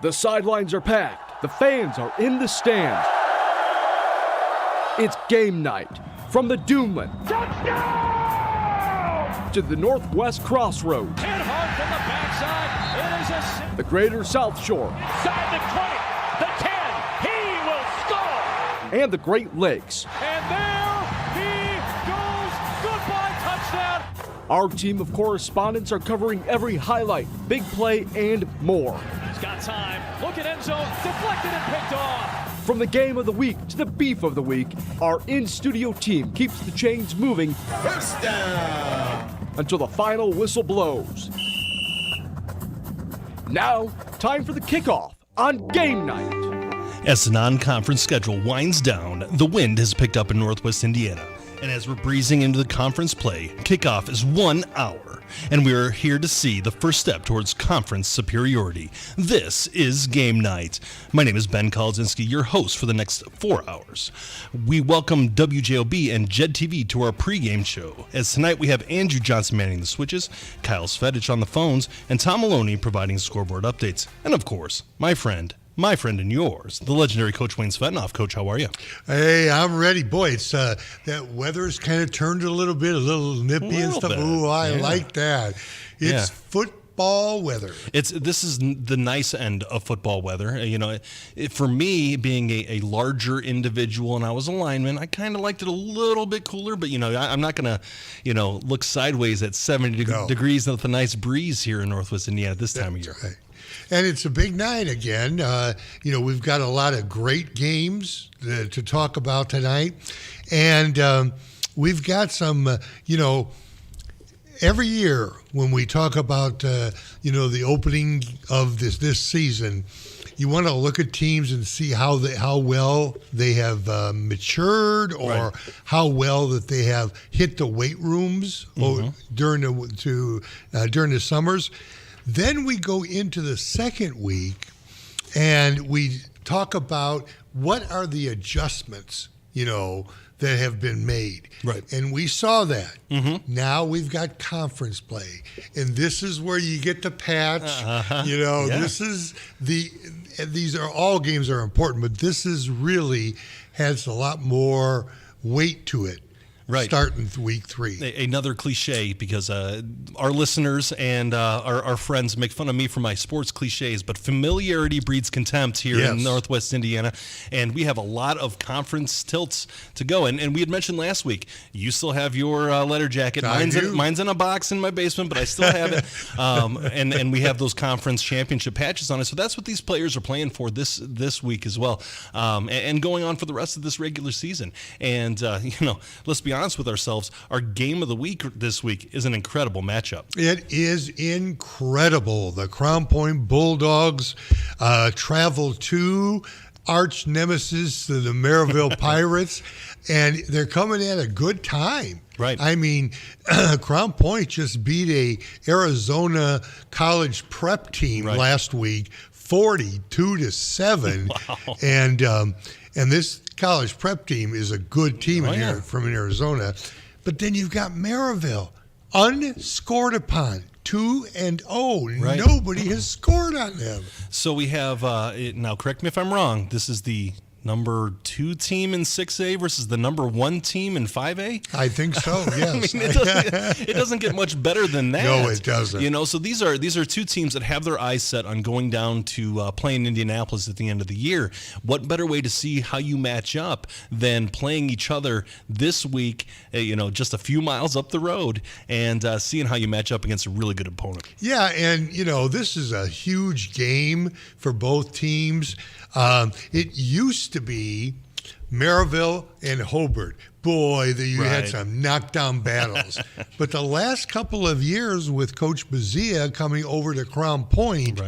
The sidelines are packed. The fans are in the stands. It's game night. From the Duneland to the Northwest Crossroads. Hit hard from the backside. It is the Greater South Shore. Inside the 20, the 10. He will score. And the Great Lakes. And there he goes. Goodbye touchdown. Our team of correspondents are covering every highlight, big play, and more. He's got time. Look at end zone. Deflected and picked off. From the game of the week to the beef of the week, our in-studio team keeps the chains moving. First down. Until the final whistle blows. Now, time for the kickoff on Game Night. As the non-conference schedule winds down, the wind has picked up in Northwest Indiana. And as we're breezing into the conference play, kickoff is 1 hour. And we are here to see the first step towards conference superiority. This is Game Night. My name is Ben Kolodzinski, your host for the next 4 hours. We welcome WJOB and JED TV to our pregame show. As tonight we have Andrew Johnson manning the switches, Kyle Svetich on the phones, and Tom Maloney providing scoreboard updates. And of course, my friend and yours, the legendary Coach Wayne Svetanoff. Coach, how are you? Hey, I'm ready. Boy, it's that weather's kind of turned a little bit, a little nippy and stuff. Ooh, I like that. It's football weather. This is the nice end of football weather. You know, for me, being a larger individual and I was a lineman, I kind of liked it a little bit cooler. But I'm not gonna, look sideways at 70 degrees with a nice breeze here in Northwest Indiana at this time of year. Right. And it's a big night again. We've got a lot of great games to talk about tonight. And we've got some, every year when we talk about, the opening of this season, you want to look at teams and see how well they have matured or how well that they have hit the weight rooms during the summers. Then we go into the second week and we talk about what are the adjustments, that have been made. Right. And we saw that. Mm-hmm. Now we've got conference play. And this is where you get the patch. This is these are all games are important, but this is really has a lot more weight to it. Right. Starting week 3. Another cliche, because our listeners and our friends make fun of me for my sports cliches, but familiarity breeds contempt here in Northwest Indiana, and we have a lot of conference tilts to go. And we had mentioned last week, you still have your letter jacket. Mine's in a box in my basement, but I still have it. And we have those conference championship patches on it. So that's what these players are playing for this week as well, and going on for the rest of this regular season. And, let's be honest with ourselves, our game of the week this week is an incredible matchup. It is incredible. The Crown Point Bulldogs travel to arch nemesis, the Maryville Pirates, and they're coming at a good time. Right. I mean, Crown Point just beat a Arizona college prep team last week, 42-7. Wow. And this college prep team is a good team from Arizona. But then you've got Maryville, unscored upon, 2-0. Right. Nobody has scored on them. So we have, now correct me if I'm wrong, this is the number 2 team in 6A versus the number 1 team in 5A? I think so, yes. I mean, it doesn't get much better than that. No, it doesn't. So these are 2 teams that have their eyes set on going down to play in Indianapolis at the end of the year. What better way to see how you match up than playing each other this week, just a few miles up the road, and seeing how you match up against a really good opponent. Yeah, and, this is a huge game for both teams. It used to be Maryville and Hobart. Boy, you had some knockdown battles. But the last couple of years with Coach Bazia coming over to Crown Point,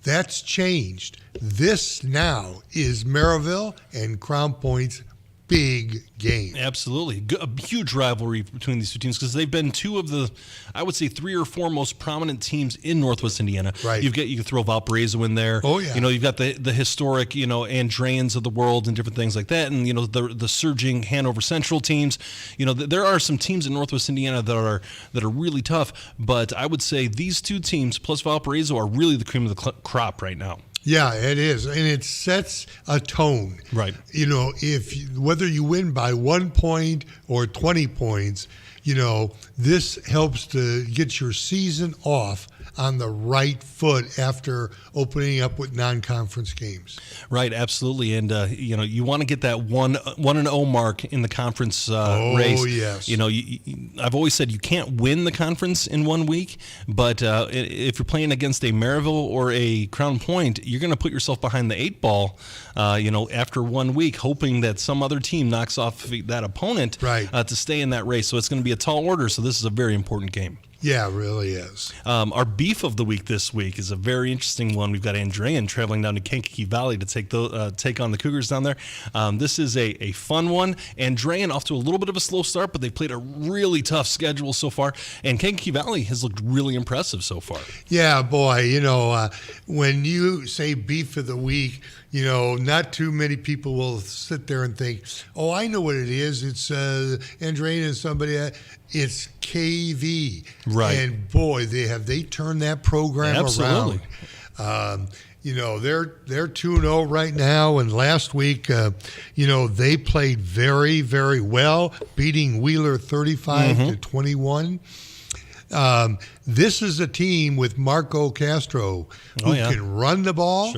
that's changed. This now is Maryville and Crown Point's big game. Absolutely. A huge rivalry between these two teams because they've been 2 of the, I would say, 3 or 4 most prominent teams in Northwest Indiana. Right. You can throw Valparaiso in there. Oh, yeah. You've got the historic, Andreans of the world and different things like that. And, the surging Hanover Central teams. There are some teams in Northwest Indiana that are really tough. But I would say these 2 teams plus Valparaiso are really the cream of the crop right now. Yeah, it is, and it sets a tone. Right. Whether you win by 1 point or 20 points, this helps to get your season off on the right foot after opening up with non-conference games. Right, absolutely, and you want to get that 1-0 mark in the conference race. Oh yes. I've always said you can't win the conference in 1 week, but if you're playing against a Maryville or a Crown Point, you're going to put yourself behind the 8 ball. After 1 week, hoping that some other team knocks off that opponent to stay in that race. So it's going to be a tall order. So this is a very important game. Yeah, it really is. Our beef of the week this week is a very interesting one. We've got Andrean traveling down to Kankakee Valley to take on the Cougars down there. This is a fun one. Andrean off to a little bit of a slow start, but they played a really tough schedule so far. And Kankakee Valley has looked really impressive so far. Yeah, boy. When you say beef of the week, not too many people will sit there and think, oh, I know what it is. It's Andrean and somebody. It's KV. Right. And boy, they turned that program Absolutely. around. They're 2-0 right now, and last week, they played very, very well, beating Wheeler 35-21. This is a team with Marco Castro who can run the ball,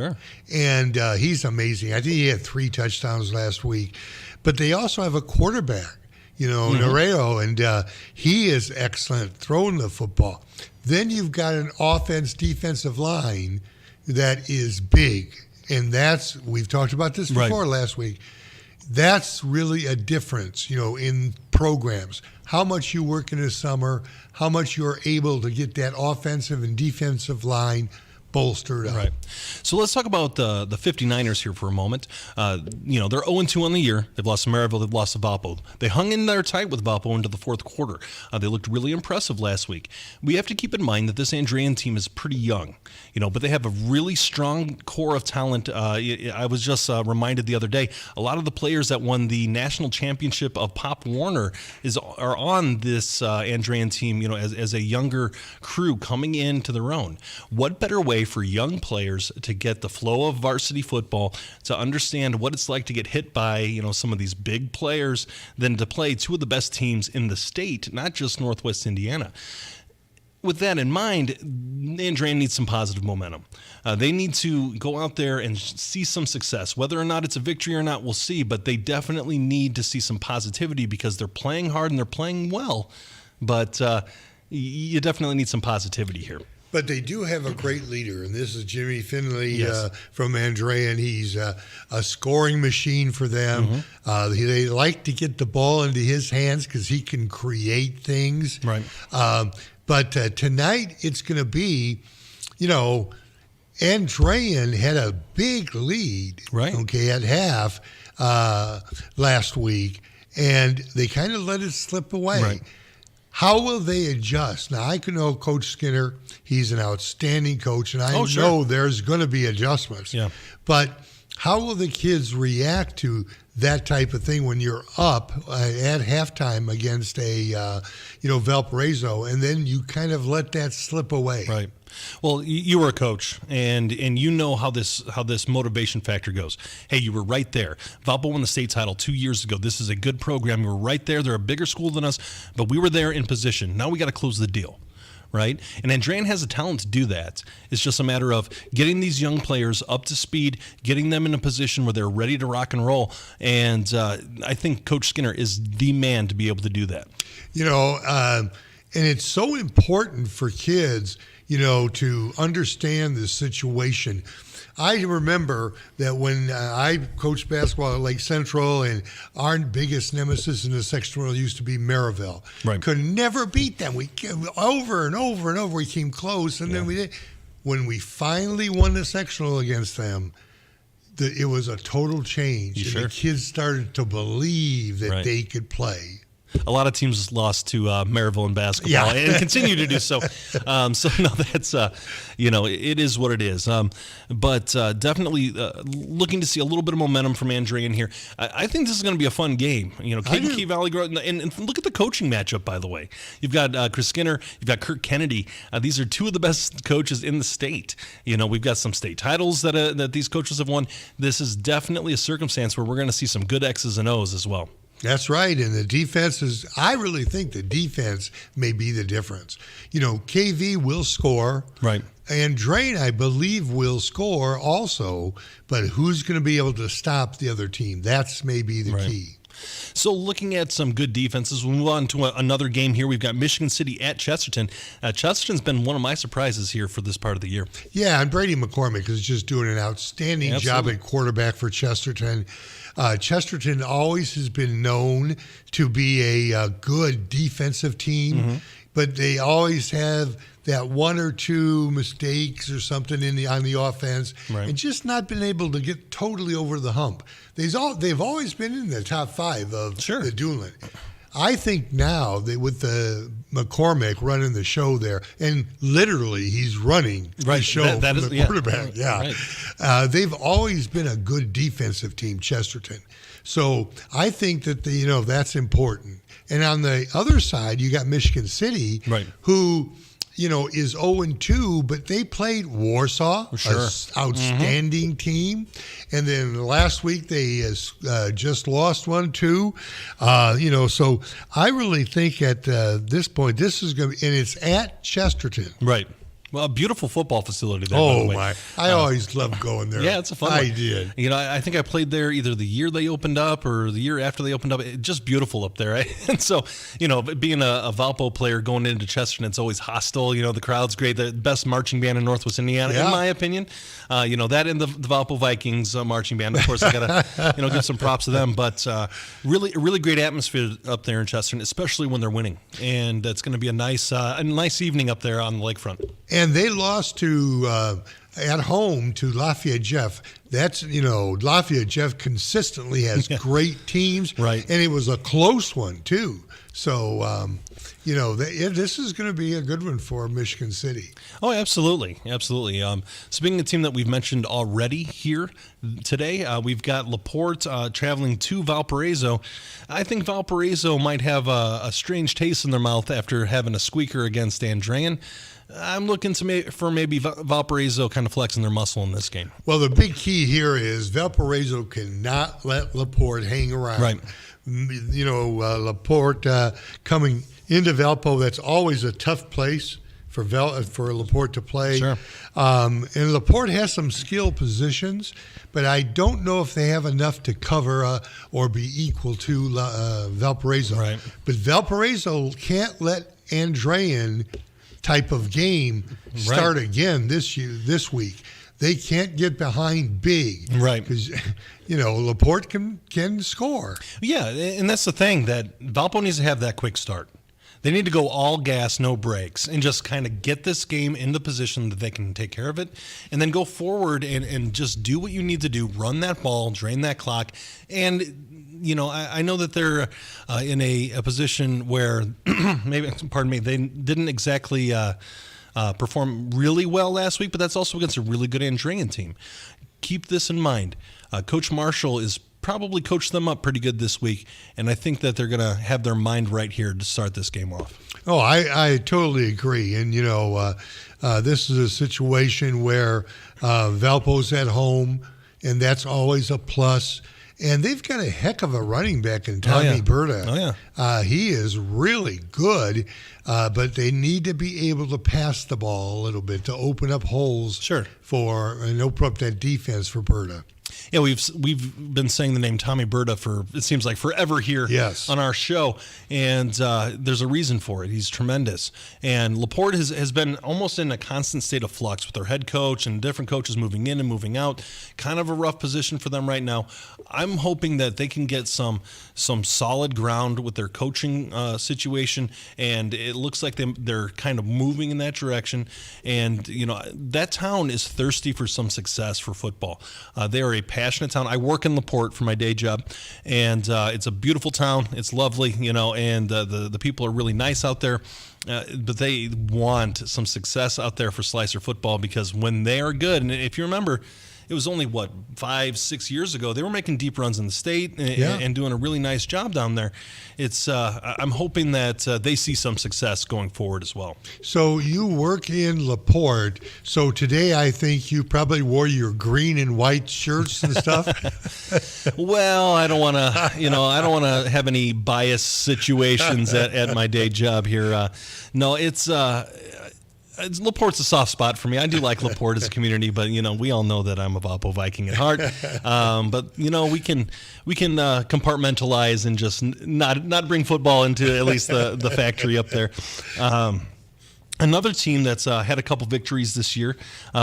and he's amazing. I think he had 3 touchdowns last week. But they also have a quarterback, Nereo, and he is excellent throwing the football. Then you've got an defensive line that is big, and we've talked about this before last week. That's really a difference, in programs. How much you work in the summer, how much you're able to get that offensive and defensive line bolstered up. Right. So let's talk about the 59ers here for a moment. They're 0-2 on the year. They've lost to Maryville. They've lost to Valpo. They hung in there tight with Valpo into the fourth quarter. They looked really impressive last week. We have to keep in mind that this Andrean team is pretty young, but they have a really strong core of talent. I was just reminded the other day, a lot of the players that won the national championship of Pop Warner are on this Andrean team, as a younger crew coming into their own. What better way for young players to get the flow of varsity football, to understand what it's like to get hit by, some of these big players, than to play 2 of the best teams in the state, not just Northwest Indiana. With that in mind, Andrean needs some positive momentum. They need to go out there and see some success. Whether or not it's a victory or not, we'll see, but they definitely need to see some positivity because they're playing hard and they're playing well, but you definitely need some positivity here. But they do have a great leader, and this is Jimmy Finley from Andrean. He's a scoring machine for them. They like to get the ball into his hands because he can create things. Right. But tonight it's going to be, Andrean had a big lead, at half last week, and they kind of let it slip away. Right. How will they adjust? Now, I know Coach Skinner. He's an outstanding coach, and I know there's going to be adjustments. Yeah. But how will the kids react to that type of thing when you're up at halftime against a, Valparaiso, and then you kind of let that slip away? Right. Well, you were a coach, and you know how this motivation factor goes. Hey, you were right there. Valpo won the state title 2 years ago. This is a good program. You were right there. They're a bigger school than us, but we were there in position. Now we got to close the deal, right? And Andrean has the talent to do that. It's just a matter of getting these young players up to speed, getting them in a position where they're ready to rock and roll. And I think Coach Skinner is the man to be able to do that. And it's so important for kids to understand the situation. I remember that when I coached basketball at Lake Central, and our biggest nemesis in the sectional used to be Maryville. Right. Could never beat them. We came over and over and over. We came close, and then we did. When we finally won the sectional against them, it was a total change. The kids started to believe that they could play. A lot of teams lost to Maryville in basketball and continue to do so. So no, that's it is what it is. But definitely looking to see a little bit of momentum from Andrean here. I think this is going to be a fun game. Kankakee Valley Grove, and look at the coaching matchup. By the way, you've got Chris Skinner, you've got Kirk Kennedy. These are two of the best coaches in the state. We've got some state titles that these coaches have won. This is definitely a circumstance where we're going to see some good X's and O's as well. That's right. And the defense I really think the defense may be the difference. KV will score. Right. And Drain, I believe, will score also. But who's going to be able to stop the other team? That's maybe the key. So looking at some good defenses, we'll move on to another game here. We've got Michigan City at Chesterton. Chesterton's been one of my surprises here for this part of the year. Yeah, and Brady McCormick is just doing an outstanding job at quarterback for Chesterton. Chesterton always has been known to be a good defensive team, but they always have that one or two mistakes or something on the offense, and just not been able to get totally over the hump. They've always been in the top 5 of the Duneland. I think now that with the McCormick running the show there, and literally he's running the show from the quarterback. They've always been a good defensive team, Chesterton. So I think that that's important. And on the other side, you got Michigan City, who is 0-2, but they played Warsaw, an outstanding team. And then last week they just lost 1-2. So I really think at this point, this is going to be, and it's at Chesterton. Right. Well, a beautiful football facility there. Oh, my. I always loved going there. Yeah, it's a fun one. I did. I think I played there either the year they opened up or the year after they opened up. It's just beautiful up there. Right? And so, being a Valpo player going into Chesterton, it's always hostile. The crowd's great. The best marching band in Northwest Indiana, in my opinion. That and the Valpo Vikings marching band. Of course, I got to, give some props to them. But really great atmosphere up there in Chesterton, especially when they're winning. And it's going to be a nice evening up there on the lakefront. And they lost at home to Lafayette Jeff. That's, Lafayette Jeff consistently has great teams. Right. And it was a close one, too. So, this is going to be a good one for Michigan City. Oh, absolutely. Absolutely. Speaking of a team that we've mentioned already here today, we've got LaPorte traveling to Valparaiso. I think Valparaiso might have a strange taste in their mouth after having a squeaker against Andrean. I'm looking for maybe Valparaiso kind of flexing their muscle in this game. Well, the big key here is Valparaiso cannot let LaPorte hang around. Right. LaPorte coming into Valpo, that's always a tough place for LaPorte to play. Sure. And LaPorte has some skill positions, but I don't know if they have enough to cover or be equal to Valparaiso. Right. But Valparaiso can't let Andrean type of game start again this week. They can't get behind big, right? Because LaPorte can score. Yeah, and that's the thing, that Valpo needs to have that quick start. They need to go all gas, no brakes, and just kind of get this game in the position that they can take care of it, and then go forward and just do what you need to do. Run that ball, drain that clock, and I know that they're in a position where they didn't exactly perform really well last week, but that's also against a really good Andrean team. Keep this in mind. Coach Marshall is probably coached them up pretty good this week, and I think that they're going to have their mind right here to start this game off. Oh, I totally agree. And, this is a situation where Valpo's at home, and that's always a plus. And they've got a heck of a running back in Tommy Berta. Oh, yeah. He is really good, but they need to be able to pass the ball a little bit to open up holes and open up that defense for Berta. Yeah, we've been saying the name Tommy Berta for, it seems like, forever here on our show, and there's a reason for it. He's tremendous. And LaPorte has been almost in a constant state of flux with their head coach and different coaches moving in and moving out. Kind of a rough position for them right now. I'm hoping that they can get some solid ground with their coaching situation, and it looks like they're kind of moving in that direction. And, that town is thirsty for some success for football. They are a passionate town. I work in LaPorte for my day job, and it's a beautiful town. It's lovely, and the people are really nice out there. But they want some success out there for Slicer football, because when they are good, and if you remember, it was only, 5-6 years ago, they were making deep runs in the state and doing a really nice job down there. It's I'm hoping that they see some success going forward as well. So you work in LaPorte. So today I think you probably wore your green and white shirts and stuff. Well, I don't want to, I don't want to have any bias situations at my day job here. No, LaPorte's a soft spot for me. I do like LaPorte as a community, but we all know that I'm a Valpo Viking at heart. But we can compartmentalize and just not bring football into at least the factory up there. Another team that's had a couple victories this year.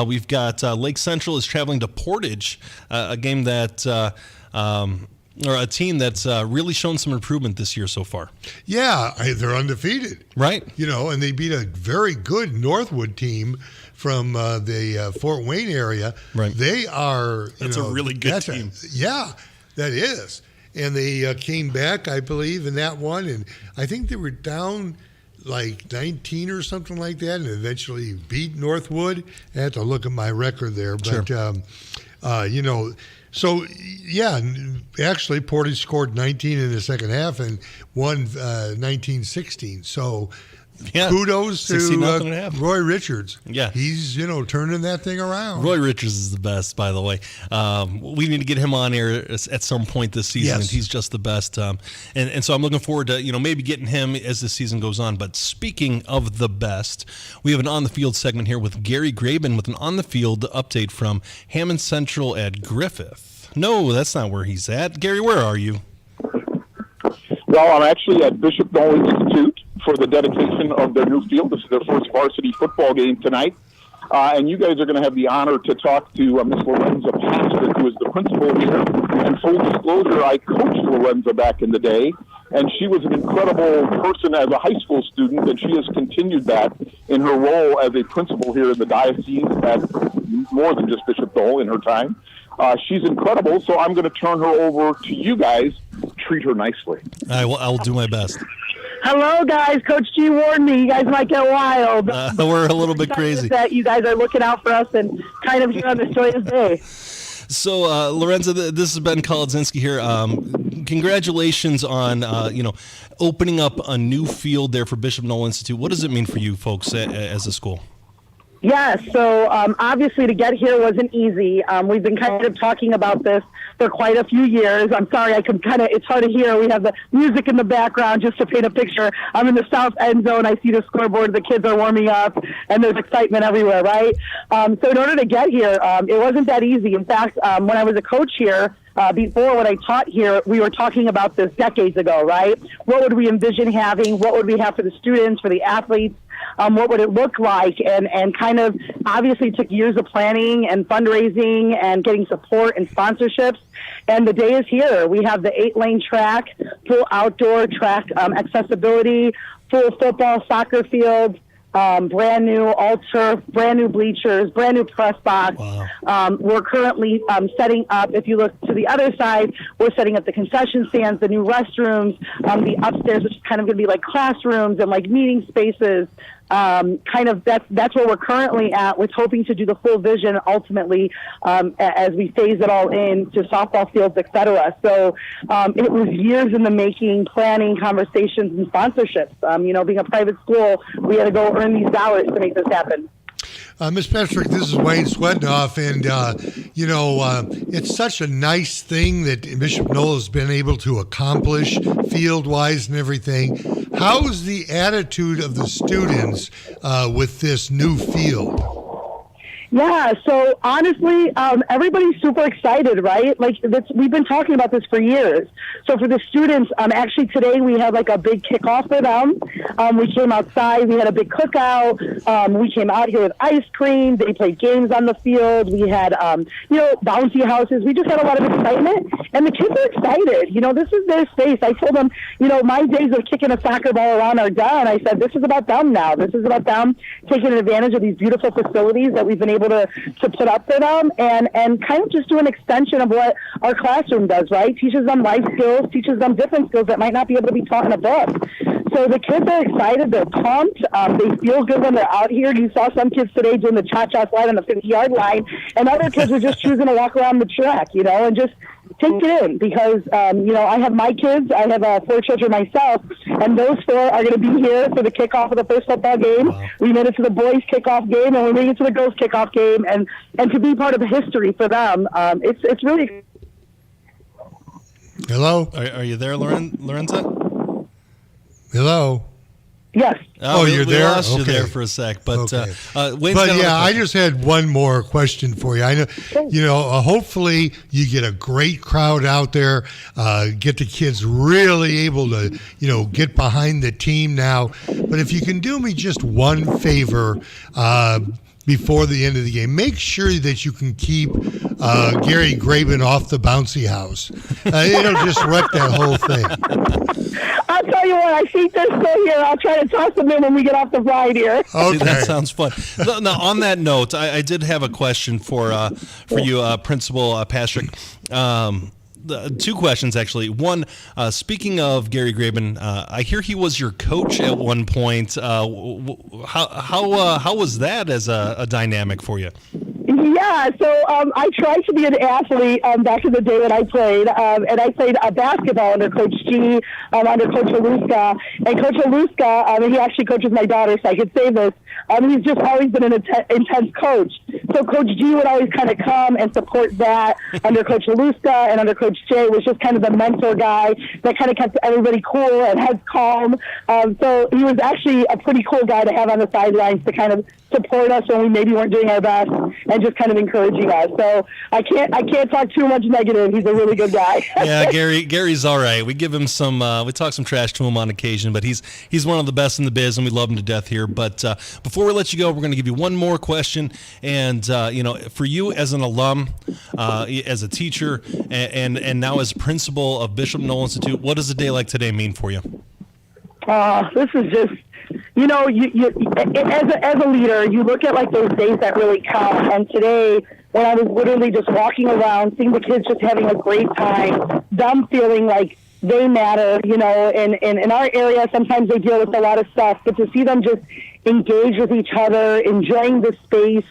We've got Lake Central is traveling to Portage, a game that. Or a team that's really shown some improvement this year so far. Yeah, they're undefeated. Right. And they beat a very good Northwood team from the Fort Wayne area. Right. They are... That's a really good team. That is. And they came back, I believe, in that one. And I think they were down like 19 or something like that, and eventually beat Northwood. I have to look at my record there. But, sure. So, actually, Portage scored 19 in the second half and won 19-16. So, kudos to Roy Richards. Yeah. He's, turning that thing around. Roy Richards is the best, by the way. We need to get him on here at some point this season. Yes. He's just the best. And so I'm looking forward to, maybe getting him as the season goes on. But speaking of the best, we have an on-the-field segment here with Gary Graben with an on-the-field update from Hammond Central at Griffith. No, that's not where he's at. Gary, where are you? Well, I'm actually at Bishop Noll Institute for the dedication of their new field. This is their first varsity football game tonight. And you guys are going to have the honor to talk to Miss Lorenza Pastick, who is the principal here. And full disclosure, I coached Lorenza back in the day, and she was an incredible person as a high school student, and she has continued that in her role as a principal here in the diocese at more than just Bishop Noll in her time. She's incredible, so I'm going to turn her over to you guys. Treat her nicely. I'll do my best. Hello, guys. Coach G warned me. You guys might get wild. We're a little bit crazy. That you guys are looking out for us and kind of here on this joyous day. So, Lorenza, this has been Kolodzinski here. Congratulations on, opening up a new field there for Bishop Noll Institute. What does it mean for you folks as a school? Yeah, so obviously to get here wasn't easy. We've been kind of talking about this for quite a few years. I'm sorry, it's hard to hear. We have the music in the background just to paint a picture. I'm in the south end zone. I see the scoreboard. The kids are warming up, and there's excitement everywhere, right? So in order to get here, it wasn't that easy. In fact, when I was a coach here, before when I taught here, we were talking about this decades ago, right? What would we envision having? What would we have for the students, for the athletes? What would it look like? And kind of obviously took years of planning and fundraising and getting support and sponsorships. And the day is here. We have the 8-lane track, full outdoor track accessibility, full football, soccer fields, brand new all-turf, brand new bleachers, brand new press box. Wow. We're currently setting up, if you look to the other side, we're setting up the concession stands, the new restrooms, the upstairs, which is kind of going to be like classrooms and like meeting spaces. That's where we're currently at, with hoping to do the full vision ultimately as we phase it all in to softball fields, et cetera. So it was years in the making, planning, conversations, and sponsorships. Being a private school, we had to go earn these dollars to make this happen. Ms. Patrick, this is Wayne Svetanoff, and, it's such a nice thing that Bishop Noll has been able to accomplish field-wise and everything. How's the attitude of the students with this new field? Yeah, so honestly, everybody's super excited, right? We've been talking about this for years. So for the students, actually today we had like a big kickoff for them. We came outside, we had a big cookout. We came out here with ice cream. They played games on the field. We had, bouncy houses. We just had a lot of excitement, and the kids are excited. This is their space. I told them, my days of kicking a soccer ball around are done. I said, this is about them now. This is about them taking advantage of these beautiful facilities that we've been able to put up for them, and kind of just do an extension of what our classroom does, right? Teaches them life skills, teaches them different skills that might not be able to be taught in a book. So the kids are excited. They're pumped. They feel good when they're out here. You saw some kids today doing the cha-cha slide on the 50-yard line, and other kids are just choosing to walk around the track, and just take it in because, I have my kids. I have 4 children myself, and those 4 are going to be here for the kickoff of the first football game. Wow. We made it to the boys' kickoff game, and we made it to the girls' kickoff game, and to be part of the history for them, it's really. Hello? Are you there, Lorenza? Hello? Yes. You're we there? Lost you Okay. there for a sec, but Okay. Wayne's got another I question. just had one more question for you. I know, hopefully you get a great crowd out there, get the kids really able to, get behind the team now. But if you can do me just one favor, before the end of the game, make sure that you can keep Gary Graben off the bouncy house. It'll just wreck that whole thing. I'll tell you what, I think they're still here. I'll try to toss them in when we get off the ride here. Okay. See, that sounds fun. Now, on that note, I did have a question for you, Principal Patrick. 2 questions, actually. One, speaking of Gary Graben, I hear he was your coach at one point. How was that as a dynamic for you? Yeah, so I tried to be an athlete back in the day when I played, and I played basketball under Coach G, under Coach Aluska. And Coach Aluska, he actually coaches my daughter, so I could say this, he's just always been an intense coach. So Coach G would always kind of come and support that under Coach Aluska, and under Coach J was just kind of the mentor guy that kind of kept everybody cool and heads calm. So he was actually a pretty cool guy to have on the sidelines to kind of support us when we maybe weren't doing our best and just kind of encouraging us. So I can't talk too much negative. He's a really good guy. Yeah, Gary's all right. We give him some we talk some trash to him on occasion, but he's one of the best in the biz, and we love him to death here. But before we let you go, we're going to give you one more question. And for you as an alum, as a teacher, and now as principal of Bishop Noll Institute, what does a day like today mean for you? This is just, you as a leader, you look at like those days that really count. And today, when I was literally just walking around, seeing the kids just having a great time, them feeling like they matter, and in our area, sometimes they deal with a lot of stuff, but to see them just engage with each other, enjoying the space,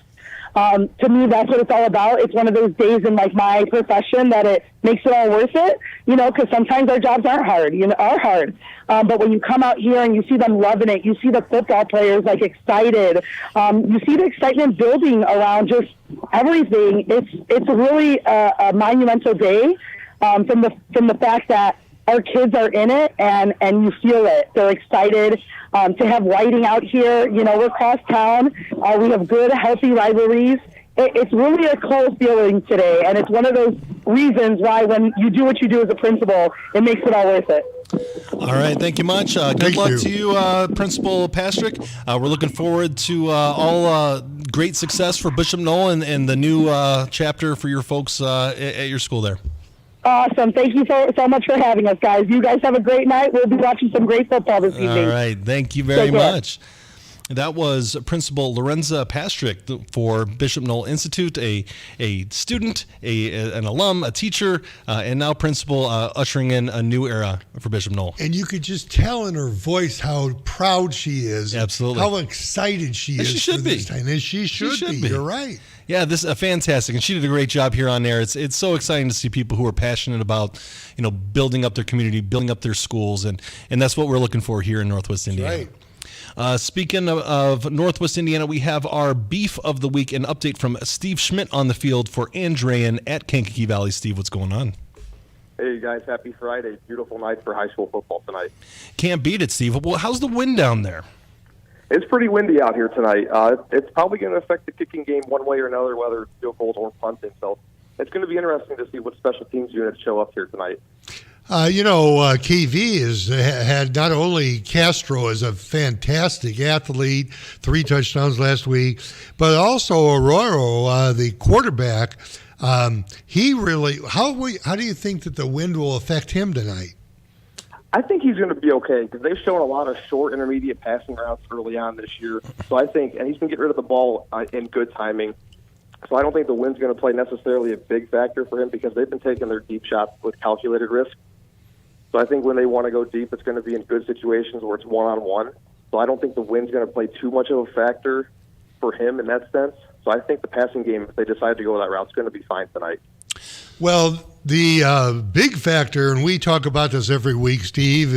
to me, that's what it's all about. It's one of those days in like my profession that it makes it all worth it, because sometimes our jobs aren't hard, but when you come out here and you see them loving it, you see the football players like excited, you see the excitement building around just everything. It's really a monumental day, from the fact that our kids are in it and you feel it. They're excited to have whiting out here. We're across town. We have good, healthy rivalries. It's really a close feeling today, and it's one of those reasons why when you do what you do as a principal, it makes it all worth it. All right, thank you much. Good luck to you, Principal Patrick. We're looking forward to all great success for Bishop Noll and the new chapter for your folks at your school there. Awesome. Thank you so much for having us, guys. You guys have a great night. We'll be watching some great football this evening. All right. Thank you very much. That was Principal Lorenza Pastrick for Bishop Noll Institute, a student, an alum, a teacher, and now principal, ushering in a new era for Bishop Noll. And you could just tell in her voice how proud she is. Absolutely. How excited she is. She should be. This time. And she should be. You're right. Yeah, this is fantastic, and she did a great job here on air. It's so exciting to see people who are passionate about, building up their community, building up their schools, and that's what we're looking for here in Northwest Indiana. Right. Speaking of Northwest Indiana, we have our Beef of the Week, an update from Steve Schmidt on the field for Andrean at Kankakee Valley. Steve, what's going on? Hey, guys. Happy Friday. Beautiful night for high school football tonight. Can't beat it, Steve. Well, how's the wind down there? It's pretty windy out here tonight. It's probably going to affect the kicking game one way or another, whether it's field goals or punting. So it's going to be interesting to see what special teams units show up here tonight. KV has had not only Castro as a fantastic athlete, 3 touchdowns last week, but also Arroyo, the quarterback. He really. How do you think that the wind will affect him tonight? I think he's going to be okay because they've shown a lot of short, intermediate passing routes early on this year. So I think, and he's going to get rid of the ball in good timing. So I don't think the wind's going to play necessarily a big factor for him because they've been taking their deep shots with calculated risk. So I think when they want to go deep, it's going to be in good situations where it's one-on-one. So I don't think the wind's going to play too much of a factor for him in that sense. So I think the passing game, if they decide to go that route, is going to be fine tonight. Well, the big factor, and we talk about this every week, Steve,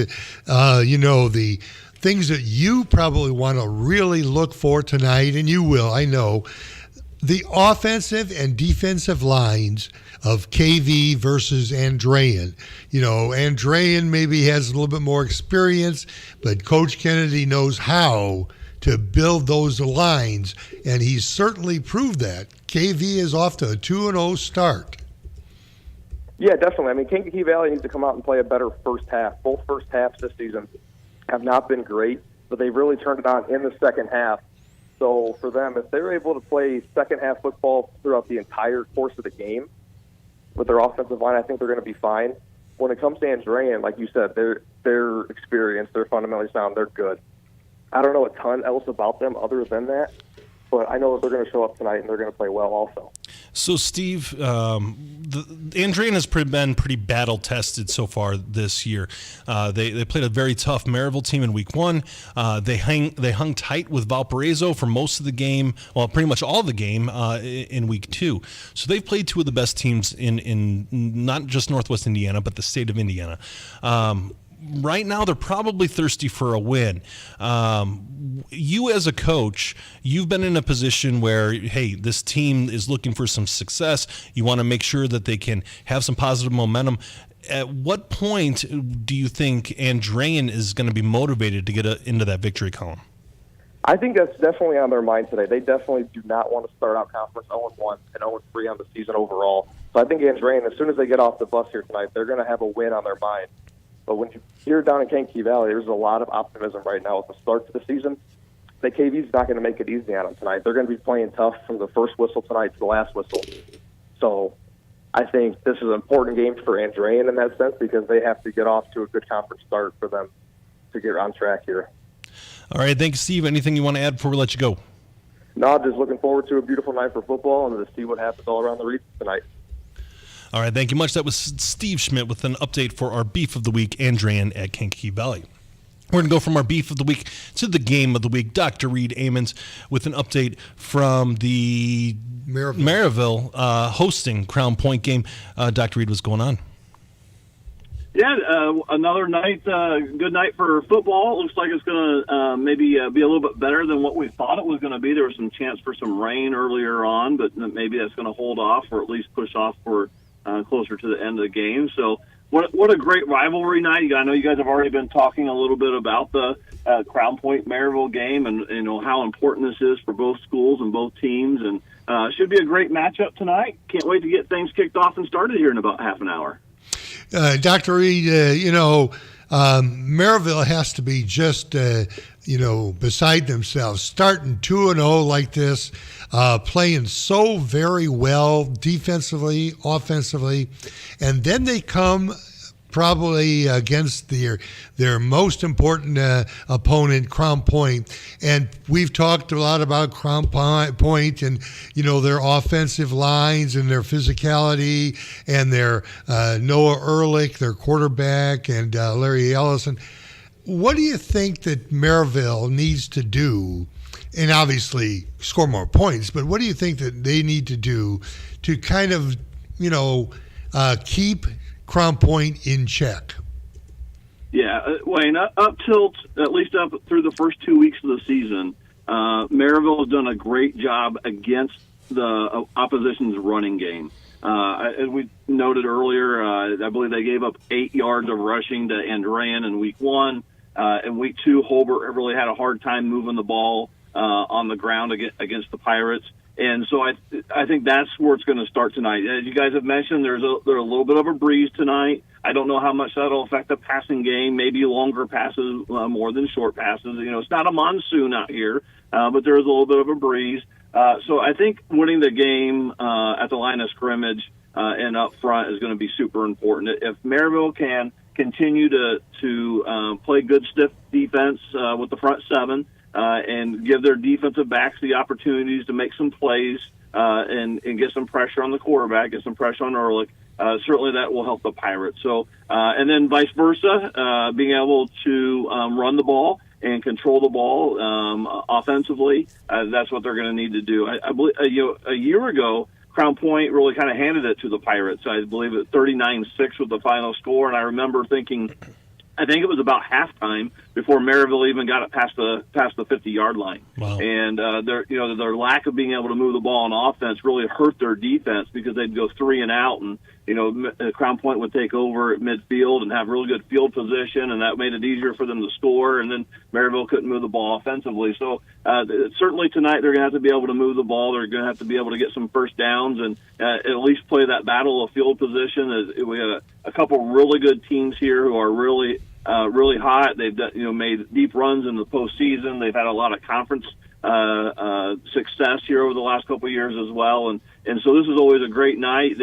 the things that you probably want to really look for tonight, and you will, I know, the offensive and defensive lines of KV versus Andrean. Andrean maybe has a little bit more experience, but Coach Kennedy knows how to build those lines, and he's certainly proved that. KV is off to a 2-0 start. Yeah, definitely. I mean, Kankakee Valley needs to come out and play a better first half. Both first halves this season have not been great, but they've really turned it on in the second half. So for them, if they're able to play second half football throughout the entire course of the game with their offensive line, I think they're going to be fine. When it comes to Andrean, like you said, they're experienced, they're fundamentally sound, they're good. I don't know a ton else about them other than that, but I know that they're going to show up tonight and they're going to play well also. So, Steve, Andrean has been pretty battle-tested so far this year. They played a very tough Maryville team in week 1. They hung tight with Valparaiso for most of the game, well, pretty much all the game in week 2. So they've played two of the best teams in not just Northwest Indiana, but the state of Indiana. Right now, they're probably thirsty for a win. You as a coach, you've been in a position where, hey, this team is looking for some success. You want to make sure that they can have some positive momentum. At what point do you think Andrean is going to be motivated to get into that victory column? I think that's definitely on their mind today. They definitely do not want to start out conference 0-1 and 0-3 on the season overall. So I think Andrean, as soon as they get off the bus here tonight, they're going to have a win on their mind. But when you're down in Kankakee Valley, there's a lot of optimism right now with the start to the season. The KV's not going to make it easy on them tonight. They're going to be playing tough from the first whistle tonight to the last whistle. So I think this is an important game for Andrean in that sense because they have to get off to a good conference start for them to get on track here. All right, thanks, Steve. Anything you want to add before we let you go? No, just looking forward to a beautiful night for football and to see what happens all around the region tonight. All right, thank you much. That was Steve Schmidt with an update for our Beef of the Week, Andrean at Kankakee Valley. We're going to go from our Beef of the Week to the Game of the Week. Dr. Reed Amons with an update from the Maryville hosting Crown Point game. Dr. Reed, what's going on? Yeah, another night, good night for football. It looks like it's going to maybe be a little bit better than what we thought it was going to be. There was some chance for some rain earlier on, but maybe that's going to hold off or at least push off for closer to the end of the game. So what a great rivalry night. I know you guys have already been talking a little bit about the Crown Point Maryville game and how important this is for both schools and both teams. And should be a great matchup tonight. Can't wait to get things kicked off and started here in about half an hour. Dr. Reed, Maryville has to be just, beside themselves. Starting 2-0 like this, playing so very well defensively, offensively, and then they come probably against their most important opponent, Crown Point. And we've talked a lot about Crown Point and, their offensive lines and their physicality and their Noah Ehrlich, their quarterback, and Larry Ellison. What do you think that Maryville needs to do? And obviously score more points, but what do you think that they need to do to kind of, keep Crown Point in check? Yeah, Wayne, up till at least up through the first 2 weeks of the season, Maryville has done a great job against the opposition's running game. As we noted earlier, I believe they gave up 8 yards of rushing to Andrean in week 1. In week 2, Holbert really had a hard time moving the ball on the ground against the Pirates. And so I think that's where it's going to start tonight. As you guys have mentioned, there's a little bit of a breeze tonight. I don't know how much that'll affect the passing game, maybe longer passes more than short passes. It's not a monsoon out here, but there's a little bit of a breeze. So I think winning the game at the line of scrimmage and up front is going to be super important. If Maryville can continue to play good, stiff defense with the front seven, and give their defensive backs the opportunities to make some plays and get some pressure on the quarterback, get some pressure on Ehrlich. Certainly that will help the Pirates. So, and then vice versa, being able to run the ball and control the ball offensively. That's what they're going to need to do. I believe a year ago, Crown Point really kind of handed it to the Pirates. I believe it 39-6 was the final score, and I remember thinking, I think it was about halftime before Maryville even got it past the 50-yard line. Wow. And their lack of being able to move the ball on offense really hurt their defense because they'd go 3 and out, and Crown Point would take over at midfield and have really good field position, and that made it easier for them to score. And then Maryville couldn't move the ball offensively. So certainly tonight they're going to have to be able to move the ball. They're going to have to be able to get some first downs and at least play that battle of field position. We have a couple really good teams here who are really hot. They've made deep runs in the postseason. They've had a lot of conference success here over the last couple of years as well, and so this is always a great night.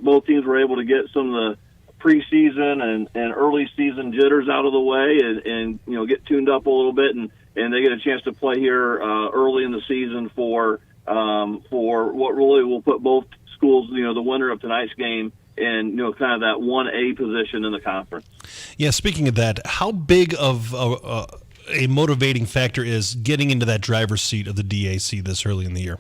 Both teams were able to get some of the preseason and early season jitters out of the way, and get tuned up a little bit, and they get a chance to play here early in the season for what really will put both schools, the winner of tonight's game, and kind of that 1A position in the conference. Yeah, speaking of that, how big of a motivating factor is getting into that driver's seat of the DAC this early in the year?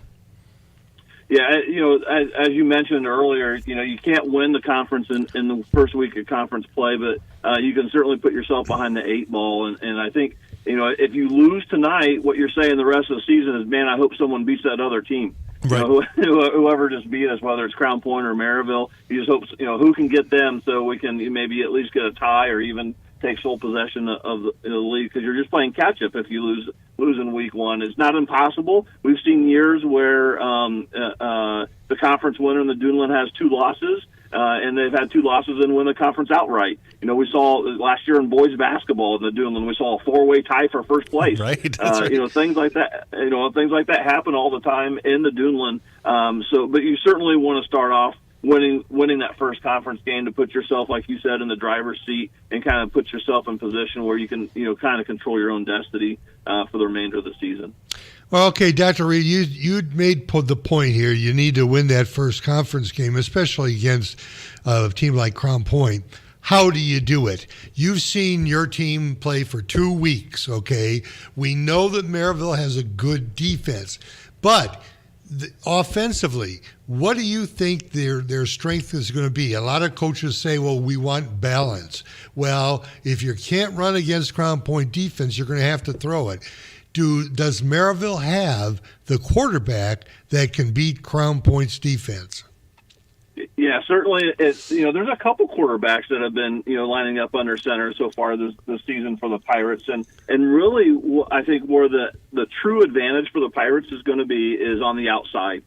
Yeah, as you mentioned earlier, you can't win the conference in the first week of conference play, but you can certainly put yourself behind the 8 ball. And I think, if you lose tonight, what you're saying the rest of the season is, man, I hope someone beats that other team. Right. Whoever just beat us, whether it's Crown Point or Maryville, you just hope, who can get them so we can maybe at least get a tie or even take sole possession of the league, because you're just playing catch up if you lose in week 1. It's not impossible. We've seen years where the conference winner in the Duneland has 2 losses, and they've had 2 losses and win the conference outright. We saw last year in boys basketball in the Duneland, we saw a 4-way tie for first place. Right. That's right. Things like that. Things like that happen all the time in the Duneland. But you certainly want to start off winning that first conference game to put yourself, like you said, in the driver's seat and kind of put yourself in position where you can, kind of control your own destiny for the remainder of the season. Well, okay, Dr. Reed, you made the point here. You need to win that first conference game, especially against a team like Crown Point. How do you do it? You've seen your team play for 2 weeks, okay? We know that Maryville has a good defense, but offensively, what do you think their strength is going to be? A lot of coaches say, well, we want balance. Well, if you can't run against Crown Point defense, you're going to have to throw it. Does Maryville have the quarterback that can beat Crown Point's defense? Yeah, certainly. There's a couple quarterbacks that have been, lining up under center so far this season for the Pirates, and really, I think where the true advantage for the Pirates is going to be is on the outside.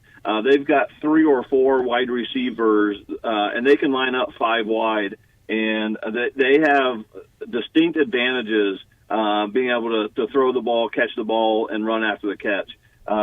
They've got 3 or 4 wide receivers, and they can line up 5 wide, and they have distinct advantages being able to throw the ball, catch the ball, and run after the catch.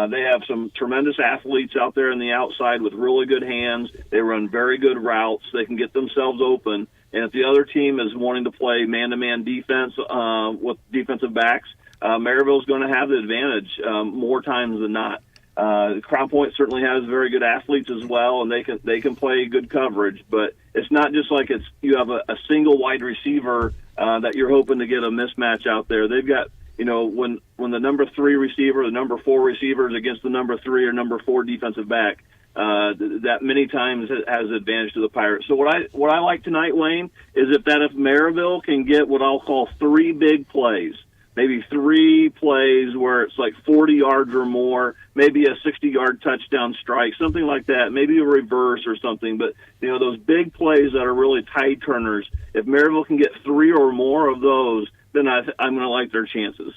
They have some tremendous athletes out there on the outside with really good hands. They run very good routes. They can get themselves open. And if the other team is wanting to play man-to-man defense with defensive backs, Maryville is going to have the advantage more times than not. Crown Point certainly has very good athletes as well, and they can play good coverage. But it's not just like you have a single wide receiver that you're hoping to get a mismatch out there. They've got, when the number 3 receiver, the number 4 receiver is against the number 3 or number 4 defensive back, that many times has advantage to the Pirates. So what I like tonight, Wayne, is if Maryville can get what I'll call 3 big plays, maybe 3 plays where it's like 40 yards or more, maybe a 60-yard touchdown strike, something like that, maybe a reverse or something. But, those big plays that are really tide turners, if Maryville can get 3 or more of those, then I'm going to like their chances.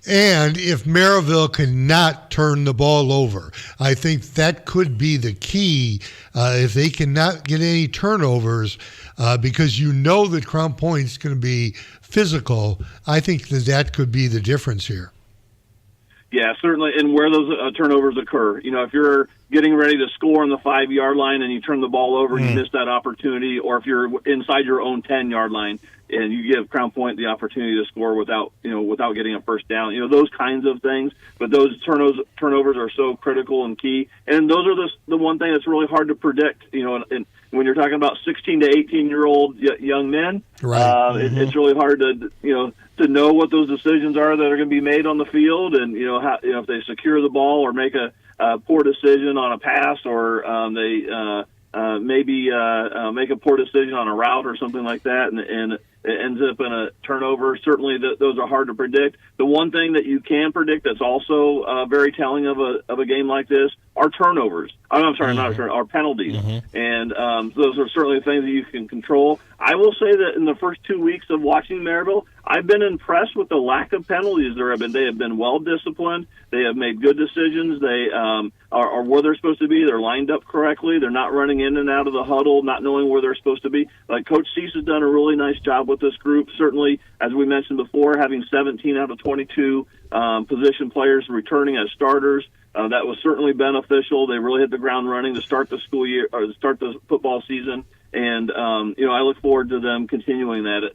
And if Maryville cannot turn the ball over, I think that could be the key. If they cannot get any turnovers, because that Crown Point's going to be physical, I think that could be the difference here. Yeah, certainly, and where those turnovers occur. If you're getting ready to score on the 5-yard line and you turn the ball over and you miss that opportunity, or if you're inside your own 10-yard line and you give Crown Point the opportunity to score without getting a first down, those kinds of things. But those turnovers are so critical and key, and those are the one thing that's really hard to predict. And when you're talking about 16 to 18-year-old young men, right. It's really hard to know what those decisions are that are going to be made on the field, and if they secure the ball or make a poor decision on a pass, or they maybe make a poor decision on a route or something like that, and it ends up in a turnover. Certainly, those are hard to predict. The one thing that you can predict that's also very telling of a game like this are turnovers. I'm sorry, not turnovers, are penalties, and those are certainly things that you can control. I will say that in the first 2 weeks of watching Maryville, I've been impressed with the lack of penalties there have been. They have been well disciplined. They have made good decisions. They are where they're supposed to be. They're lined up correctly. They're not running in and out of the huddle, not knowing where they're supposed to be. Like Coach Cease has done a really nice job with this group. Certainly, as we mentioned before, having 17 out of 22 position players returning as starters. That was certainly beneficial. They really hit the ground running to start the school year or to start the football season. And I look forward to them continuing that,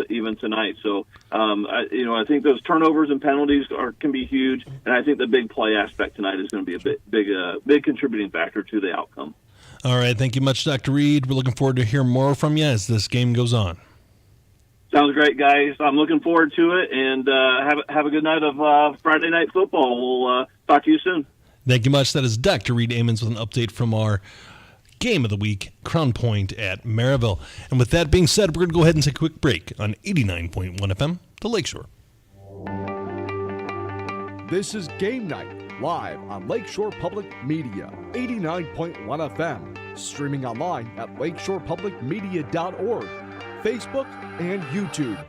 even tonight. So, I think those turnovers and penalties can be huge, and I think the big play aspect tonight is going to be a big contributing factor to the outcome. All right, thank you much, Dr. Reed. We're looking forward to hear more from you as this game goes on. Sounds great, guys. I'm looking forward to it, and have a good night of Friday Night Football. We'll talk to you soon. Thank you much. That is Dr. Reed Amons with an update from our Game of the Week, Crown Point at Maryville. And with that being said, we're going to go ahead and take a quick break on 89.1 FM, the Lakeshore. This is Game Night, live on Lakeshore Public Media, 89.1 FM, streaming online at lakeshorepublicmedia.org, Facebook, and YouTube.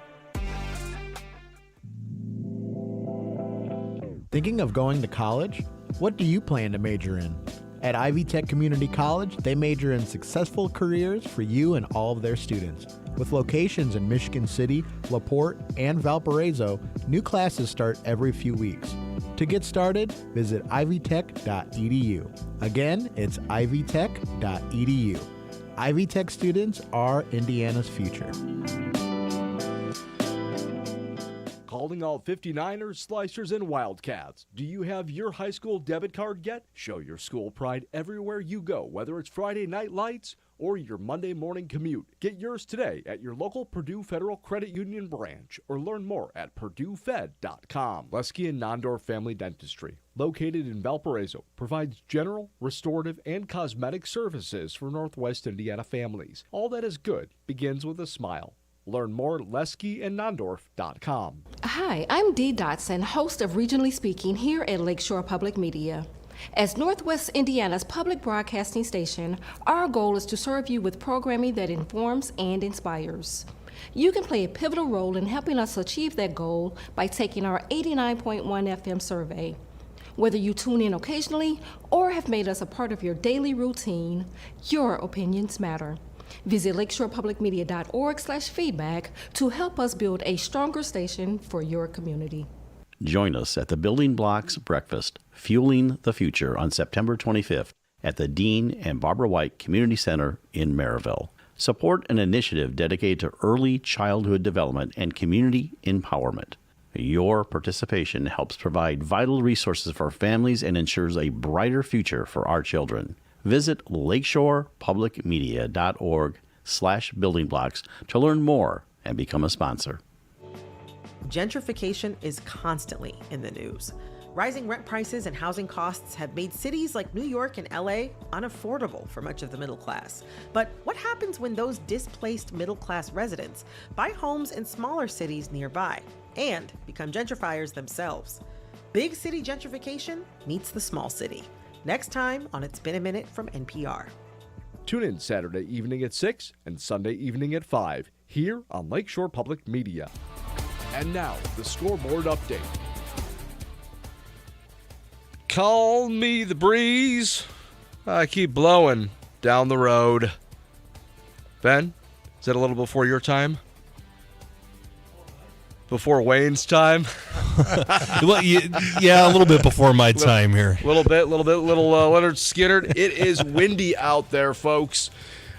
Thinking of going to college? What do you plan to major in? At Ivy Tech Community College, they major in successful careers for you and all of their students. With locations in Michigan City, LaPorte, and Valparaiso, new classes start every few weeks. To get started, visit ivytech.edu. Again, it's ivytech.edu. Ivy Tech students are Indiana's future. Calling all 59ers, Slicers, and Wildcats. Do you have your high school debit card yet? Show your school pride everywhere you go, whether it's Friday night lights or your Monday morning commute. Get yours today at your local Purdue Federal Credit Union branch or learn more at purduefed.com. Lesky and Nondorf Family Dentistry, located in Valparaiso, provides general, restorative, and cosmetic services for Northwest Indiana families. All that is good begins with a smile. Learn more at leskyandnondorf.com. Hi, I'm Dee Dotson, host of Regionally Speaking here at Lakeshore Public Media. As Northwest Indiana's public broadcasting station, our goal is to serve you with programming that informs and inspires. You can play a pivotal role in helping us achieve that goal by taking our 89.1 FM survey. Whether you tune in occasionally or have made us a part of your daily routine, your opinions matter. Visit lakeshorepublicmedia.org/feedback to help us build a stronger station for your community. Join us at the Building Blocks Breakfast, Fueling the Future, on September 25th at the Dean and Barbara White Community Center in Maryville. Support an initiative dedicated to early childhood development and community empowerment. Your participation helps provide vital resources for families and ensures a brighter future for our children. Visit lakeshorepublicmedia.org/buildingblocks to learn more and become a sponsor. Gentrification is constantly in the news. Rising rent prices and housing costs have made cities like New York and LA unaffordable for much of the middle class. But what happens when those displaced middle class residents buy homes in smaller cities nearby and become gentrifiers themselves? Big city gentrification meets the small city. Next time on It's Been a Minute from NPR. Tune in Saturday evening at 6 and Sunday evening at 5 here on Lakeshore Public Media. And now, the scoreboard update. Call me the breeze. I keep blowing down the road. Ben, is that a little before your time? Before Wayne's time? Well, yeah, a little bit before my time here. Little Leonard Skinner. It is windy out there, folks.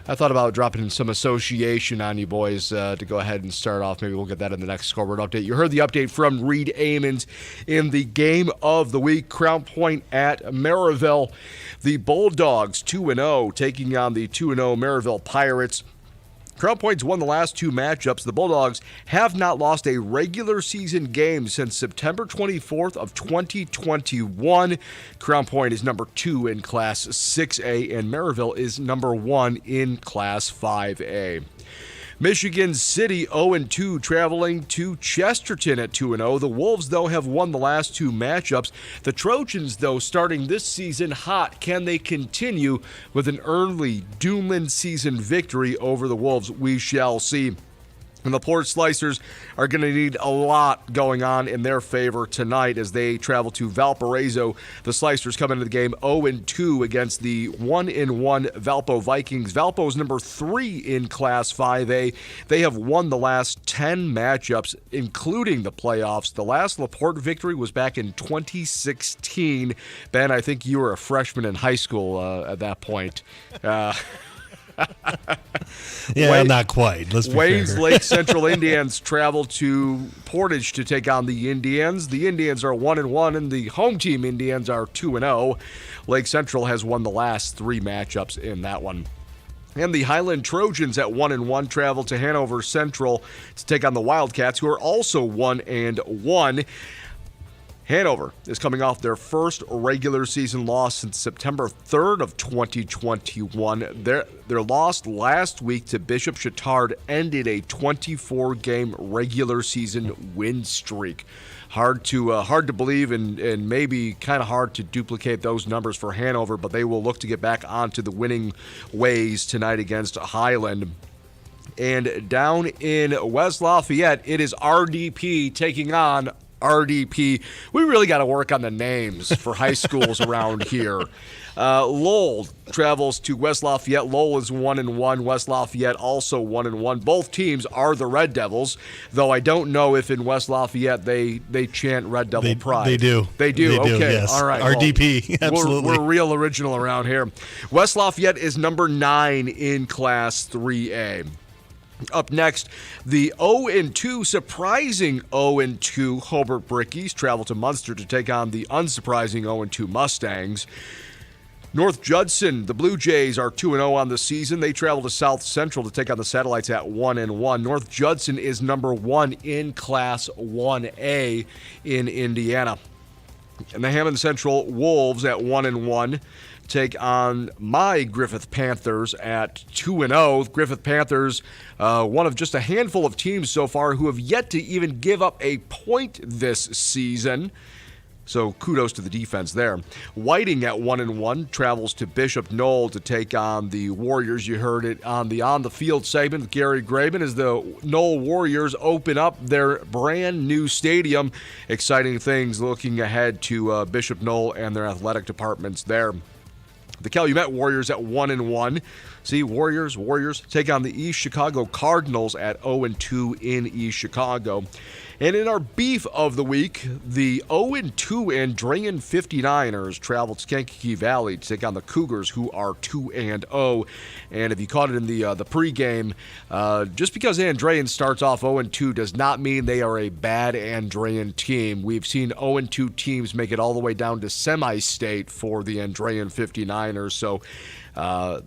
I thought about dropping some association on you boys to go ahead and start off. Maybe we'll get that in the next scoreboard update. You heard the update from Reed Amons in the game of the week. Crown Point at Maryville. The Bulldogs 2-0 taking on the 2-0 Maryville Pirates. Crown Point's won the last two matchups. The Bulldogs have not lost a regular season game since September 24th of 2021. Crown Point is number 2 in Class 6A, and Maryville is number 1 in Class 5A. Michigan City 0-2 traveling to Chesterton at 2-0. The Wolves, though, have won the last two matchups. The Trojans, though, starting this season hot. Can they continue with an early Duneland season victory over the Wolves? We shall see. And the Port Slicers are going to need a lot going on in their favor tonight as they travel to Valparaiso. The Slicers come into the game 0-2 against the 1-1 Valpo Vikings. Valpo is number 3 in Class 5A. They have won the last 10 matchups, including the playoffs. The last LaPorte victory was back in 2016. Ben, I think you were a freshman in high school at that point. Yeah, not quite. Let's be Wayne's fair. Lake Central Indians travel to Portage to take on the Indians. The Indians are 1-1, and the home team Indians are 2-0. Lake Central has won the last 3 matchups in that one. And the Highland Trojans at 1-1 travel to Hanover Central to take on the Wildcats, who are also 1-1. Hanover is coming off their first regular season loss since September 3rd of 2021. Their loss last week to Bishop Chatard ended a 24-game regular season win streak. Hard to believe and maybe kind of hard to duplicate those numbers for Hanover, but they will look to get back onto the winning ways tonight against Highland. And down in West Lafayette, it is RDP taking on RDP. We really got to work on the names for high schools around here. Lowell travels to West Lafayette. Lowell is 1-1. West Lafayette also 1-1. Both teams are the Red Devils, though I don't know if in West Lafayette they chant Red Devil Pride. They do. They do. Okay. Yes. All right. RDP. Well, Absolutely. we're real original around here. West Lafayette is number 9 in Class 3A. Up next, the 0-2, surprising 0-2 Hobart Brickies travel to Munster to take on the unsurprising 0-2 Mustangs. North Judson, the Blue Jays are 2-0 on the season. They travel to South Central to take on the Satellites at 1-1. North Judson is number 1 in Class 1A in Indiana. And the Hammond Central Wolves at 1-1 take on my Griffith Panthers at 2-0. Griffith Panthers, one of just a handful of teams so far who have yet to even give up a point this season. So kudos to the defense there. Whiting at 1-1 travels to Bishop Knoll to take on the Warriors. You heard it on the field segment with Gary Graben as the Knoll Warriors open up their brand new stadium. Exciting things looking ahead to Bishop Knoll and their athletic departments there. The Calumet Warriors at 1-1. See, Warriors take on the East Chicago Cardinals at 0-2 in East Chicago. And in our beef of the week, the 0-2 Andrean 59ers travel to Kankakee Valley to take on the Cougars, who are 2-0. And if you caught it in the pregame, just because Andrean starts off 0-2 does not mean they are a bad Andrean team. We've seen 0-2 teams make it all the way down to semi-state for the Andrean 59ers. So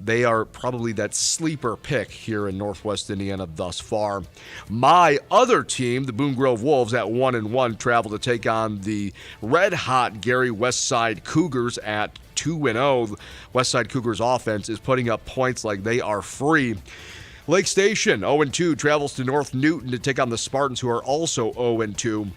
they are probably that sleeper pick here in Northwest Indiana thus far. My other team, the Boone Grove Wolves, at 1-1, travel to take on the red-hot Gary Westside Cougars at 2-0. Westside Cougars offense is putting up points like they are free. Lake Station, 0-2, travels to North Newton to take on the Spartans, who are also 0-2.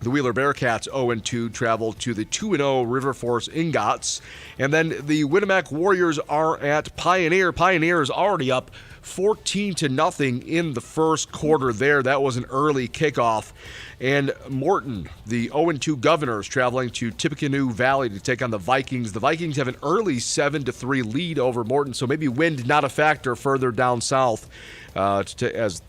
The Wheeler Bearcats 0-2 travel to the 2-0 River Force Ingots. And then the Winnemac Warriors are at Pioneer. Pioneer is already up 14-0 in the first quarter there. That was an early kickoff. And Morton, the 0-2 Governors, traveling to Tippecanoe Valley to take on the Vikings. The Vikings have an early 7-3 lead over Morton, so maybe wind not a factor further down south as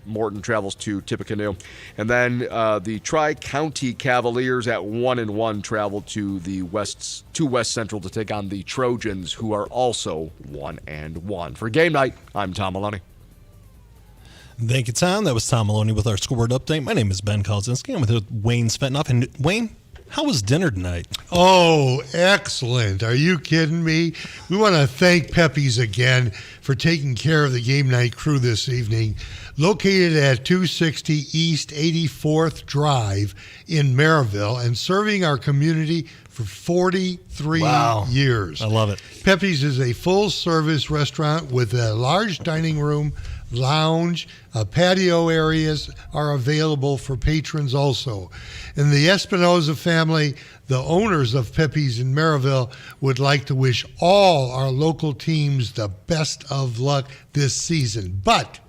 Morton travels to Tippecanoe. And then the Tri-County Cavaliers at 1-1 travel to West Central to take on the Trojans, who are also 1-1. For Game Night, I'm Tom Maloney. Thank you, Tom. That was Tom Maloney with our scoreboard update. My name is Ben Kolodzinski. I'm with Wayne Svetanoff. And Wayne, how was dinner tonight? Oh, excellent. Are you kidding me? We want to thank Pepe's again for taking care of the Game Night crew this evening. Located at 260 East 84th Drive in Maryville and serving our community for 43 years. I love it. Pepe's is a full-service restaurant with a large dining room, lounge, patio areas are available for patrons also. And the Espinoza family, the owners of Pepe's in Maryville, would like to wish all our local teams the best of luck this season. But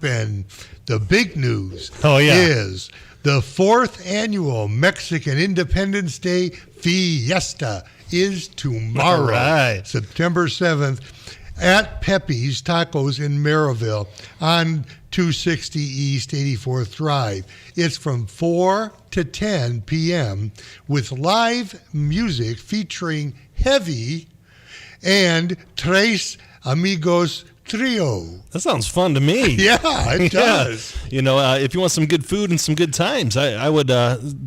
Ben, the big news is the 4th annual Mexican Independence Day Fiesta is tomorrow, September 7th. At Pepe's Tacos in Maryville on 260 East 84th Drive. It's from 4 to 10 p.m. with live music featuring Heavy and Tres Amigos Trio. That sounds fun to me. Yeah, it does. You know, if you want some good food and some good times, I would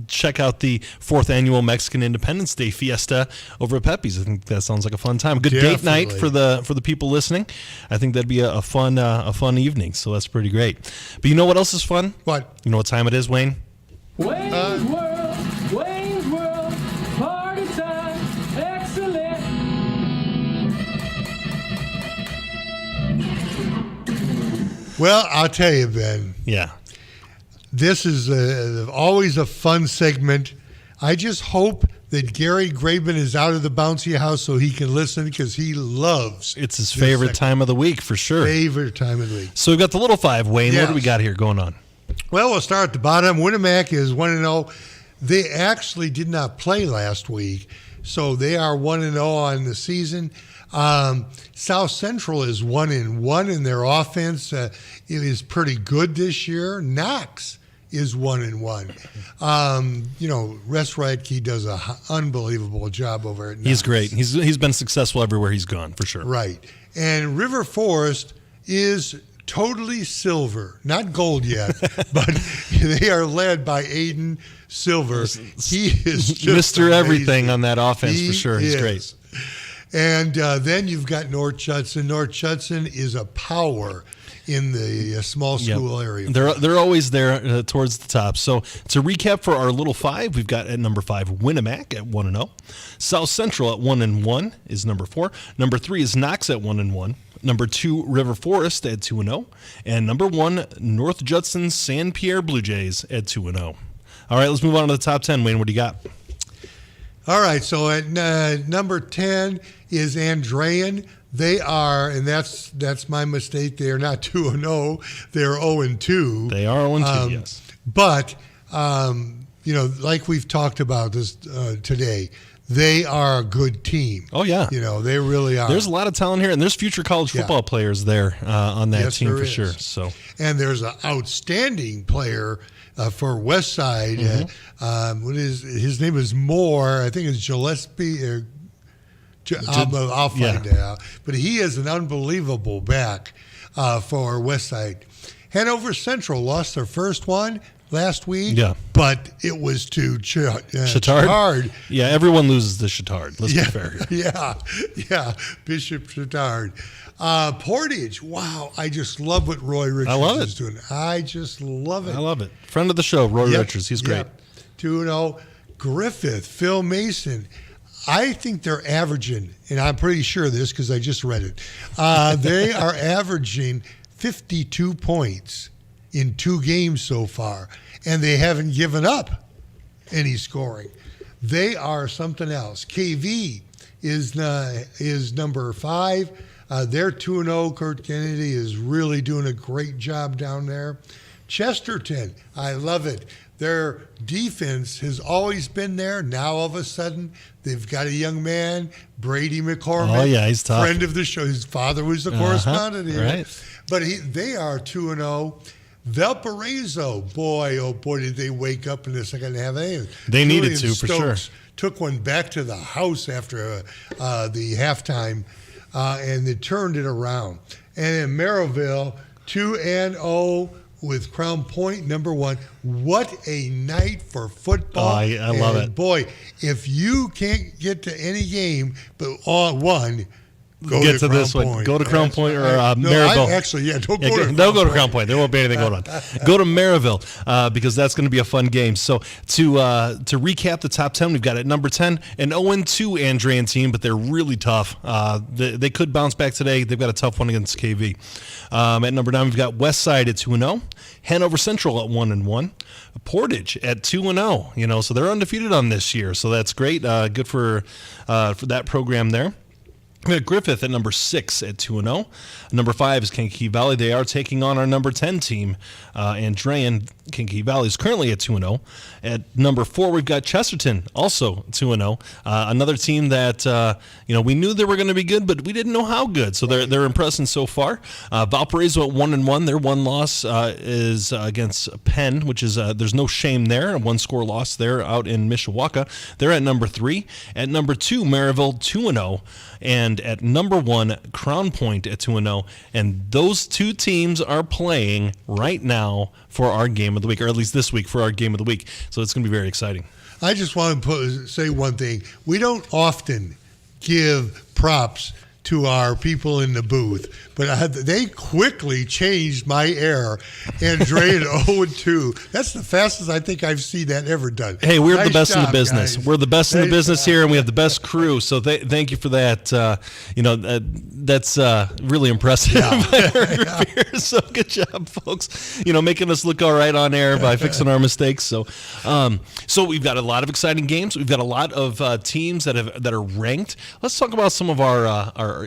check out the 4th annual Mexican Independence Day Fiesta over at Pepe's. I think that sounds like a fun time. A good date night for the people listening. I think that'd be a fun evening. So that's pretty great. But you know what else is fun? What? You know what time it is, Wayne? Wayne's World, party time, excellent. Well, I'll tell you, Ben. Yeah. This is always a fun segment. I just hope that Gary Graben is out of the bouncy house so he can listen because he loves It's his favorite time of the week for sure. Favorite time of the week. So we've got the Little Five, Wayne. Yes. What do we got here going on? Well, we'll start at the bottom. Winnemac is 1-0. They actually did not play last week, so they are 1-0 on the season. South Central is 1-1 in their offense. It is pretty good this year. Knox is 1-1. Russ Radke does an unbelievable job over at Knox. He's great. He's been successful everywhere he's gone, for sure. Right. And River Forest is totally silver. Not gold yet, but they are led by Aiden Silver. He is just Mr. amazing. Everything on that offense, for sure. He's great. And then you've got North Judson. North Judson is a power in the small school area. They're always there towards the top. So to recap for our Little Five, we've got at number 5 Winnemac at 1-0. South Central at 1-1 is number 4. Number 3 is Knox at 1-1. Number 2 River Forest at 2-0. And number 1 North Judson San Pierre Blue Jays at 2-0. All right, let's move on to the top 10. Wayne, what do you got? All right, so at number 10 is Andrean. They are, and that's my mistake, they are not 2-0. They're 0-2. They are 0-2, yes. But, like we've talked about this today, they are a good team. Oh, yeah. They really are. There's a lot of talent here, and there's future college football players there on that team for sure. So, and there's an outstanding player for West Side. His name is Moore. I think it's Gillespie. I'll find it out. But he is an unbelievable back for West Side. Hanover Central lost their first one last week, but it was to Chittard. Yeah, everyone loses to Chittard. Let's be fair here. Yeah, Bishop Chittard. Portage, wow, I just love what Roy Richards is doing. I just love it. I love it. Friend of the show, Roy Richards. He's great. 2-0. Griffith, Phil Mason. I think they're averaging, and I'm pretty sure of this because I just read it. They are averaging 52 points in 2 games so far, and they haven't given up any scoring. They are something else. KV is number 5. They're 2-0. Kurt Kennedy is really doing a great job down there. Chesterton, I love it. Their defense has always been there. Now, all of a sudden, they've got a young man, Brady McCormick. Oh, yeah, he's tough. Friend of the show. His father was the correspondent here. Right. But they are 2-0. Valparaiso, boy, oh boy, did they wake up in the second half. They needed to, for sure. Took one back to the house after the halftime, and they turned it around. And in Maryville, 2-0 with Crown Point, number 1. What a night for football. I love it. Boy, if you can't get to any game but one, go to this Crown one. Point. Go to Crown Point or No, Maryville. Don't go to Crown Point. Go to Crown Point. There won't be anything going on. Go to Maryville because that's going to be a fun game. So to recap the top 10, we've got at number 10 an 0-2 Andrean team, but they're really tough. They could bounce back today. They've got a tough one against KV. At number 9, we've got Westside at 2-0, Hanover Central at 1-1, Portage at 2-0. So they're undefeated on this year. So that's great. Good for that program there. We got Griffith at number 6 at 2-0. Number 5 is Kankakee Valley. They are taking on our number 10 team, Andrean. Kankakee Valley is currently at 2-0. At number 4, we've got Chesterton, also 2-0. Another team that we knew they were going to be good, but we didn't know how good. So they're impressing so far. Valparaiso at 1-1. Their one loss is against Penn, which is there's no shame there. A 1-score loss there out in Mishawaka. They're at number 3. At number 2, Maryville 2-0. And at number 1, Crown Point at 2-0. And those two teams are playing right now for our game of the week, or at least this week for our game of the week. So it's going to be very exciting. I just want to say one thing. We don't often give props to our people in the booth, but they quickly changed my air. Andrea 0-2. That's the fastest I think I've seen that ever done. Hey, we're nice the best job, in the business. Guys. We're the best in the business here, and we have the best crew. So thank you for that. That's really impressive. Yeah. So good job, folks. Making us look all right on air by fixing our mistakes. So we've got a lot of exciting games. We've got a lot of teams that are ranked. Let's talk about some of our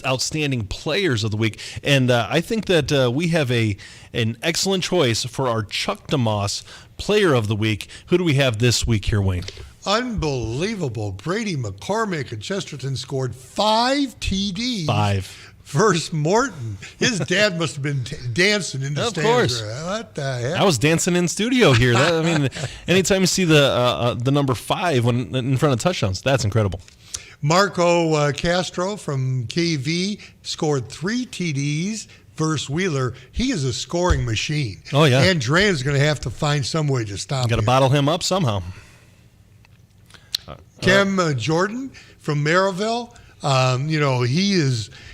outstanding players of the week, and I think that we have an excellent choice for our Chuck DeMoss player of the week. Who do we have this week here, Wayne? Unbelievable. Brady McCormick at Chesterton scored 5 TDs. 5. Versus Morton. His dad must have been dancing in the stands. Of course. What the heck? I was dancing in studio here. Anytime you see the number 5 when in front of touchdowns, that's incredible. Marco Castro from KV scored 3 TDs versus Wheeler. He is a scoring machine. Oh, yeah. Andrea's going to have to find some way to stop him. Got to bottle him up somehow. Cam Jordan from Maryville.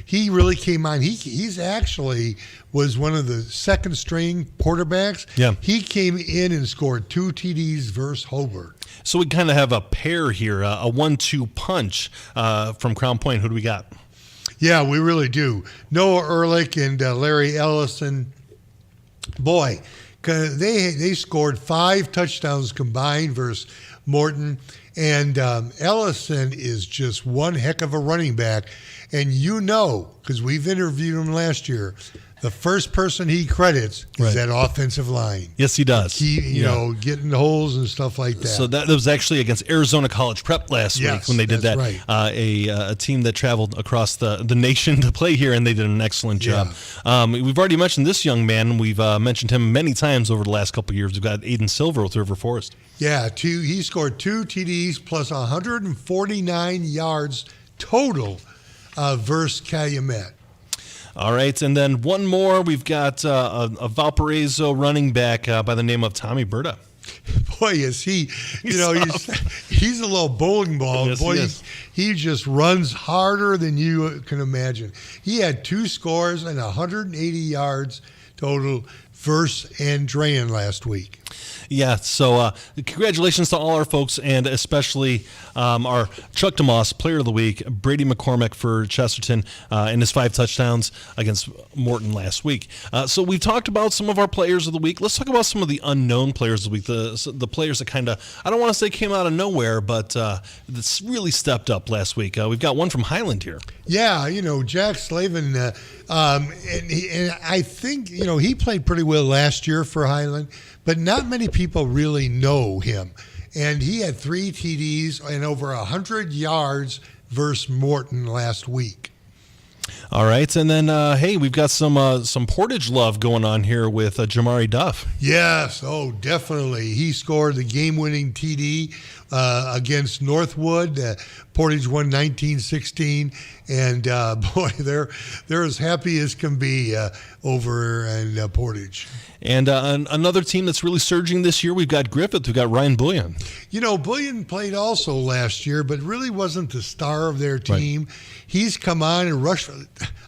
He really came on. He's actually was one of the second string quarterbacks. Yeah. He came in and scored 2 TDs versus Hobart. So we kind of have a pair here, a 1-2 punch from Crown Point. Who do we got? Yeah, we really do. Noah Ehrlich and Larry Ellison. Boy, they scored 5 touchdowns combined versus Morton. And Ellison is just one heck of a running back. And because we've interviewed him last year, the first person he credits is that offensive line. Yes, he does. Getting holes and stuff like that. So that was actually against Arizona College Prep last week when they did that. Right. A team that traveled across the nation to play here, and they did an excellent job. We've already mentioned this young man. We've mentioned him many times over the last couple of years. We've got Aiden Silver with River Forest. Yeah, he scored 2 TDs plus 149 yards total versus Calumet. All right, and then one more. We've got a Valparaiso running back by the name of Tommy Berta. Boy, is he! He's a little bowling ball. Yes, boy, he just runs harder than you can imagine. He had 2 scores and 180 yards total versus Andrean last week. Yeah, so congratulations to all our folks, and especially our Chuck DeMoss Player of the Week, Brady McCormick for Chesterton, and his 5 touchdowns against Morton last week. So we've talked about some of our players of the week. Let's talk about some of the unknown players of the week, the players that kind of, I don't want to say came out of nowhere, but that's really stepped up last week. We've got one from Highland here. Yeah, Jack Slavin, and I think, he played pretty well last year for Highland, but not many people really know him. And he had 3 TDs and over 100 yards versus Morton last week. All right, and then hey, we've got some Portage love going on here with Jamari Duff. Yes, oh, definitely. He scored the game-winning TD against Northwood. Portage won 19-16, and boy, they're as happy as can be over in Portage. And another team that's really surging this year, we've got Griffith. We've got Ryan Bullion. You know, Bullion played also last year, but really wasn't the star of their team. Right. He's come on and rushed.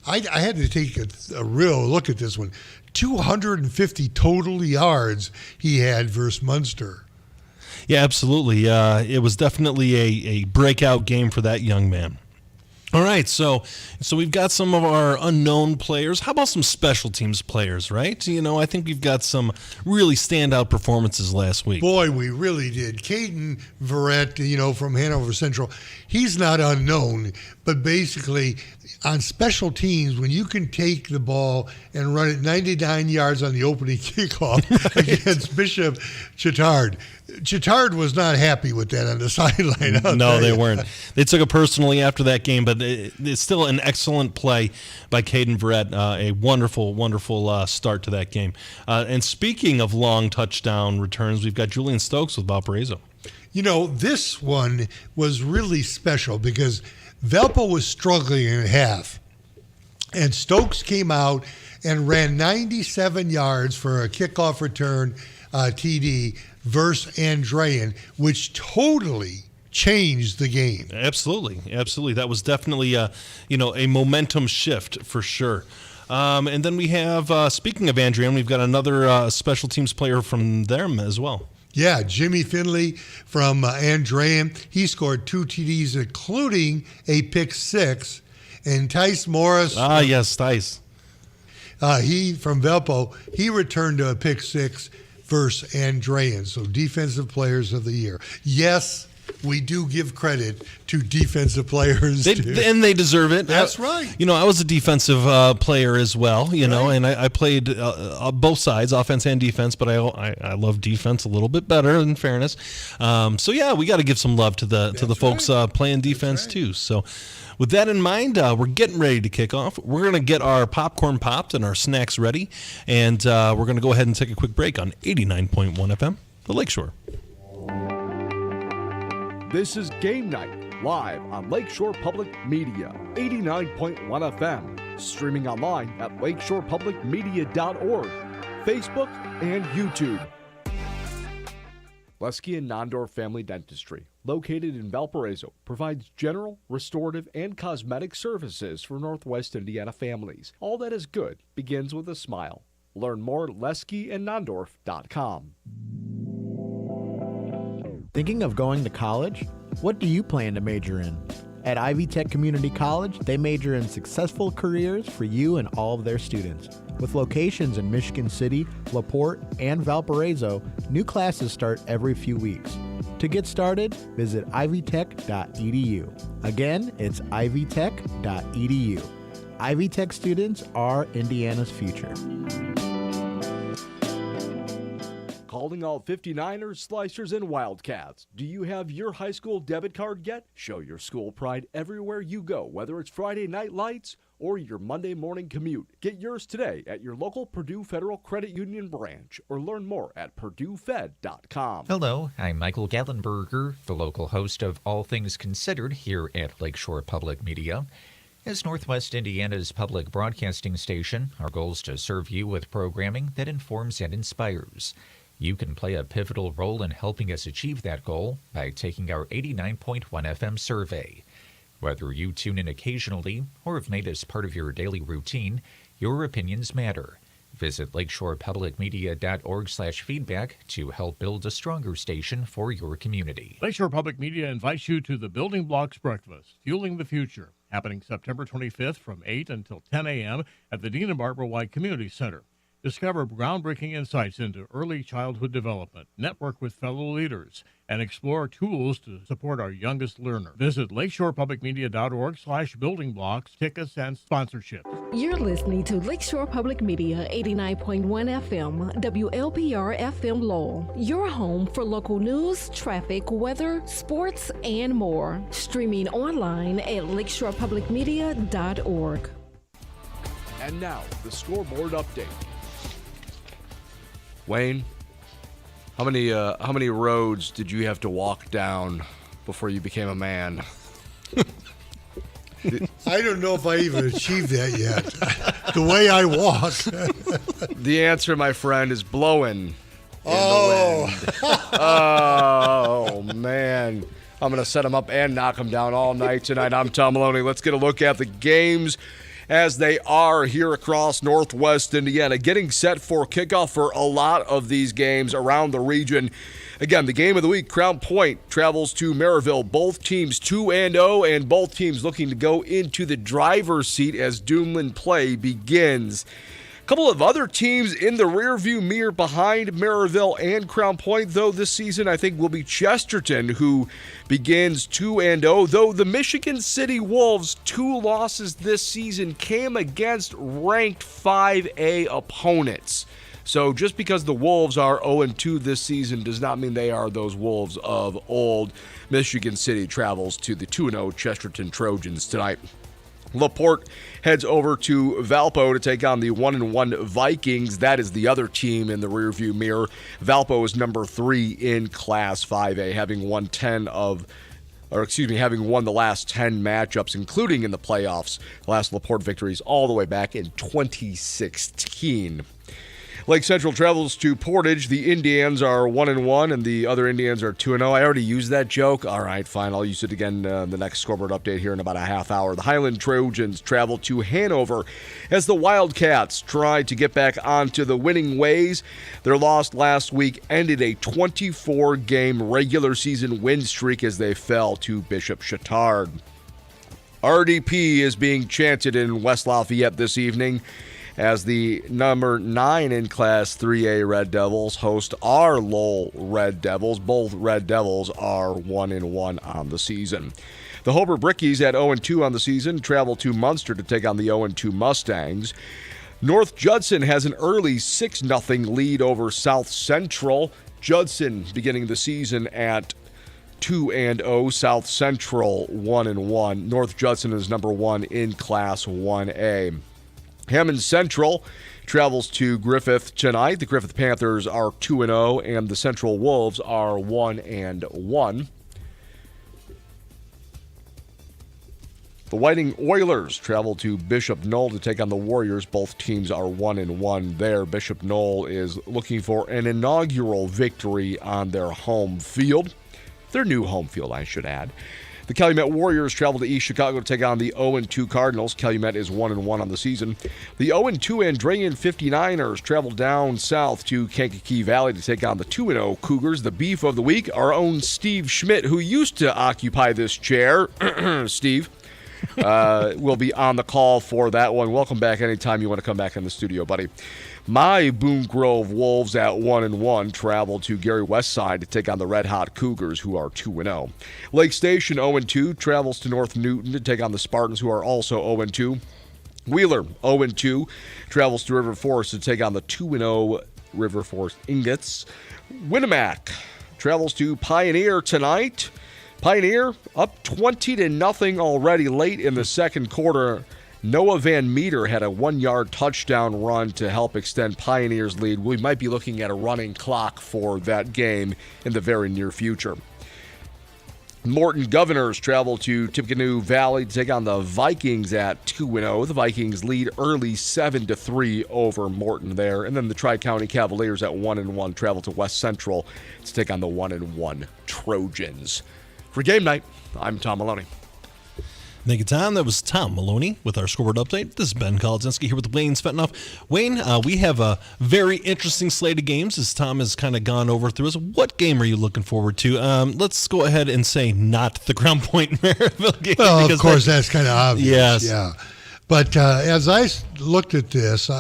I had to take a real look at this one. 250 total yards he had versus Munster. Yeah, absolutely. It was definitely a breakout game for that young man. All right, so we've got some of our unknown players. How about some special teams players, right? You know, I think we've got some really standout performances last week. Boy, we really did. Caden Verrett, you know, from Hanover Central, he's not unknown, but basically on special teams, when you can take the ball and run it 99 yards on the opening kickoff against Bishop Chittard. Chittard was not happy with that on the sideline. No, they weren't. They took it personally after that game, but it's still an excellent play by Caden Verrett. A wonderful, wonderful start to that game. And speaking of long touchdown returns, we've got Julian Stokes with Valparaiso. You know, this one was really special because Valpo was struggling in half, and Stokes came out and ran 97 yards for a kickoff return TD versus Andrean, which totally changed the game. Absolutely. That was definitely a momentum shift for sure. And then we have, speaking of Andrean, we've got another special teams player from them as well. Yeah, Jimmy Finley from Andrean. He scored 2 TDs, including a pick 6. And Tice Morris. Yes, Tice. He from Valpo. He returned a pick 6 versus Andrean. So defensive players of the year. Yes, we do give credit to defensive players. And they deserve it. That's right. You know, I was a defensive player as well, you know, and I played both sides, offense and defense, but I love defense a little bit better, in fairness. So, yeah, we got to give some love to the folks playing defense, too. So, with that in mind, we're getting ready to kick off. We're going to get our popcorn popped and our snacks ready, and we're going to go ahead and take a quick break on 89.1 FM, the Lakeshore. This is Game Night, live on Lakeshore Public Media, 89.1 FM, streaming online at lakeshorepublicmedia.org, Facebook, and YouTube. Lesky and Nondorf Family Dentistry, located in Valparaiso, provides general, restorative, and cosmetic services for Northwest Indiana families. All that is good begins with a smile. Learn more at leskyandnondorf.com. Thinking of going to college? What do you plan to major in? At Ivy Tech Community College, they major in successful careers for you and all of their students. With locations in Michigan City, LaPorte, and Valparaiso, new classes start every few weeks. To get started, visit ivytech.edu. Again, it's ivytech.edu. Ivy Tech students are Indiana's future. Calling all 59ers, Slicers, and Wildcats. Do you have your high school debit card yet? Show your school pride everywhere you go, whether it's Friday night lights or your Monday morning commute. Get yours today at your local Purdue Federal Credit Union branch or learn more at purduefed.com. Hello, I'm Michael Gallenberger, the local host of All Things Considered here at Lakeshore Public Media. As Northwest Indiana's public broadcasting station, our goal is to serve you with programming that informs and inspires. You can play a pivotal role in helping us achieve that goal by taking our 89.1 FM survey. Whether you tune in occasionally or have made us part of your daily routine, your opinions matter. Visit lakeshorepublicmedia.org/feedback to help build a stronger station for your community. Lakeshore Public Media invites you to the Building Blocks Breakfast, Fueling the Future, happening September 25th from 8 until 10 a.m. at the Dean and Barbara White Community Center. Discover groundbreaking insights into early childhood development, network with fellow leaders, and explore tools to support our youngest learner. Visit lakeshorepublicmedia.org/buildingblocks, tickets, and sponsorships. You're listening to Lakeshore Public Media 89.1 FM, WLPR FM Lowell, your home for local news, traffic, weather, sports, and more. Streaming online at lakeshorepublicmedia.org. And now, the scoreboard update. Wayne, how many roads did you have to walk down before you became a man? I don't know if I even achieved that yet. The way I walk. The answer, my friend, is blowing. Oh. Oh, man. I'm going to set him up and knock him down all night tonight. I'm Tom Maloney. Let's get a look at the games as they are here across Northwest Indiana. Getting set for kickoff for a lot of these games around the region. Again, the game of the week, Crown Point travels to Maryville. Both teams 2-0, and both teams looking to go into the driver's seat as Duneland play begins. A couple of other teams in the rearview mirror behind Maryville and Crown Point, though, this season, I think will be Chesterton, who begins 2-0. Though the Michigan City Wolves' 2 losses this season came against ranked 5A opponents. So just because the Wolves are 0-2 this season does not mean they are those Wolves of old. Michigan City travels to the 2-0 Chesterton Trojans tonight. LaPorte heads over to Valpo to take on the 1-1 Vikings. That is the other team in the rearview mirror. Valpo is number 3 in Class 5A, having won having won the last 10 matchups, including in the playoffs. The last LaPorte victories all the way back in 2016. Lake Central travels to Portage. The Indians are 1-1, and the other Indians are 2-0. I already used that joke. All right, fine. I'll use it again the next scoreboard update here in about a half hour. The Highland Trojans travel to Hanover as the Wildcats try to get back onto the winning ways. Their loss last week ended a 24-game regular season win streak as they fell to Bishop Chatard. RDP is being chanted in West Lafayette this evening as the number 9 in Class 3A Red Devils host our Lowell Red Devils. Both Red Devils are 1-1 on the season. The Hobart Brickies at 0-2 on the season travel to Munster to take on the 0-2 Mustangs. North Judson has an early 6-0 lead over South Central. Judson beginning the season at 2-0, South Central 1-1. North Judson is number 1 in Class 1A. Hammond Central travels to Griffith tonight. The Griffith Panthers are 2-0, and the Central Wolves are 1-1. The Whiting Oilers travel to Bishop Knoll to take on the Warriors. Both teams are 1-1 there. Bishop Knoll is looking for an inaugural victory on their home field. Their new home field, I should add. The Calumet Warriors travel to East Chicago to take on the 0-2 Cardinals. Calumet is 1-1 on the season. The 0-2 Andrean 59ers travel down south to Kankakee Valley to take on the 2-0 Cougars. The beef of the week, our own Steve Schmidt, who used to occupy this chair. Steve will be on the call for that one. Welcome back anytime you want to come back in the studio, buddy. My Boone Grove Wolves at 1-1 travel to Gary Westside to take on the Red Hot Cougars, who are 2-0. Lake Station 0-2 travels to North Newton to take on the Spartans, who are also 0-2. Wheeler 0-2 travels to River Forest to take on the 2-0 River Forest Ingots. Winnemac travels to Pioneer tonight. Pioneer up 20-0 already late in the second quarter. Noah Van Meter had a 1-yard touchdown run to help extend Pioneer's lead. We might be looking at a running clock for that game in the very near future. Morton Governors travel to Tippecanoe Valley to take on the Vikings at 2-0. The Vikings lead early 7-3 over Morton there. And then the Tri-County Cavaliers at 1-1 travel to West Central to take on the 1-1 Trojans. For Game Night, I'm Tom Maloney. Thank you, Tom. That was Tom Maloney with our scoreboard update. This is Ben Kolodzinski here with Wayne Svetanoff. Wayne, we have a very interesting slate of games as Tom has kind of gone over through us. What game are you looking forward to? Let's go ahead and say not the Crown Point Maryville game. Well, of course, that's kind of obvious. Yes. Yeah. But as I looked at this,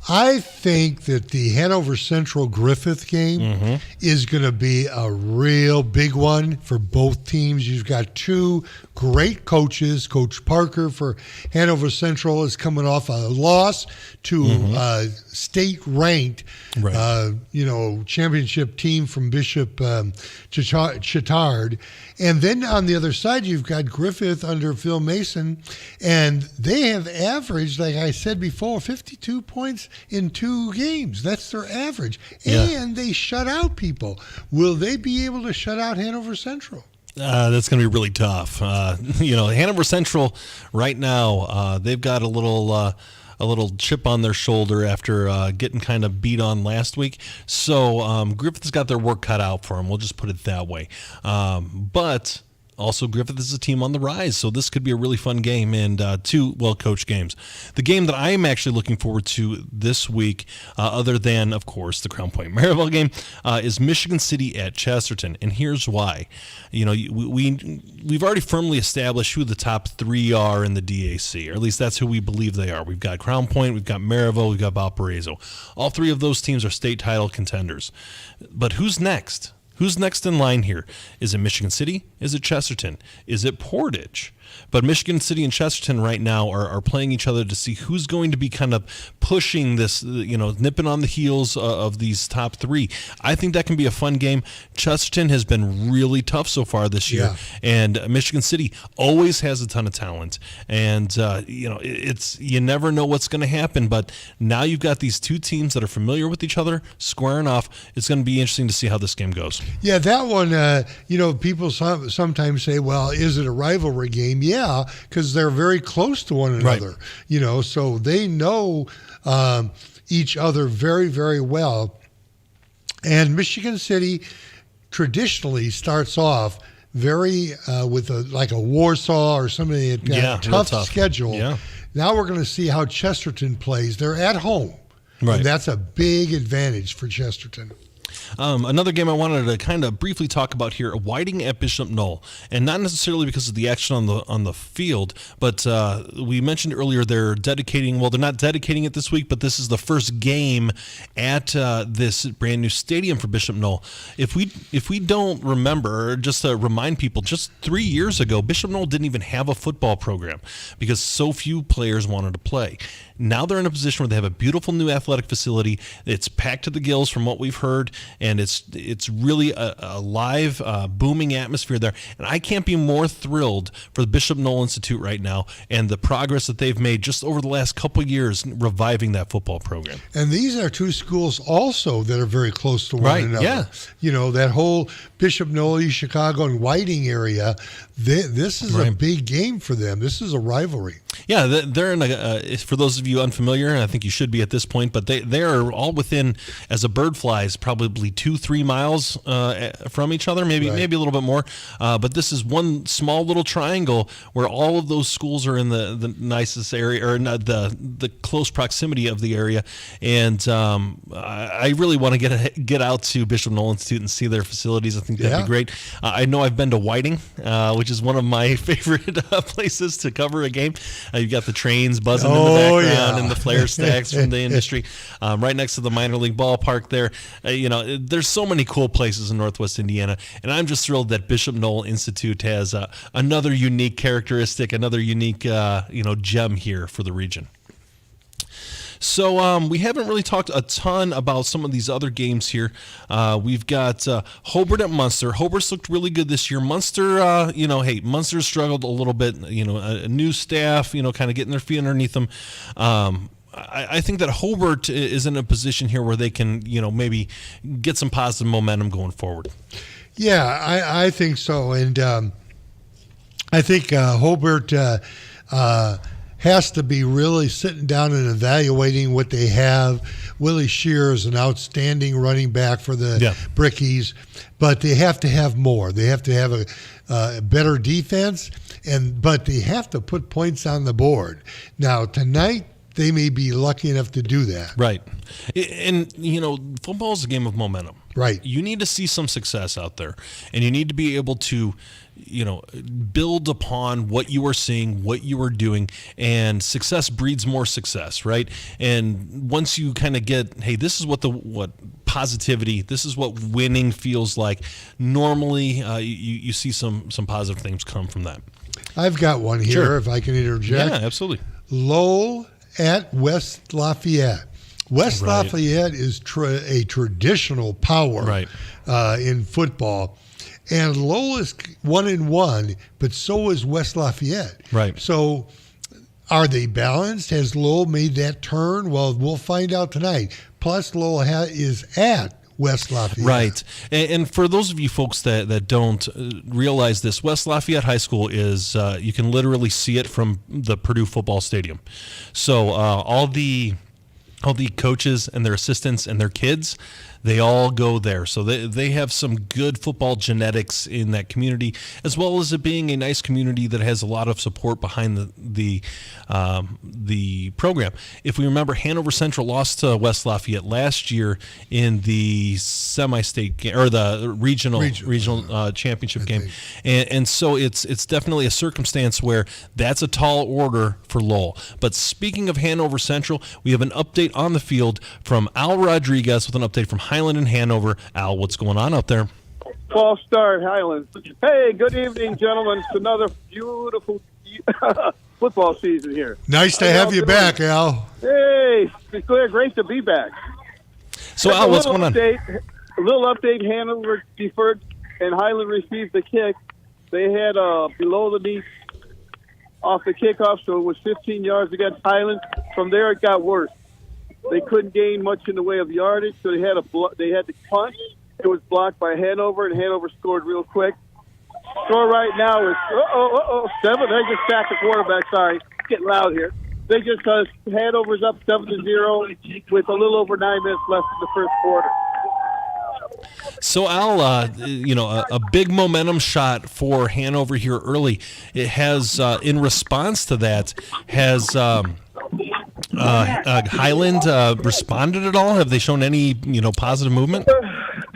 I think that the Hanover Central Griffith game is going to be a real big one for both teams. You've got two great coaches. Coach Parker for Hanover Central is coming off a loss to state-ranked, championship team from Bishop Chittard. And then on the other side, you've got Griffith under Phil Mason, and they have averaged, like I said before, 52 points in 2 games. That's their average. Yeah. And they shut out people. Will they be able to shut out Hanover Central? That's going to be really tough. Hanover Central right now, they've got a little chip on their shoulder after getting kind of beat on last week. So Griffith's got their work cut out for them. We'll just put it that way. But also, Griffith is a team on the rise, so this could be a really fun game and 2 well-coached games. The game that I am actually looking forward to this week, other than, of course, the Crown Point Maryville game, is Michigan City at Chesterton, and here's why. We've already firmly established who the top 3 are in the DAC, or at least that's who we believe they are. We've got Crown Point, we've got Maryville, we've got Valparaiso. All 3 of those teams are state title contenders. But who's next? Who's next in line here? Is it Michigan City? Is it Chesterton? Is it Portage? But Michigan City and Chesterton right now are playing each other to see who's going to be kind of pushing this, nipping on the heels of these top 3. I think that can be a fun game. Chesterton has been really tough so far this year, and Michigan City always has a ton of talent. And you never know what's going to happen. But now you've got these 2 teams that are familiar with each other squaring off. It's going to be interesting to see how this game goes. Yeah, that one. People sometimes say, "Well, is it a rivalry game?" Yeah, because they're very close to one another, so they know each other very, very well. And Michigan City traditionally starts off very with a Warsaw or somebody that got a tough schedule. Yeah. Now we're going to see how Chesterton plays. They're at home, and that's a big advantage for Chesterton. Another game I wanted to kind of briefly talk about here, Whiting at Bishop Knoll, and not necessarily because of the action on the field, but we mentioned earlier they're not dedicating it this week, but this is the first game at this brand new stadium for Bishop Knoll. If we don't remember, just to remind people, just 3 years ago, Bishop Knoll didn't even have a football program because so few players wanted to play. Now they're in a position where they have a beautiful new athletic facility. It's packed to the gills from what we've heard, and it's really a live, booming atmosphere there. And I can't be more thrilled for the Bishop Knoll Institute right now and the progress that they've made just over the last couple of years reviving that football program. And these are 2 schools also that are very close to one another. Yeah. That whole Bishop Knoll, East Chicago, and Whiting area, this is a big game for them. This is a rivalry. Yeah, they're in for those of you unfamiliar, and I think you should be at this point, but they are all within, as a bird flies, probably 2-3 miles from each other, maybe a little bit more. But this is one small little triangle where all of those schools are in the nicest area, or the close proximity of the area. And I really want to get out to Bishop Knoll Institute and see their facilities. I think that'd be great. I know I've been to Whiting, which is one of my favorite places to cover a game. You've got the trains buzzing in the background and the flare stacks from the industry. Right next to the minor league ballpark there. There's so many cool places in Northwest Indiana, and I'm just thrilled that Bishop Knoll Institute has another unique characteristic, another unique gem here for the region. So we haven't really talked a ton about some of these other games here. We've got Hobart at Munster. Hobart's looked really good this year. Munster, Munster struggled a little bit. A new staff, kind of getting their feet underneath them. I think that Hobart is in a position here where they can, maybe get some positive momentum going forward. Yeah, I think so. And I think Hobart has to be really sitting down and evaluating what they have. Willie Shear is an outstanding running back for the Brickies, but they have to have more. They have to have a better defense, but they have to put points on the board. Now, tonight, they may be lucky enough to do that. Right. And, football is a game of momentum. Right. You need to see some success out there, and you need to be able to build upon what you are seeing, what you are doing, and success breeds more success, right? And once you kind of get, hey, this is what positivity, this is what winning feels like, normally you see some positive things come from that. I've got one here, Sure. if I can interject. Yeah, absolutely. Lowell at West Lafayette. West Right. Lafayette is a traditional power in football. And Lowell is 1-1, but so is West Lafayette. Right. So are they balanced? Has Lowell made that turn? Well, we'll find out tonight. Plus, Lowell is at West Lafayette. Right. And for those of you folks that don't realize this, West Lafayette High School is, you can literally see it from the Purdue football stadium. So all the coaches and their assistants and their kids, they all go there. So they have some good football genetics in that community, as well as it being a nice community that has a lot of support behind the program. If we remember, Hanover Central lost to West Lafayette last year in the semi-state game, or the regional championship game, and so it's definitely a circumstance where that's a tall order for Lowell. But speaking of Hanover Central, we have an update on the field from Al Rodriguez with an update from Highland and Hanover. Al, what's going on out there? False start, Highland. Hey, good evening, gentlemen. It's another beautiful football season here. Nice to have you back, Al. Hey, it's great to be back. So, Al, what's going on? A little update. Hanover deferred, and Highland received the kick. They had below the knee off the kickoff, so it was 15 yards against Highland. From there, it got worse. They couldn't gain much in the way of yardage, so they had to punt. It was blocked by Hanover, and Hanover scored real quick. Score right now is 7. They just sacked the quarterback. Sorry, it's getting loud here. They just Hanover's up 7-0 with a little over 9 minutes left in the first quarter. So, Al, a big momentum shot for Hanover here early. It has, in response to that, has Highland responded at all? Have they shown any, positive movement?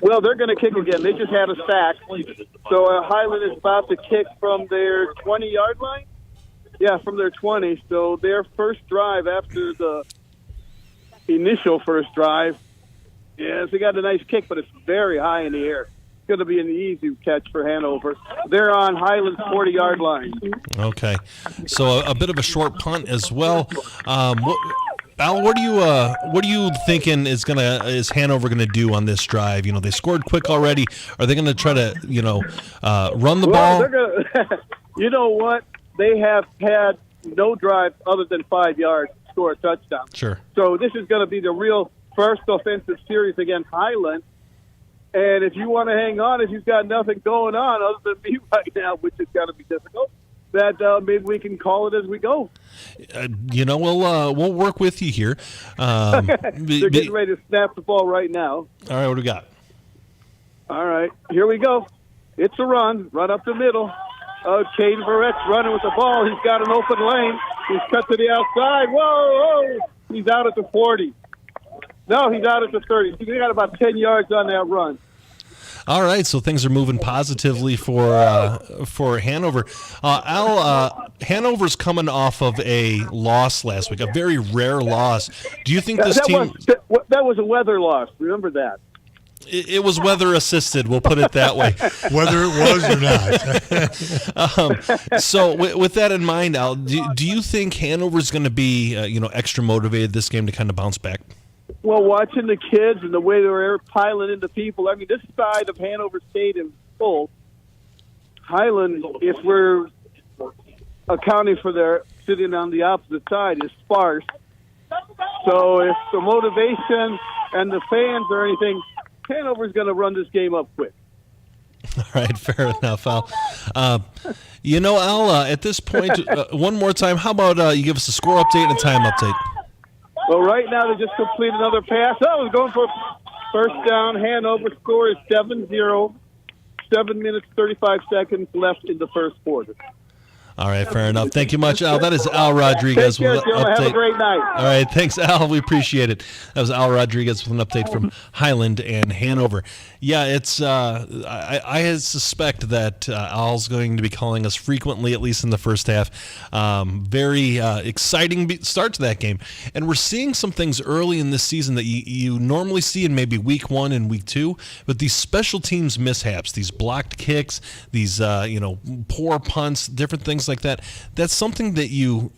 Well, they're going to kick again. They just had a sack. So Highland is about to kick from their 20-yard line. Yeah, from their 20. So their first drive after the initial first drive, yes, they got a nice kick, but it's very high in the air. It's going to be an easy catch for Hanover. They're on Highland's 40-yard line. Okay. So a bit of a short punt as well. Al, what are you thinking is Hanover gonna do on this drive? They scored quick already. Are they gonna try to run the ball? They're gonna, you know what? They have had no drive other than 5 yards to score a touchdown. Sure. So this is going to be the real first offensive series against Highland. And if you want to hang on, if you've got nothing going on other than me right now, which is going to be difficult, that maybe we can call it as we go. We'll work with you here. They're getting ready to snap the ball right now. All right, what do we got? All right, here we go. It's a run up the middle. Caden Barrett's running with the ball. He's got an open lane. He's cut to the outside. Whoa! He's out at the 40. No, he's out at the 30. He got about 10 yards on that run. All right, so things are moving positively for Hanover. Al, Hanover's coming off of a loss last week, a very rare loss. Do you think this team... That was a weather loss. Remember that. It was weather assisted. We'll put it that way. Whether it was or not. So with that in mind, Al, do you think Hanover's going to be extra motivated this game to kind of bounce back? Well, watching the kids and the way they were piling into people, I mean, this side of Hanover Stadium is full. Highland, if we're accounting for their sitting on the opposite side, is sparse. So if the motivation and the fans or anything, Hanover's going to run this game up quick. All right, fair enough, Al. Al, at this point, one more time, how about you give us a score update and a time update? Well, right now they just completed another pass. I was going for first down. Hanover score is 7-0. 7 minutes, 35 seconds left in the first quarter. All right, fair enough. Thank you much, Al. That is Al Rodriguez with an update. Have a great night. All right, thanks, Al. We appreciate it. That was Al Rodriguez with an update from Highland and Hanover. Yeah, it's. I suspect that Al's going to be calling us frequently, at least in the first half. Very exciting start to that game, and we're seeing some things early in this season that you normally see in maybe week 1 and week 2. But these special teams mishaps, these blocked kicks, these poor punts, different things like that. That's something that you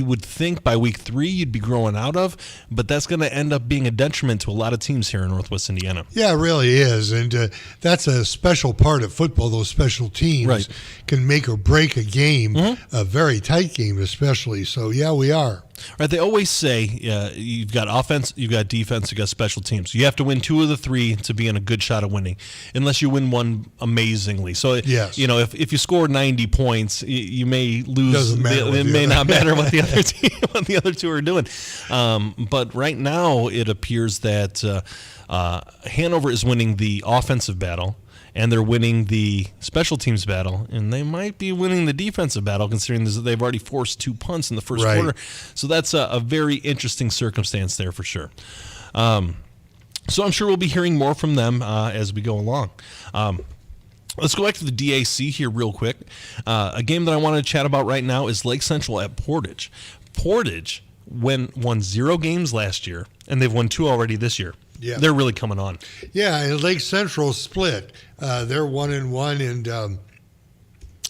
would think by week 3 you'd be growing out of, but that's going to end up being a detriment to a lot of teams here in Northwest Indiana. Yeah, it really is, and that's a special part of football. Those special teams can make or break a game, a very tight game especially. So, yeah, we are. Right, they always say you've got offense, you've got defense, you've got special teams. You have to win 2 of the 3 to be in a good shot of winning, unless you win one amazingly. So, if you score 90 points, you may lose. It may not matter what the other team, what the other 2 are doing. But right now, it appears that Hanover is winning the offensive battle, and they're winning the special teams battle, and they might be winning the defensive battle, considering they've already forced 2 punts in the first quarter. So that's a very interesting circumstance there for sure. So I'm sure we'll be hearing more from them as we go along. Let's go back to the DAC here real quick. A game that I want to chat about right now is Lake Central at Portage. Portage won 0 games last year, and they've won 2 already this year. Yeah. They're really coming on. Yeah, and Lake Central split. They're 1-1, and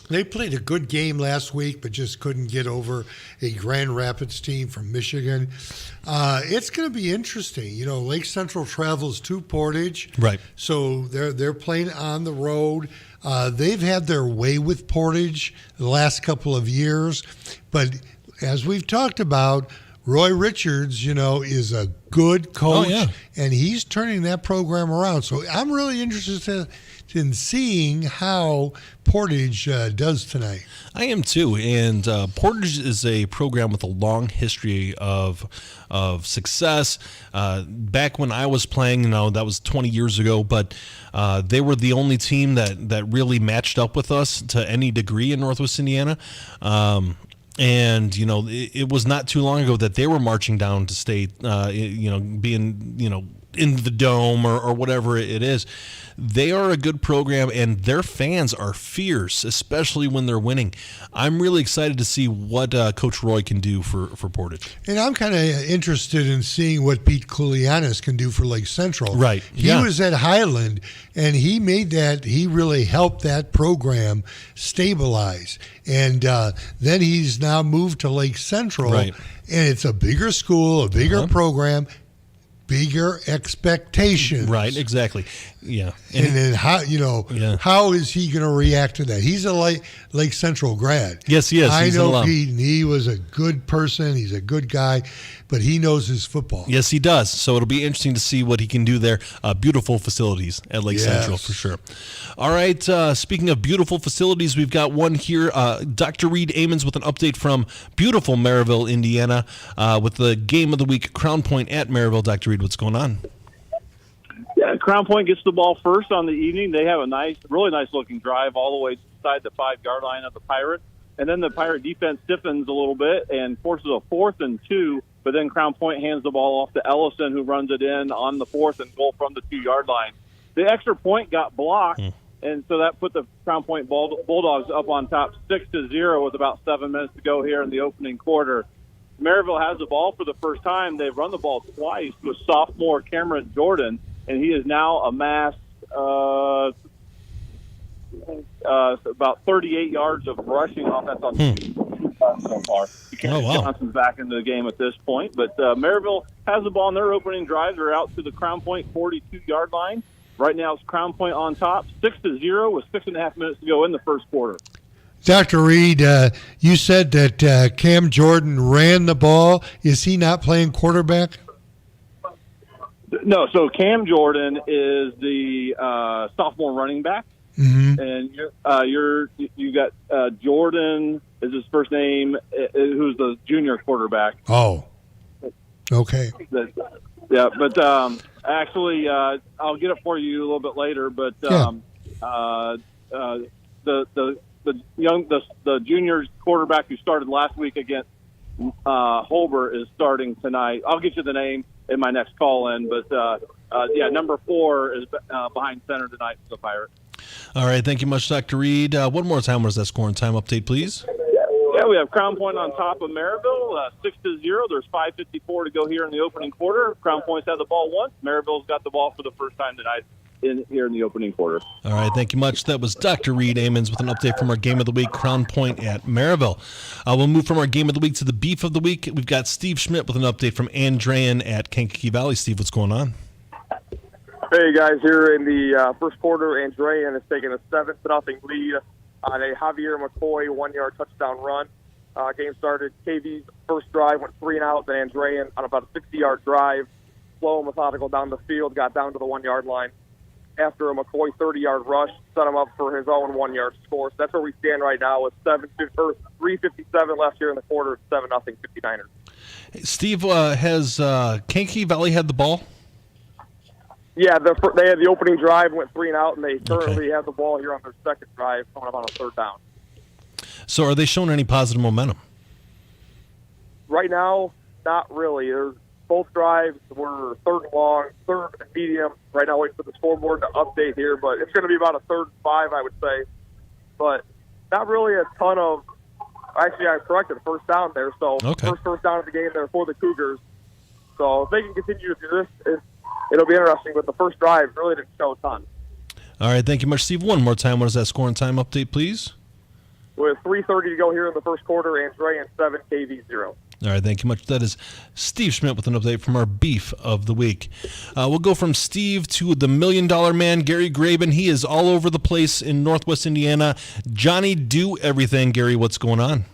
they played a good game last week, but just couldn't get over a Grand Rapids team from Michigan. It's going to be interesting. Lake Central travels to Portage, right? So they're playing on the road. They've had their way with Portage the last couple of years, but as we've talked about, Roy Richards, is a good coach, and he's turning that program around. So I'm really interested in seeing how Portage does tonight. I am too, and Portage is a program with a long history of success. Back when I was playing, that was 20 years ago, but they were the only team that really matched up with us to any degree in Northwest Indiana. And, it was not too long ago that they were marching down to state, being, in the dome or whatever it is. They are a good program, and their fans are fierce, especially when they're winning. I'm really excited to see what Coach Roy can do for Portage. And I'm kind of interested in seeing what Pete Koulianis can do for Lake Central. Right. He was at Highland, and he really helped that program stabilize. And then he's now moved to Lake Central, and it's a bigger school, a bigger program, bigger expectations. Right, exactly. Yeah. And then how is he going to react to that? He's a Lake Central grad. Yes, he is. I know Pete, and he was a good person. He's a good guy, but he knows his football. Yes, he does. So it'll be interesting to see what he can do there. Beautiful facilities at Lake Central for sure. All right. Speaking of beautiful facilities, we've got one here. Dr. Reed Amons with an update from beautiful Maryville, Indiana, with the game of the week, Crown Point at Maryville. Dr. Reed, what's going on? Yeah, Crown Point gets the ball first on the evening. They have a really nice looking drive all the way inside the 5-yard line of the Pirate. And then the Pirate defense stiffens a little bit and forces a 4th and 2. But then Crown Point hands the ball off to Ellison, who runs it in on the 4th and goal from the 2-yard line. The extra point got blocked, and so that put the Crown Point Bulldogs up on top 6-0 with about 7 minutes to go here in the opening quarter. Maryville has the ball for the first time. They've run the ball twice with sophomore Cameron Jordan, and he has now amassed about 38 yards of rushing offense on so far. Johnson's back into the game at this point. But Maryville has the ball in their opening drive. They're out to the Crown Point 42-yard line. Right now it's Crown Point on top, 6-0 with 6.5 minutes to go in the first quarter. Dr. Reed, you said that Cam Jordan ran the ball. Is he not playing quarterback? No, so Cam Jordan is the sophomore running back. Mm-hmm. And you got Jordan is his first name, who's the junior quarterback. Oh, okay. Yeah, but actually, I'll get it for you a little bit later. But the the junior quarterback who started last week against Holbert is starting tonight. I'll get you the name in my next call in, but number 4 is behind center tonight for the Pirates. All right, thank you much, Dr. Reed. One more time, what is that scoring time update, please? Yeah, we have Crown Point on top of Maryville, 6-0. There's 5:54 to go here in the opening quarter. Crown Point's had the ball once. Maryville's got the ball for the first time tonight here in the opening quarter. All right, thank you much. That was Dr. Reed Amons with an update from our Game of the Week, Crown Point at Maryville. We'll move from our Game of the Week to the Beef of the Week. We've got Steve Schmidt with an update from Andrean at Kankakee Valley. Steve, what's going on? Hey, guys, here in the first quarter, Andrean has taken a 7-0 lead on a Javier McCoy 1-yard touchdown run. Game started, KV's first drive went 3 and out, then Andrean on about a 60-yard drive, slow and methodical down the field, got down to the 1-yard line. After a McCoy 30-yard rush, set him up for his own 1-yard score. So that's where we stand right now with 3:57 left here in the quarter, 7-0 59ers. Hey, Steve, has Kankakee Valley had the ball? Yeah, they had the opening drive, went 3 and out, and they currently have the ball here on their second drive, coming up on a 3rd down. So are they showing any positive momentum? Right now, not really. Both drives were 3rd and long, 3rd and medium. Right now, waiting for the scoreboard to update here, but it's going to be about a 3rd and 5, I would say. But not really a ton of – actually, I corrected, first down there. So first down of the game there for the Cougars. So if they can continue to do this, it'll be interesting. But the first drive really didn't show a ton. All right, thank you much, Steve. One more time, what is that scoring time update, please? With 3:30 to go here in the first quarter, Andrean 7, KV 0. All right, thank you much. That is Steve Schmidt with an update from our Beef of the Week. We'll go from Steve to the $1 Million Man, Gary Graben. He is all over the place in Northwest Indiana. Johnny Do Everything. Gary, what's going on?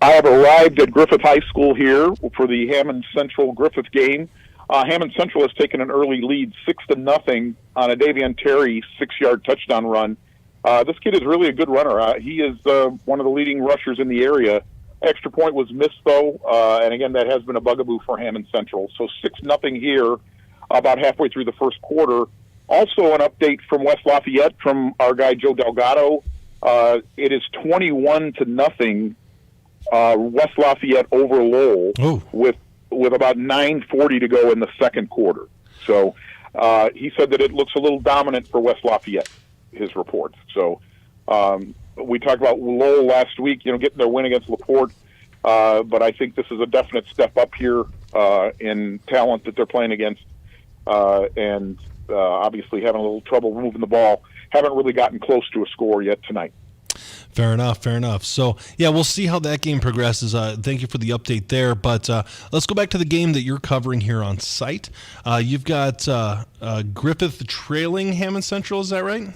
I have arrived at Griffith High School here for the Hammond Central Griffith game. Hammond Central has taken an early lead, 6-0 on a Davian Terry 6-yard touchdown run. This kid is really a good runner. He is one of the leading rushers in the area. Extra point was missed, though, and again, that has been a bugaboo for Hammond Central. So 6-0 here, about halfway through the first quarter. Also an update from West Lafayette from our guy Joe Delgado. It is 21-0 West Lafayette over Lowell with about 9:40 to go in the second quarter. So he said that it looks a little dominant for West Lafayette, his report. So we talked about Lowell last week, getting their win against LaPorte, but I think this is a definite step up here in talent that they're playing against, and obviously having a little trouble moving the ball. Haven't really gotten close to a score yet tonight. Fair enough. So, yeah, we'll see how that game progresses. Thank you for the update there. But let's go back to the game that you're covering here on site. You've got Griffith trailing Hammond Central, is that right?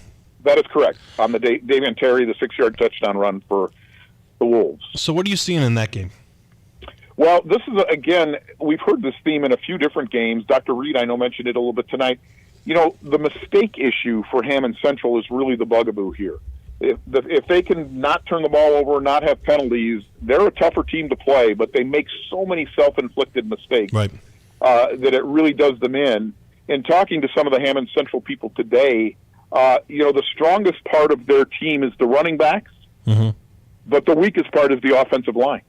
That is correct. On the Davian Terry, the 6-yard touchdown run for the Wolves. So what are you seeing in that game? Well, this is, again, we've heard this theme in a few different games. Dr. Reed, I know, mentioned it a little bit tonight. The mistake issue for Hammond Central is really the bugaboo here. If they can not turn the ball over, not have penalties, they're a tougher team to play, but they make so many self-inflicted mistakes that it really does them in. In talking to some of the Hammond Central people today, the strongest part of their team is the running backs, but the weakest part is the offensive line.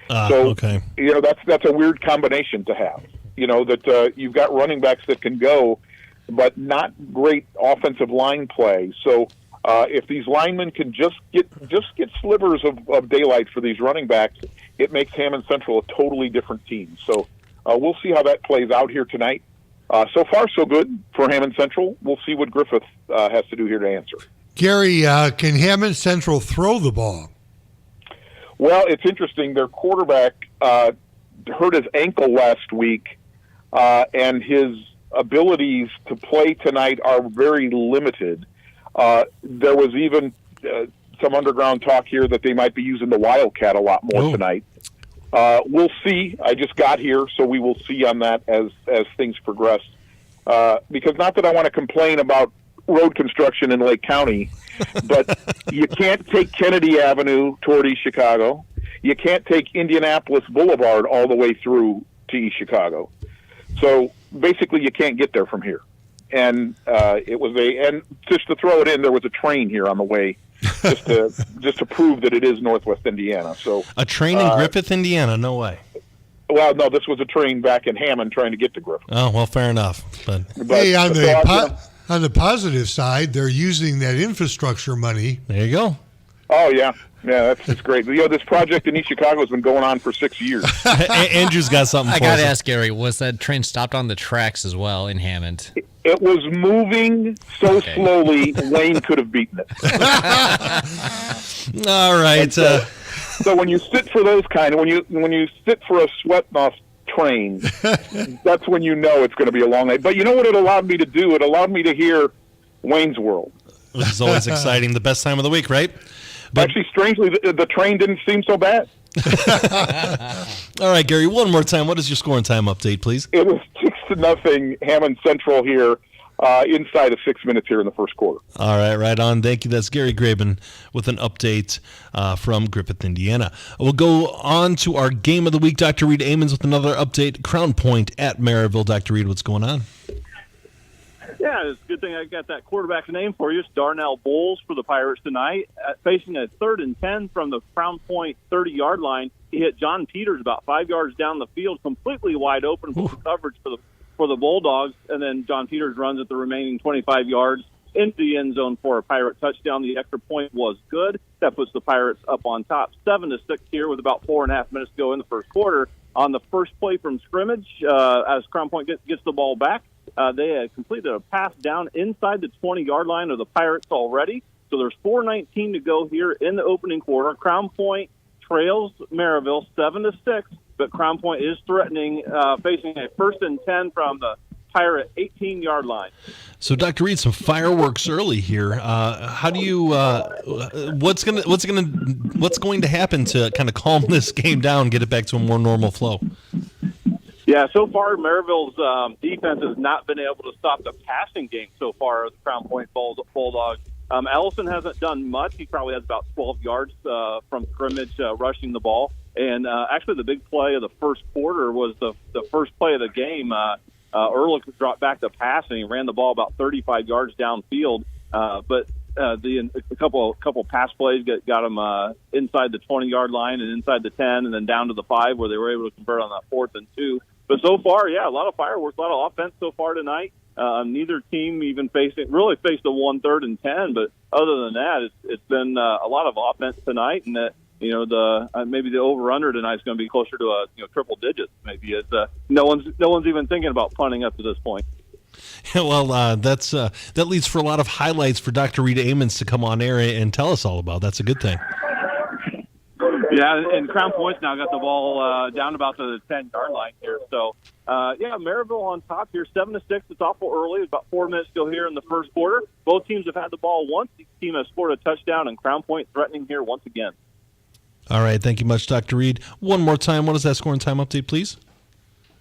That's a weird combination to have. That you've got running backs that can go, but not great offensive line play. So if these linemen can just get slivers of daylight for these running backs, it makes Hammond Central a totally different team. So we'll see how that plays out here tonight. So far, so good for Hammond Central. We'll see what Griffith has to do here to answer. Gary, can Hammond Central throw the ball? Well, it's interesting. Their quarterback hurt his ankle last week, and his abilities to play tonight are very limited. There was even some underground talk here that they might be using the Wildcat a lot more tonight. We'll see. I just got here, so we will see on that as things progress. Because not that I want to complain about road construction in Lake County, but you can't take Kennedy Avenue toward East Chicago. You can't take Indianapolis Boulevard all the way through to East Chicago. So basically, you can't get there from here. And and just to throw it in, there was a train here on the way just to prove that it is Northwest Indiana. So a train in Griffith, Indiana? No way. Well, no, this was a train back in Hammond trying to get to Griffith. Oh, well, fair enough. But hey, on the positive side, they're using that infrastructure money. There you go. Oh, yeah. Yeah, that's great. This project in East Chicago has been going on for 6 years. Andrew's got something I for got to us. ask Gary, was that train stopped on the tracks as well in Hammond? It was moving so slowly, Wayne could have beaten it. All right. So when you sit for those kind of, when you sit for a Svetanoff train, that's when you know it's going to be a long night. But you know what it allowed me to do? It allowed me to hear Wayne's World. Which is always exciting. The best time of the week, right? But actually, strangely, the train didn't seem so bad. All right, Gary, one more time. What is your scoring time update, please? It was 6-0 Hammond Central here. Inside of 6 minutes here in the first quarter. All right, right on. Thank you. That's Gary Graben with an update from Griffith, Indiana. We'll go on to our game of the week. Dr. Reed Amons with another update. Crown Point at Maryville. Dr. Reed, what's going on? Yeah, it's a good thing I got that quarterback's name for you. It's Darnell Bowles for the Pirates tonight. Facing a 3rd and 10 from the Crown Point 30-yard line. He hit John Peters about 5 yards down the field, completely wide open for coverage for the Bulldogs, and then John Peters runs at the remaining 25 yards into the end zone for a Pirate touchdown. The extra point was good. That puts the Pirates up on top, 7-6 here with about 4.5 minutes to go in the first quarter. On the first play from scrimmage, as Crown Point gets the ball back, they had completed a pass down inside the 20-yard line of the Pirates already. So there's 4:19 to go here in the opening quarter. Crown Point trails Maryville 7-6. But Crown Point is threatening, facing a 1st and 10 from the Pirate 18-yard line. So, Dr. Reed, some fireworks early here. How do you? What's going to happen to kind of calm this game down, get it back to a more normal flow? Yeah, so far Maryville's defense has not been able to stop the passing game so far of the Crown Point Bulldogs. Ellison hasn't done much. He probably has about 12 yards from scrimmage rushing the ball. And actually the big play of the first quarter was the first play of the game. Ehrlich dropped back the pass, and he ran the ball about 35 yards downfield. But a couple pass plays got him inside the 20-yard line and inside the 10 and then down to the 5 where they were able to convert on that 4th and 2. But so far, yeah, a lot of fireworks, a lot of offense so far tonight. Neither team even faced a 1 3rd and 10, but other than that, it's been a lot of offense tonight, and that maybe the over/under tonight is going to be closer to triple digits. Maybe it's no one's even thinking about punting up to this point. Yeah, well, that leads for a lot of highlights for Dr. Rita Amons to come on air and tell us all about. That's a good thing. Yeah, and Crown Point's now got the ball down about the 10-yard line here. So, Maryville on top here, 7-6. It's awful early. It's about 4 minutes to go here in the first quarter. Both teams have had the ball once. Each team has scored a touchdown, and Crown Point threatening here once again. All right, thank you much, Dr. Reed. One more time, what is that scoring time update, please?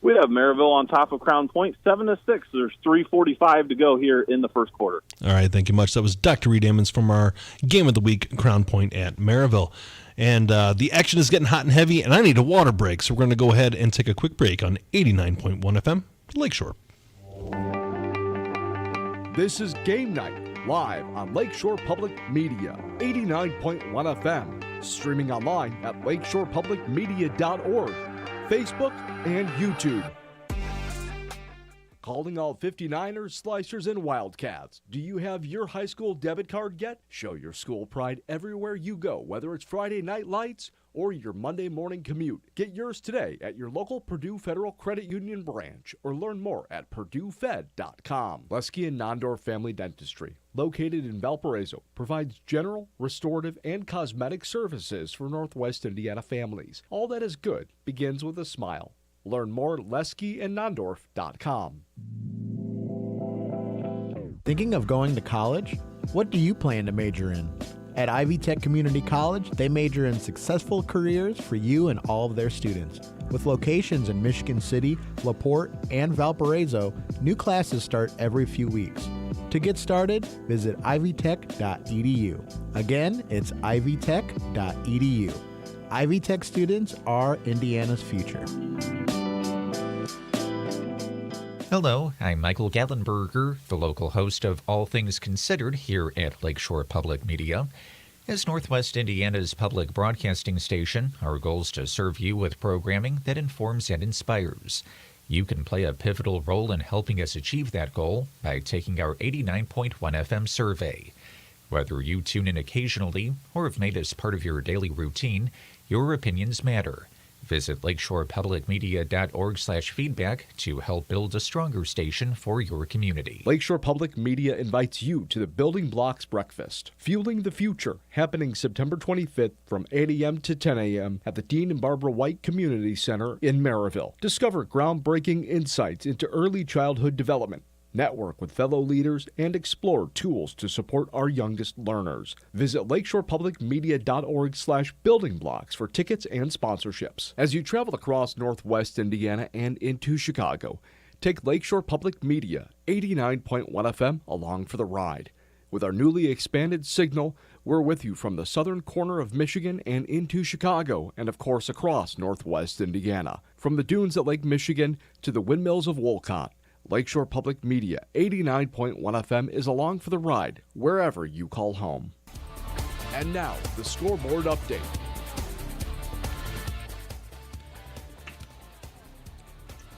We have Maryville on top of Crown Point, 7-6. There's 3:45 to go here in the first quarter. All right, thank you much. That was Dr. Reed Amons from our Game of the Week, Crown Point at Maryville. And the action is getting hot and heavy, and I need a water break, so we're going to go ahead and take a quick break on 89.1 FM, Lakeshore. This is Game Night, live on Lakeshore Public Media, 89.1 FM, streaming online at lakeshorepublicmedia.org, Facebook, and YouTube. Calling all 59ers, Slicers, and Wildcats. Do you have your high school debit card yet? Show your school pride everywhere you go, whether it's Friday night lights or your Monday morning commute. Get yours today at your local Purdue Federal Credit Union branch or learn more at purdufed.com. Lesky and Nondorf Family Dentistry, located in Valparaiso, provides general, restorative, and cosmetic services for Northwest Indiana families. All that is good begins with a smile. Learn more at leskyandnondorf.com. Thinking of going to college? What do you plan to major in? At Ivy Tech Community College, they major in successful careers for you and all of their students. With locations in Michigan City, LaPorte, and Valparaiso, new classes start every few weeks. To get started, visit ivytech.edu. Again, it's ivytech.edu. Ivy Tech students are Indiana's future. Hello, I'm Michael Gallenberger, the local host of All Things Considered here at Lakeshore Public Media. As Northwest Indiana's public broadcasting station, our goal is to serve you with programming that informs and inspires. You can play a pivotal role in helping us achieve that goal by taking our 89.1 FM survey. Whether you tune in occasionally or have made us part of your daily routine, your opinions matter. Visit lakeshorepublicmedia.org/feedback to help build a stronger station for your community. Lakeshore Public Media invites you to the Building Blocks Breakfast, Fueling the Future, happening September 25th from 8 a.m. to 10 a.m. at the Dean and Barbara White Community Center in Maryville. Discover groundbreaking insights into early childhood development. Network with fellow leaders and explore tools to support our youngest learners. Visit lakeshorepublicmedia.org/buildingblocks for tickets and sponsorships. As you travel across Northwest Indiana and into Chicago, take Lakeshore Public Media 89.1 FM along for the ride. With our newly expanded signal, we're with you from the southern corner of Michigan and into Chicago, and of course across Northwest Indiana. From the dunes at Lake Michigan to the windmills of Wolcott, Lakeshore Public Media 89.1 FM is along for the ride wherever you call home. And now, the scoreboard update.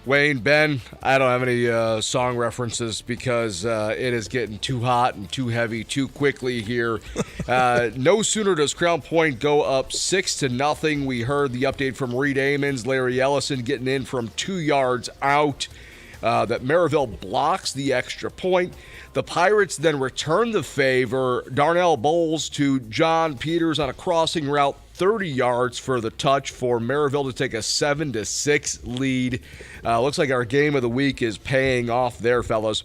Wayne, Ben, I don't have any song references because it is getting too hot and too heavy too quickly here. No sooner does Crown Point go up 6-0. We heard the update from Reed Amons, Larry Ellison getting in from 2 yards out. That Maryville blocks the extra point. The Pirates then return the favor. Darnell Bowles to John Peters on a crossing route, 30 yards for the touch for Maryville to take a 7-6 lead. Looks like our game of the week is paying off there, fellas.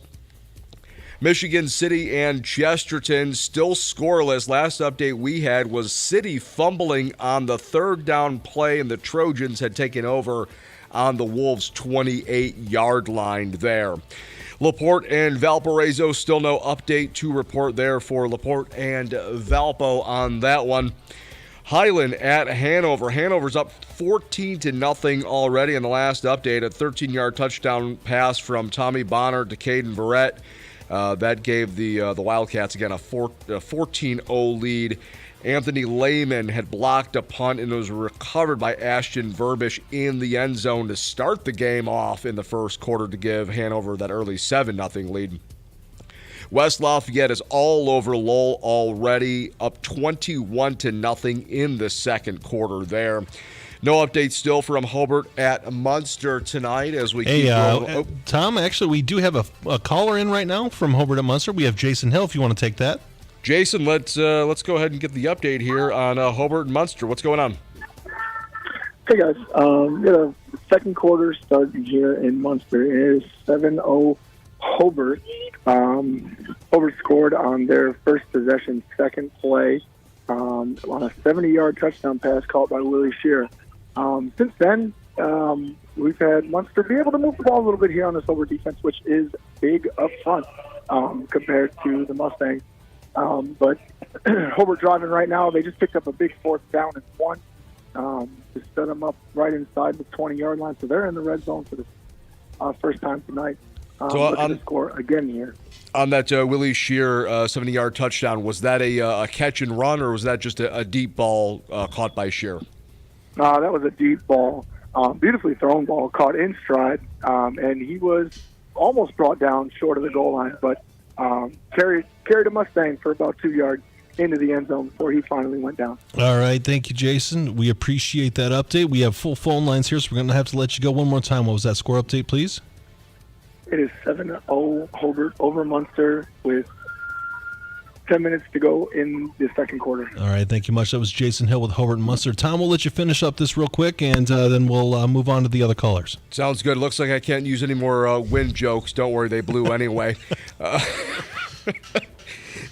Michigan City and Chesterton still scoreless. Last update we had was City fumbling on the third down play, and the Trojans had taken over on the Wolves' 28-yard line there. LaPorte and Valparaiso, still no update to report there for LaPorte and Valpo on that one. Highland at Hanover. Hanover's up 14-0 already in the last update. A 13-yard touchdown pass from Tommy Bonner to Caden Verrett. That gave the Wildcats, again, a 14-0 lead. Anthony Lehman had blocked a punt and was recovered by Ashton Verbish in the end zone to start the game off in the first quarter to give Hanover that early 7-0 lead. West Lafayette is all over Lowell already, up 21-0 in the second quarter there. No update still from Hobart at Munster tonight as we keep rolling. Tom, actually, we do have a caller in right now from Hobart at Munster. We have Jason Hill, if you want to take that. Jason, let's go ahead and get the update here on Hobart and Munster. What's going on? Hey, guys. The second quarter starting here in Munster. It is 7-0 Hobart. Hobart scored on their first possession, second play, on a 70-yard touchdown pass caught by Willie Shearer. Since then, we've had Munster be able to move the ball a little bit here on this Hobart defense, which is big up front compared to the Mustangs. But Hobart driving right now, they just picked up a big 4th down and 1 to set them up right inside the 20-yard line. So they're in the red zone for the first time tonight. So on the score again here. On that Willie Shearer 70-yard touchdown, was that a catch and run, or was that just a deep ball caught by Shearer? That was a deep ball, beautifully thrown ball, caught in stride, and he was almost brought down short of the goal line, but carried a Mustang for about 2 yards into the end zone before he finally went down. All right, thank you, Jason. We appreciate that update. We have full phone lines here, so we're going to have to let you go one more time. What was that score update, please? It is 7-0 Hobart over Munster with 10 minutes to go in the second quarter. All right, thank you much. That was Jason Hill with Hobart and Munster. Tom, we'll let you finish up this real quick, and then we'll move on to the other callers. Sounds good. Looks like I can't use any more win jokes. Don't worry, they blew anyway.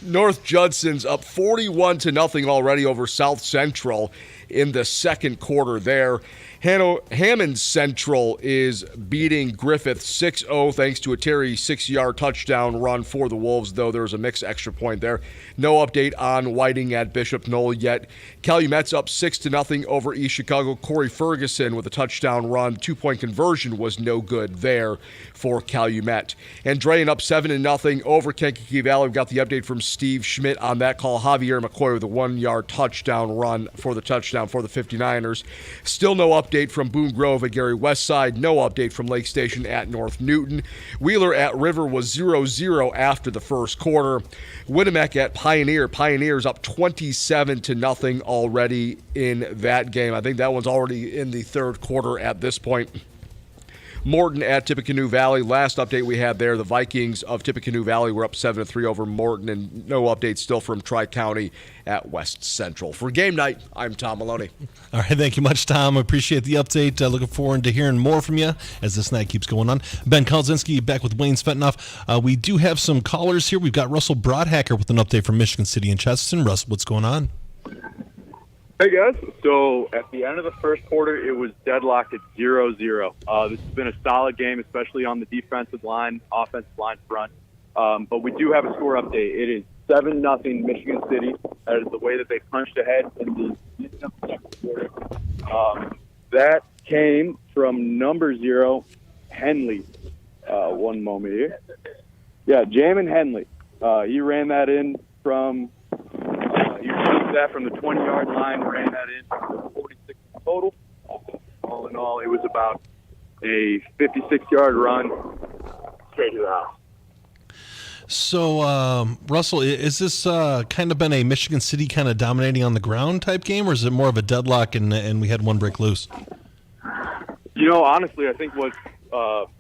North Judson's up 41-0 already over South Central in the second quarter there. Hammond Central is beating Griffith 6-0 thanks to a Terry 6-yard touchdown run for the Wolves, though there was a mixed extra point there. No update on Whiting at Bishop Knoll yet. Calumet's up 6-0 over East Chicago. Corey Ferguson with a touchdown run. 2-point conversion was no good there for Calumet. And Drain up 7-0 over Kankakee Valley. We've got the update from Steve Schmidt on that call. Javier McCoy with a 1-yard touchdown run for the touchdown for the 59ers. Still no update from Boone Grove at Gary Westside. No update from Lake Station at North Newton. Wheeler at River was 0-0 after the first quarter. Winnemac at Pioneer. Pioneer's up 27-0 already in that game. I think that one's already in the third quarter at this point. Morton at Tippecanoe Valley. Last update we had there, the Vikings of Tippecanoe Valley were up 7-3 over Morton, and no update still from Tri-County at West Central. For Game Night, I'm Tom Maloney. All right, thank you much, Tom. Appreciate the update. Looking forward to hearing more from you as this night keeps going on. Ben Kolodzinski back with Wayne Svetanoff. We do have some callers here. We've got Russell Broadhacker with an update from Michigan City and Chesterton. Russ, what's going on? Hey, guys. So at the end of the first quarter, it was deadlocked at 0-0. This has been a solid game, especially on the defensive line, offensive line front. But we do have a score update. It is 7-0 Michigan City. That is the way that they punched ahead in the second quarter. That came from number 0, Henley. One moment here. Yeah, Jamin Henley. He ran that in from... He received that from the 20-yard line, ran that in for 46 total. All in all, it was about a 56-yard run straight to the house. So, Russell, is this kind of been a Michigan City kind of dominating on the ground type game, or is it more of a deadlock and we had one break loose? You know, honestly, I think what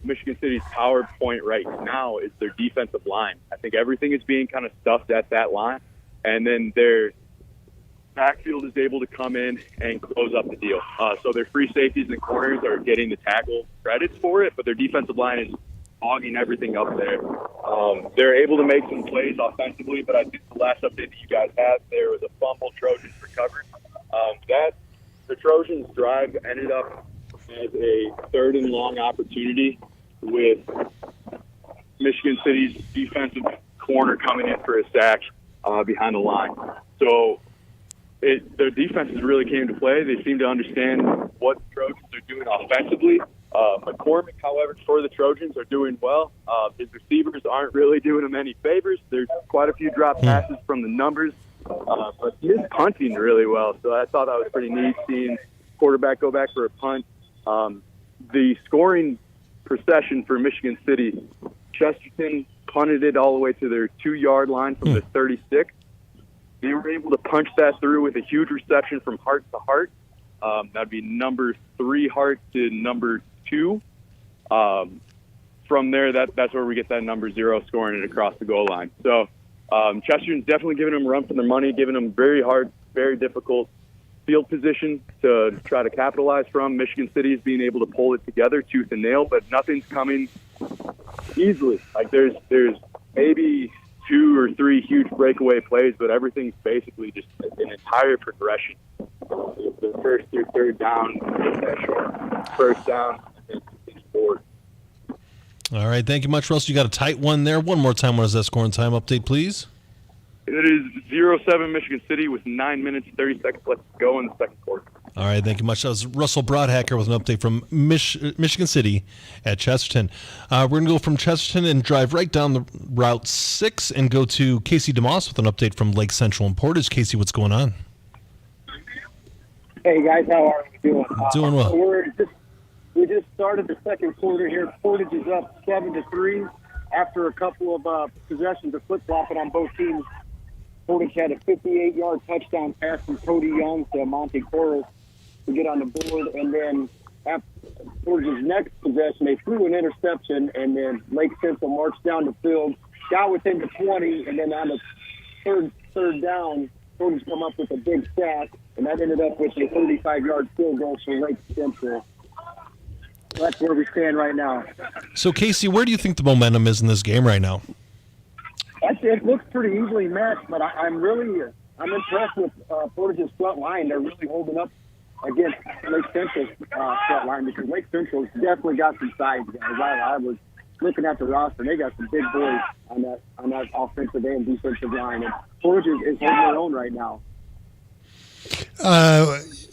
Michigan City's power point right now is their defensive line. I think everything is being kind of stuffed at that line. And then their backfield is able to come in and close up the deal. So their free safeties and corners are getting the tackle credits for it, but their defensive line is hogging everything up there. They're able to make some plays offensively, but I think the last update that you guys had, there was a fumble Trojans recovered. The Trojans' drive ended up as a 3rd and long opportunity with Michigan City's defensive corner coming in for a sack behind the line. So their defenses really came to play. They seem to understand what the Trojans are doing offensively. McCormick, however, for the Trojans are doing well. His receivers aren't really doing them any favors. There's quite a few drop passes from the numbers, but he is punting really well. So I thought that was pretty neat seeing quarterback go back for a punt. The scoring procession for Michigan City, Chesterton punted it all the way to their 2-yard line from the 36. They were able to punch that through with a huge reception from Hart to Hart. That'd be number 3 Hart to number 2. From there, that's where we get that number 0 scoring it across the goal line. So Chesterton's definitely giving them a run for their money, giving them very hard, very difficult field position to try to capitalize from. Michigan City is being able to pull it together tooth and nail, but nothing's coming easily. Like there's maybe 2 or 3 huge breakaway plays, but everything's basically just an entire progression. The first through third down, first down, and forward. All right, thank you much, Russell. You got a tight one there. One more time, what is that scoring time update, please? It is 0-7 Michigan City with 9 minutes, 30 seconds left to go in the second quarter. All right, thank you much. That was Russell Broadhacker with an update from Michigan City at Chesterton. We're going to go from Chesterton and drive right down the Route 6 and go to Casey DeMoss with an update from Lake Central and Portage. Casey, what's going on? Hey, guys, how are you doing? Doing well. We just started the second quarter here. Portage is up 7-3 after a couple of possessions of flip-flopping on both teams. Portage had a 58-yard touchdown pass from Cody Young to Monte Coros to get on the board, and then after Portage's next possession, they threw an interception, and then Lake Central marched down the field, got within the 20, and then on the third down, Portage come up with a big sack, and that ended up with a 35-yard field goal for Lake Central. That's where we stand right now. So, Casey, where do you think the momentum is in this game right now? It looks pretty easily matched, but I'm impressed with Portage's front line. They're really holding up against Lake Central's front line, because Lake Central's definitely got some size guys. I was looking at the roster, and they got some big boys on that offensive and defensive line. And Portage is holding their own right now.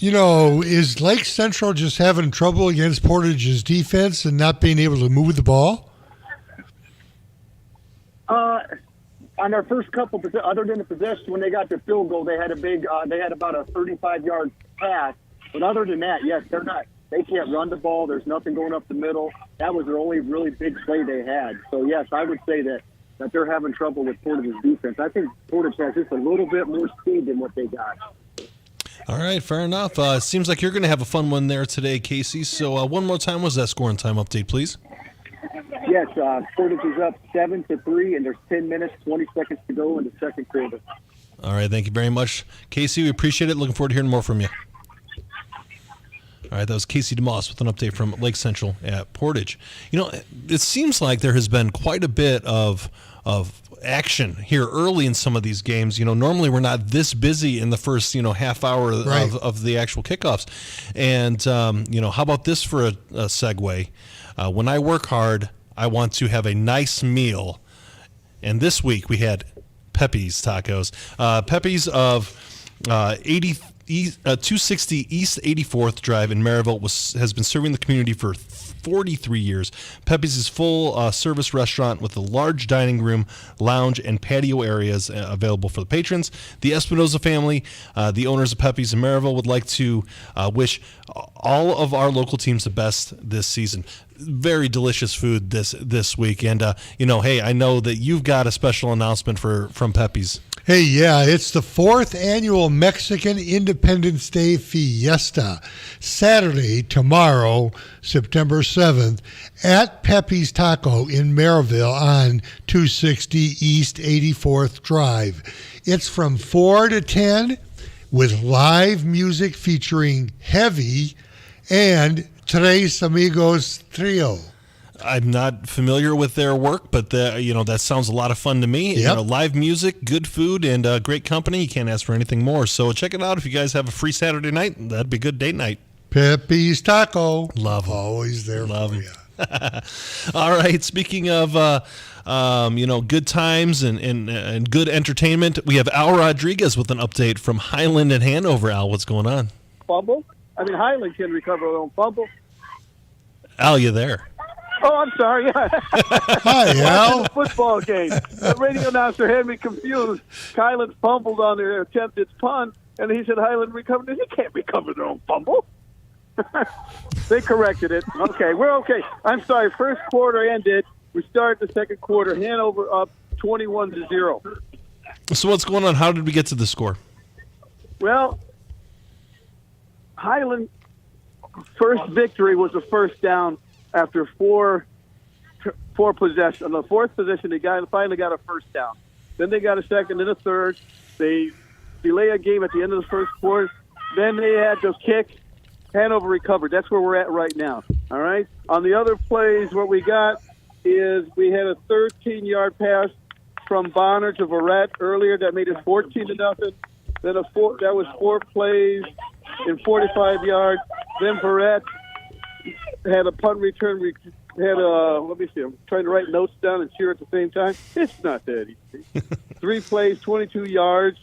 Is Lake Central just having trouble against Portage's defense and not being able to move the ball? On their first couple, other than the possession, when they got their field goal, they had about a 35-yard pass. But other than that, yes, they can't run the ball. There's nothing going up the middle. That was their only really big play they had. So yes, I would say that they're having trouble with Portage's defense. I think Portage has just a little bit more speed than what they got. All right, fair enough. Seems like you're going to have a fun one there today, Casey. So one more time, was that score and time update, please? Yes, Portage is up 7-3, and there's 10 minutes, 20 seconds to go in the second quarter. All right, thank you very much, Casey. We appreciate it. Looking forward to hearing more from you. All right, that was Casey DeMoss with an update from Lake Central at Portage. It seems like there has been quite a bit of action here early in some of these games. Normally we're not this busy in the first, half hour of the actual kickoffs. And, how about this for a segue? When I work hard, I want to have a nice meal. And this week we had Pepe's Tacos. Pepe's of 260 East 84th Drive in Maryville has been serving the community for 43 years. Pepe's is full service restaurant with a large dining room, lounge, and patio areas available for the patrons. The Espinoza family, the owners of Pepe's in Maryville, would like to wish all of our local teams the best this season. Very delicious food this week, and hey, I know that you've got a special announcement from Pepe's. Hey, yeah, it's the 4th annual Mexican Independence Day Fiesta, Saturday, tomorrow, September 7th, at Pepe's Taco in Maryville on 260 East 84th Drive. It's from 4 to 10 with live music featuring Heavy and Tres Amigos Trio. I'm not familiar with their work, but that sounds a lot of fun to me. Yep. Live music, good food, and great company. You can't ask for anything more. So check it out if you guys have a free Saturday night. That'd be a good date night. Pepe's Taco. Love them. Always there for you. All right. Speaking of good times and good entertainment, we have Al Rodriguez with an update from Highland and Hanover. Al, what's going on? Fumble? Highland can recover their own fumble. Al, you there? Oh, I'm sorry. Hi, Al. Football game. The radio announcer had me confused. Highland fumbled on their attempted punt, and he said Highland recovered it. He can't recover their own fumble. They corrected it. Okay, we're okay. I'm sorry. First quarter ended. We start the second quarter. Hanover up 21-0. So what's going on? How did we get to the score? Well, Highland first victory was a first down after four possessions. On the fourth possession, they finally got a first down. Then they got a second and a third. They delay a game at the end of the first quarter. Then they had to kick. Hanover recovered. That's where we're at right now. All right? On the other plays, what we got is we had a 13-yard pass from Bonner to Verrett earlier that made it 14-0. Then that was 4 plays in 45 yards. Then Verrett had a punt return. We had let me see. I'm trying to write notes down and cheer at the same time. It's not that easy. 3 plays, 22 yards.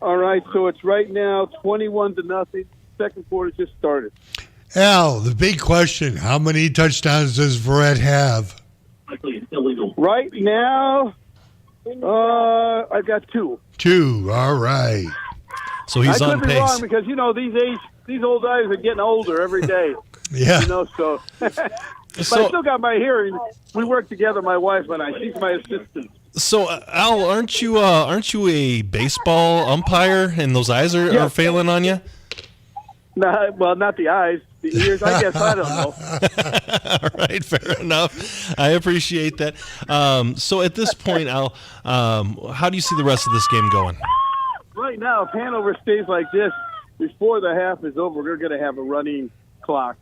All right, so it's right now 21-0. Second quarter just started. Al, the big question, how many touchdowns does Verrett have? Right now, I've got 2. 2, all right. So he's on pace. I could be wrong because, these old guys are getting older every day. Yeah. So. But I still got my hearing. We work together, my wife and I. She's my assistant. So, Al, aren't you a baseball umpire and those eyes are failing on you? No, well, not the eyes, the ears. I guess I don't know. All right, fair enough. I appreciate that. So at this point, Al, how do you see the rest of this game going? Right now, if Hanover stays like this, before the half is over, we're going to have a running clock.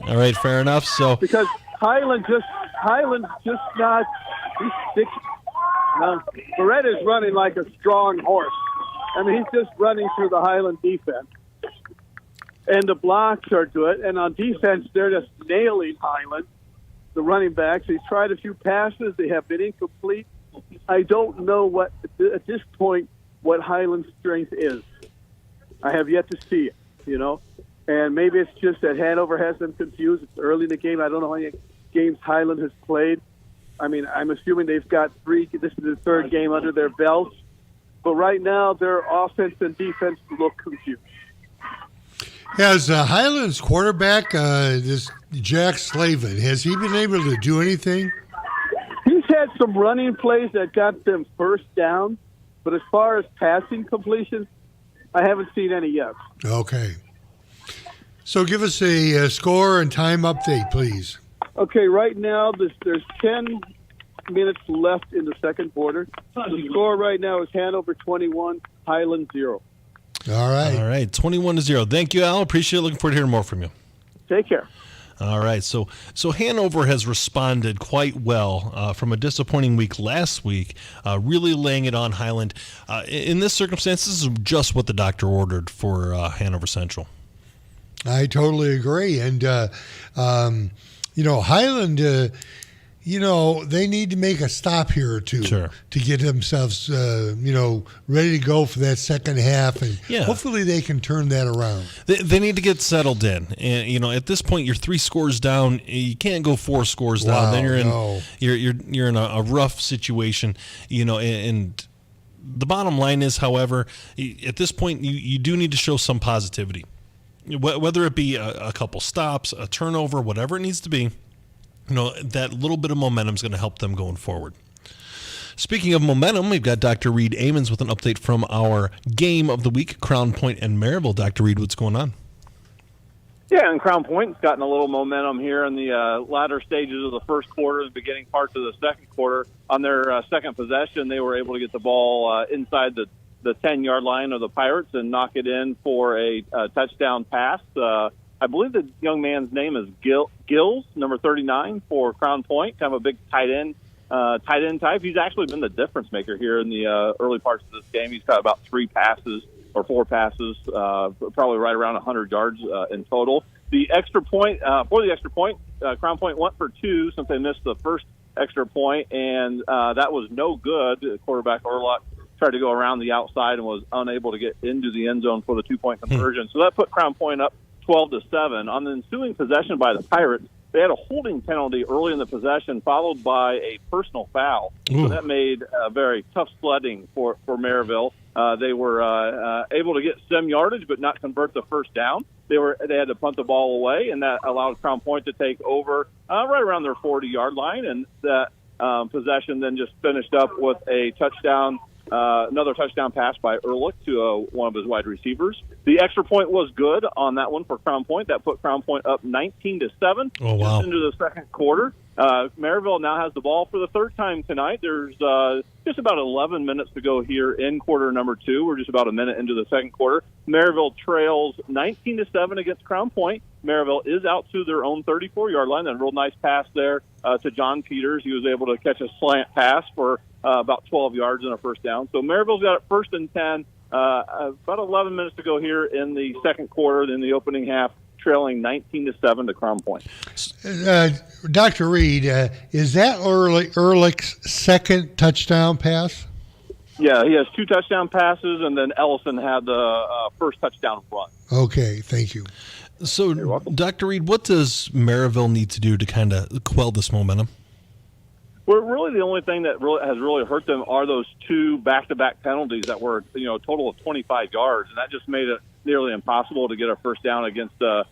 All right, fair enough. So because Highland's just not. He's 6. Beretta is running like a strong horse. I mean, he's just running through the Highland defense. and the blocks are good. And on defense, they're just nailing Highland, the running backs. He's tried a few passes. They have been incomplete. I don't know what, at this point, what Highland's strength is. I have yet to see it, you know. And maybe it's just that Hanover has them confused. It's early in the game. I don't know how many games Highland has played. I mean, I'm assuming they've got 3. This is the 3rd game under their belts. But right now, their offense and defense look confused. Has Highland's quarterback, this Jack Slavin, has he been able to do anything? He's had some running plays that got them first down. But as far as passing completions, I haven't seen any yet. Okay. So give us a score and time update, please. Okay, right now there's 10 minutes left in the second quarter. The score right now is Hanover 21, Highland 0. All right, 21-0. Thank you, Al. Appreciate it. Looking forward to hearing more from you. Take care. All right, so Hanover has responded quite well from a disappointing week last week, really laying it on Highland. In this circumstance, this is just what the doctor ordered for Hanover Central. I totally agree. And, Highland, they need to make a stop here or two to get themselves, ready to go for that second half. And hopefully they can turn that around. They need to get settled in. And, at this point, you're 3 scores down. You can't go 4 scores down. Then you're in a rough situation, and the bottom line is, however, at this point, you do need to show some positivity. Whether it be a couple stops, a turnover, whatever it needs to be, that little bit of momentum is going to help them going forward. Speaking of momentum, we've got Dr. Reed Amons with an update from our game of the week, Crown Point and Maryville. Dr. Reed, what's going on? Yeah, and Crown Point's gotten a little momentum here in the latter stages of the first quarter, the beginning parts of the second quarter. On their second possession, they were able to get the ball inside the 10-yard line of the Pirates and knock it in for a touchdown pass. I believe the young man's name is Gills, number 39 for Crown Point, kind of a big tight end type. He's actually been the difference maker here in the early parts of this game. He's got about 4 passes, probably right around 100 yards in total. The extra point, Crown Point went for 2 since they missed the first extra point, and that was no good. Quarterback Orlock tried to go around the outside and was unable to get into the end zone for the 2-point conversion. So that put Crown Point up 12-7. On the ensuing possession by the Pirates, they had a holding penalty early in the possession, followed by a personal foul. So that made very tough sledding for Maryville. They were able to get some yardage, but not convert the first down. They had to punt the ball away, and that allowed Crown Point to take over right around their 40-yard line. And that possession then just finished up with a touchdown. Another touchdown pass by Ehrlich to one of his wide receivers. The extra point was good on that one for Crown Point. That put Crown Point up 19-7. Oh, wow. Just into the second quarter. Maryville now has the ball for the third time tonight. There's just about 11 minutes to go here in quarter number 2. We're just about a minute into the second quarter. Maryville trails 19-7 against Crown Point. Maryville is out to their own 34-yard line. And a real nice pass there to John Peters. He was able to catch a slant pass for about 12 yards and a first down. So Maryville's got it 1st and 10. About 11 minutes to go here in the second quarter, in the opening half, trailing 19-7 to Crown Point. Dr. Reed, is that Ehrlich's second touchdown pass? Yeah, he has 2 touchdown passes, and then Ellison had the first touchdown run. Okay, thank you. So, Dr. Reed, what does Maryville need to do to kind of quell this momentum? Well, really the only thing that has really hurt them are those 2 back-to-back penalties that were, a total of 25 yards, and that just made it nearly impossible to get a first down against a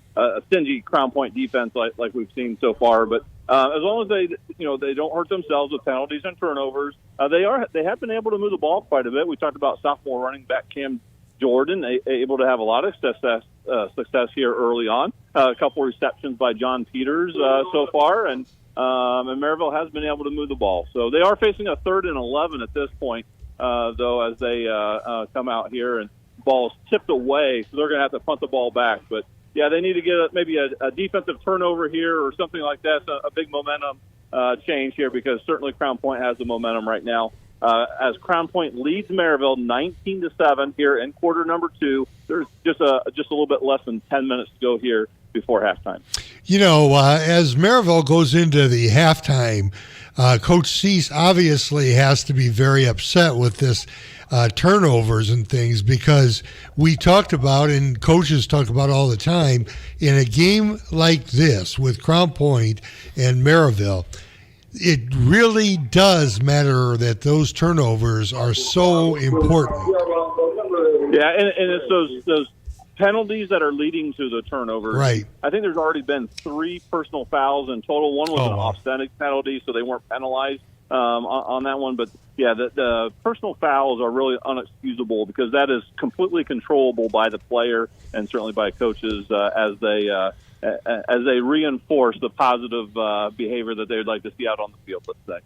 stingy Crown Point defense like we've seen so far. But as long as they don't hurt themselves with penalties and turnovers, they have been able to move the ball quite a bit. We talked about sophomore running back Cam Jordan, able to have a lot of success here early on. A couple receptions by John Peters so far, and Maryville has been able to move the ball. So they are facing a 3rd and 11 at this point, though, as they come out here and ball is tipped away, so they're going to have to punt the ball back. But, yeah, they need to get maybe a defensive turnover here or something like that, a big momentum change here, because certainly Crown Point has the momentum right now. As Crown Point leads Maryville 19-7 here in quarter number 2, there's just a little bit less than 10 minutes to go here before halftime. As Maryville goes into the halftime, Coach Cease obviously has to be very upset with this turnovers and things, because we talked about, and coaches talk about all the time, in a game like this with Crown Point and Maryville, it really does matter that those turnovers are so important. Yeah, and it's those penalties that are leading to the turnovers. Right. I think there's already been 3 personal fouls in total. One was an authentic penalty, so they weren't penalized on that one. But, yeah, the personal fouls are really unexcusable, because that is completely controllable by the player and certainly by coaches as they reinforce the positive behavior that they would like to see out on the field, let's say.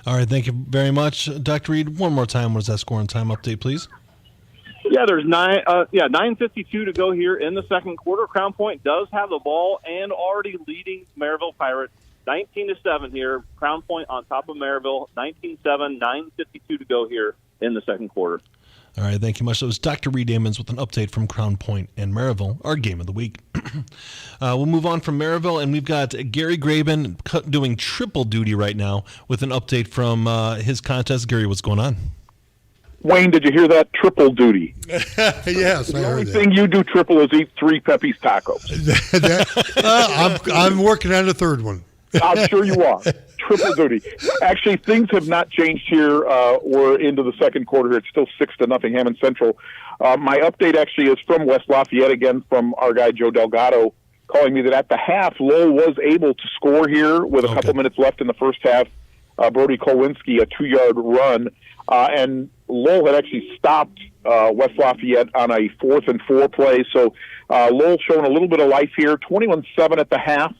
All right, thank you very much. Dr. Reed, one more time, what is that score and time update, please? Yeah, there's 9:52 to go here in the second quarter. Crown Point does have the ball and already leading Maryville Pirates 19-7 here. Crown Point on top of Maryville, 19-7, 9:52 to go here in the second quarter. All right, thank you much. That was Dr. Reed Ammons with an update from Crown Point and Maryville, our game of the week. We'll move on from Maryville, and we've got Gary Graben doing triple duty right now with an update from his contest. Gary, what's going on? Wayne, did you hear that? Triple duty. Yes, the only thing you do triple is eat 3 Pepe's tacos. I'm working on the third one. I'm sure you are. Triple duty. Actually, things have not changed here. We're into the second quarter here. It's still 6-0 Hammond Central. My update actually is from West Lafayette, again from our guy Joe Delgado, calling me that at the half, Lowell was able to score here with a couple minutes left in the first half. Brody Kolodzinski, a 2-yard run. And Lowell had actually stopped West Lafayette on a 4th and 4 play. So Lowell showing a little bit of life here, 21-7 at the half.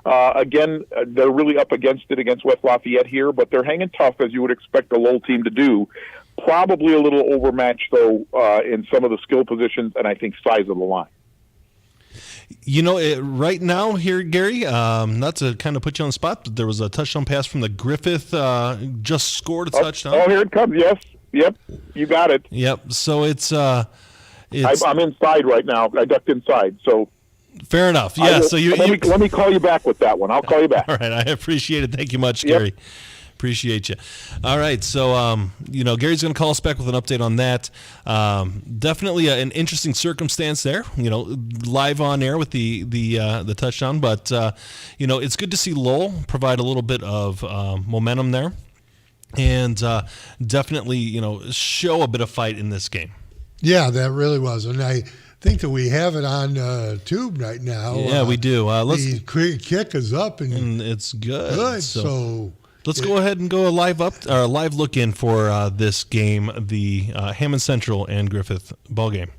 Again, they're really up against it against West Lafayette here, but they're hanging tough, as you would expect a Lowell team to do. Probably a little overmatched, though, in some of the skill positions and I think size of the line. Right now here, Gary, not to kind of put you on the spot, but there was a touchdown pass from the Griffith, just scored a touchdown. Oh, here it comes, yes. Yep, you got it. Yep, so it's I'm inside right now. I ducked inside, so... Fair enough, yeah. Let me call you back with that one. I'll call you back. All right, I appreciate it. Thank you much, Gary. Appreciate you. All right, so Gary's going to call us back with an update on that. Definitely an interesting circumstance there. Live on air with the touchdown, but it's good to see Lowell provide a little bit of momentum there, and definitely show a bit of fight in this game. Yeah, that really was, and I think that we have it on tube right now. Yeah, we do. The kick is up, and it's good. So let's go ahead and go a live look in for this game, the Hammond Central and Griffith ball game.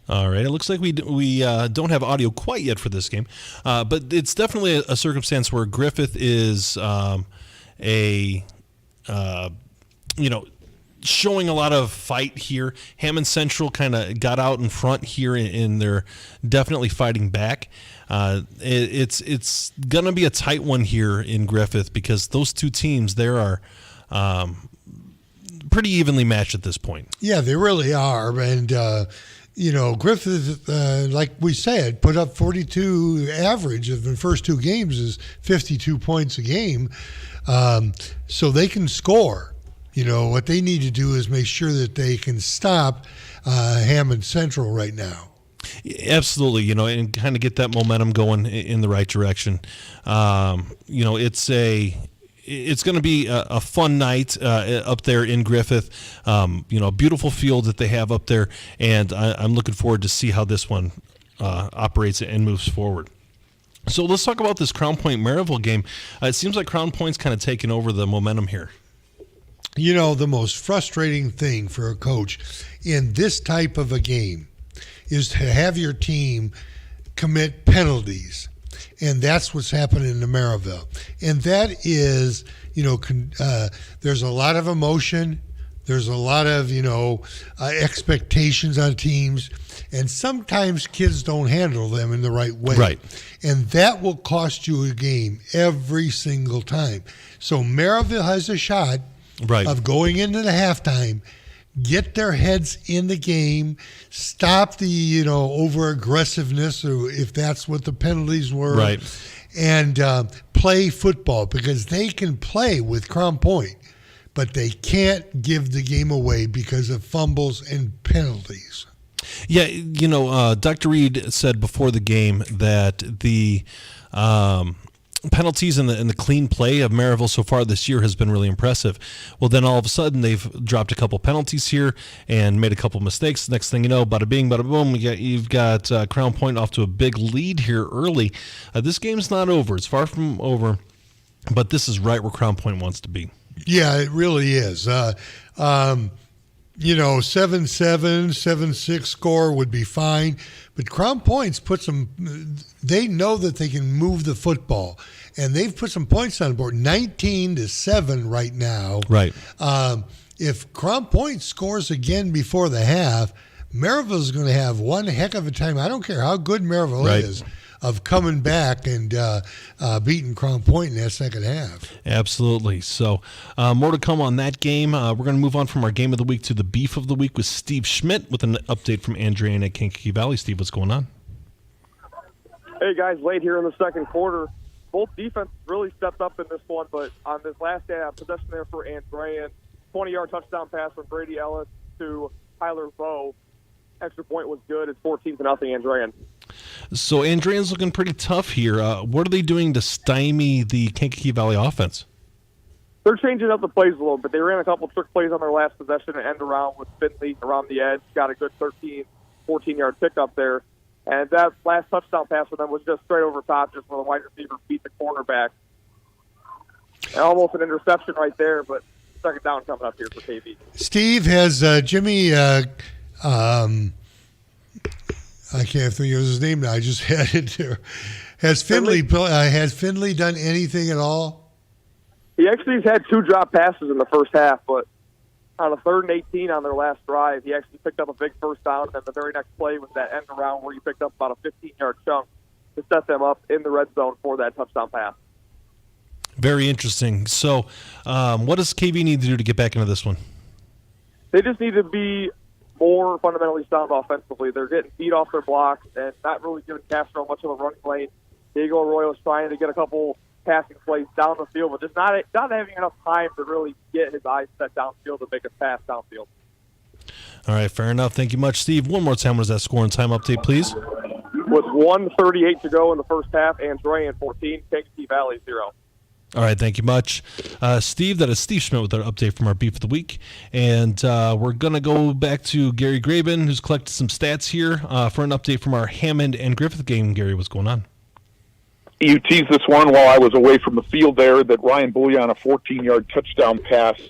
All right. It looks like we don't have audio quite yet for this game, but it's definitely a circumstance where Griffith is showing a lot of fight here. Hammond Central kind of got out in front here, and they're definitely fighting back. It's going to be a tight one here in Griffith, because those two teams there are pretty evenly matched at this point. Yeah, they really are, and Griffith, like we said, put up 42 average of the first 2 games is 52 points a game. So they can score. What they need to do is make sure that they can stop Hammond Central right now. Absolutely, and kind of get that momentum going in the right direction. It's going to be a fun night up there in Griffith. A beautiful field that they have up there, and I'm looking forward to see how this one operates and moves forward. So let's talk about this Crown Point Maryville game. It seems like Crown Point's kind of taking over the momentum here. The most frustrating thing for a coach in this type of a game is to have your team commit penalties. And that's what's happening in Maryville. And that is, there's a lot of emotion There's a lot of, expectations on teams, and sometimes kids don't handle them in the right way. Right. And that will cost you a game every single time. So Maryville has a shot of going into the halftime, get their heads in the game, stop the, over-aggressiveness, or if that's what the penalties were. Right. And play football, because they can play with Crown Point, but they can't give the game away because of fumbles and penalties. Yeah, Dr. Reed said before the game that the penalties and the clean play of Maryville so far this year has been really impressive. Well, then all of a sudden they've dropped a couple penalties here and made a couple mistakes. Next thing you know, bada bing, bada boom, you've got Crown Point off to a big lead here early. This game's not over. It's far from over, but this is right where Crown Point wants to be. Yeah, it really is. 7-7, 7-6 score would be fine. But Crown Point's they know that they can move the football. And they've put some points on the board, 19-7 right now. Right. If Crown Point scores again before the half, Maryville's going to have one heck of a time. I don't care how good Maryville is, of coming back and beating Crown Point in that second half. Absolutely. So more to come on that game. We're going to move on from our game of the week to the beef of the week with Steve Schmidt with an update from Andrea at Kankakee Valley. Steve, what's going on? Hey, guys, late here in the second quarter. Both defenses really stepped up in this one, but on this last possession there for Andrean, 20-yard touchdown pass from Brady Ellis to Tyler Bowe. Extra point was good. It's 14-0 Andrean. So Andrean's looking pretty tough here. What are they doing to stymie the Kankakee Valley offense? They're changing up the plays a little bit. They ran a couple trick plays on their last possession and end around with Finley around the edge. Got a good 14-yard pickup there. And that last touchdown pass for them was just straight over top, just where the wide receiver beat the cornerback. And almost an interception right there, but second down coming up here for KB. Steve, has Jimmy I can't think of his name now. I just had it there. Has Finley done anything at all? He actually has had 2 drop passes in the first half, but on a 3rd and 18 on their last drive, he actually picked up a big first down, and the very next play was that end around where he picked up about a 15-yard chunk to set them up in the red zone for that touchdown pass. Very interesting. So what does KB need to do to get back into this one? They just need to be more fundamentally sound offensively. They're getting beat off their blocks and not really giving Castro much of a running lane. Diego Arroyo's trying to get a couple passing plays down the field, but just not having enough time to really get his eyes set downfield to make a pass downfield. All right, fair enough. Thank you much, Steve. One more time, what is that score and time update, please? With 1:38 to go in the first half, Andrean 14, Kankakee Valley 0. All right, thank you much. Steve, that is Steve Schmidt with our update from our Beef of the Week. And we're going to go back to Gary Graben, who's collected some stats here for an update from our Hammond and Griffith game. Gary, what's going on? You teased this one while I was away from the field there, that Ryan Bullion, a 14-yard touchdown pass.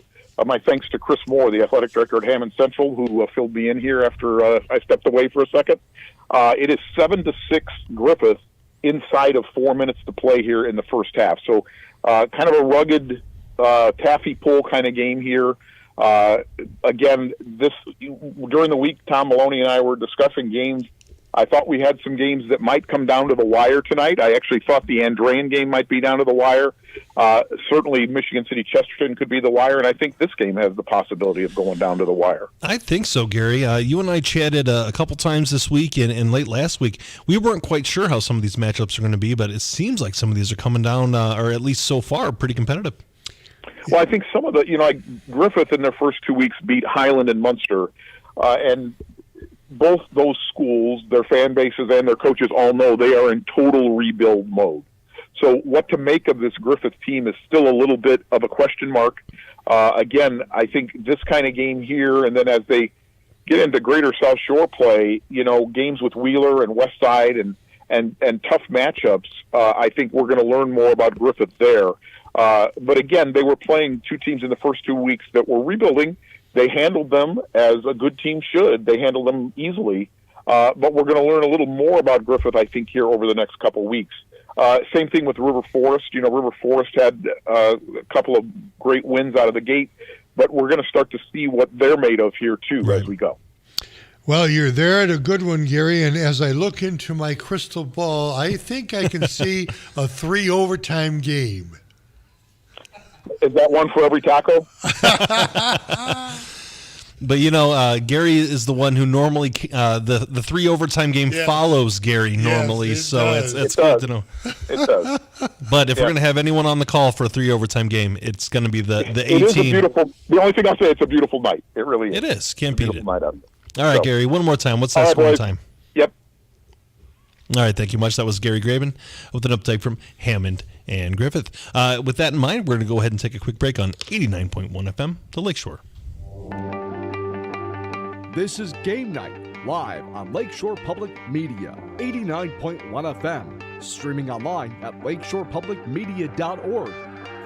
My thanks to Chris Moore, the athletic director at Hammond Central, who filled me in here after I stepped away for a second. It is 7-6 Griffith inside of 4 minutes to play here in the first half. So kind of a rugged taffy pull kind of game here. Again, during the week, Tom Maloney and I were discussing games. I thought we had some games that might come down to the wire tonight. I actually thought the Andrean game might be down to the wire. Certainly Michigan City Chesterton could be the wire, and I think this game has the possibility of going down to the wire. I think so, Gary. You and I chatted a couple times this week and late last week. We weren't quite sure how some of these matchups are going to be, but it seems like some of these are coming down, or at least so far, pretty competitive. Well, I think some of the, like Griffith in their first 2 weeks beat Highland and Munster, and both those schools, their fan bases and their coaches all know they are in total rebuild mode. So what to make of this Griffith team is still a little bit of a question mark. Again, I think this kind of game here, and then as they get into Greater South Shore play, games with Wheeler and Westside and tough matchups, I think we're going to learn more about Griffith there. But again, they were playing two teams in the first 2 weeks that were rebuilding. They handled them as a good team should. They handled them easily. But we're going to learn a little more about Griffith, I think, here over the next couple weeks. Same thing with River Forest. River Forest had a couple of great wins out of the gate. but we're going to start to see what they're made of here too as we go. Well, you're there at a good one, Gary, and as I look into my crystal ball, I think I can see a 3 overtime game. Is that one for every taco? But, Gary is the one who normally the 3 overtime game follows Gary normally, yes, it's good to know. It does. But if we're going to have anyone on the call for a 3 overtime game, it's going to be the It 18. is a beautiful. The only thing I'll say, it's a beautiful night. It really is. It is. Can't beat it. Beautiful night out there. All right, So- Gary, one more time. What's that All right, score boys. time? Yep. All right, thank you much. That was Gary Graben with an update from Hammond and Griffith. With that in mind, we're going to go ahead and take a quick break on 89.1 FM, the Lakeshore. This is Game Night, live on Lakeshore Public Media, 89.1 FM, streaming online at lakeshorepublicmedia.org,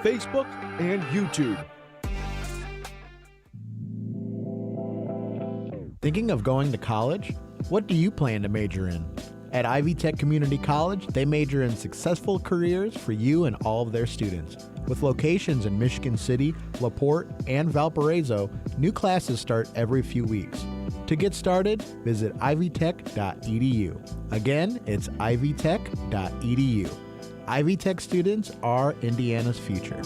Facebook, and YouTube. Thinking of going to college? What do you plan to major in? At Ivy Tech Community College, they major in successful careers for you and all of their students. With locations in Michigan City, LaPorte, and Valparaiso, new classes start every few weeks. To get started, visit ivytech.edu. Again, it's ivytech.edu. Ivy Tech students are Indiana's future.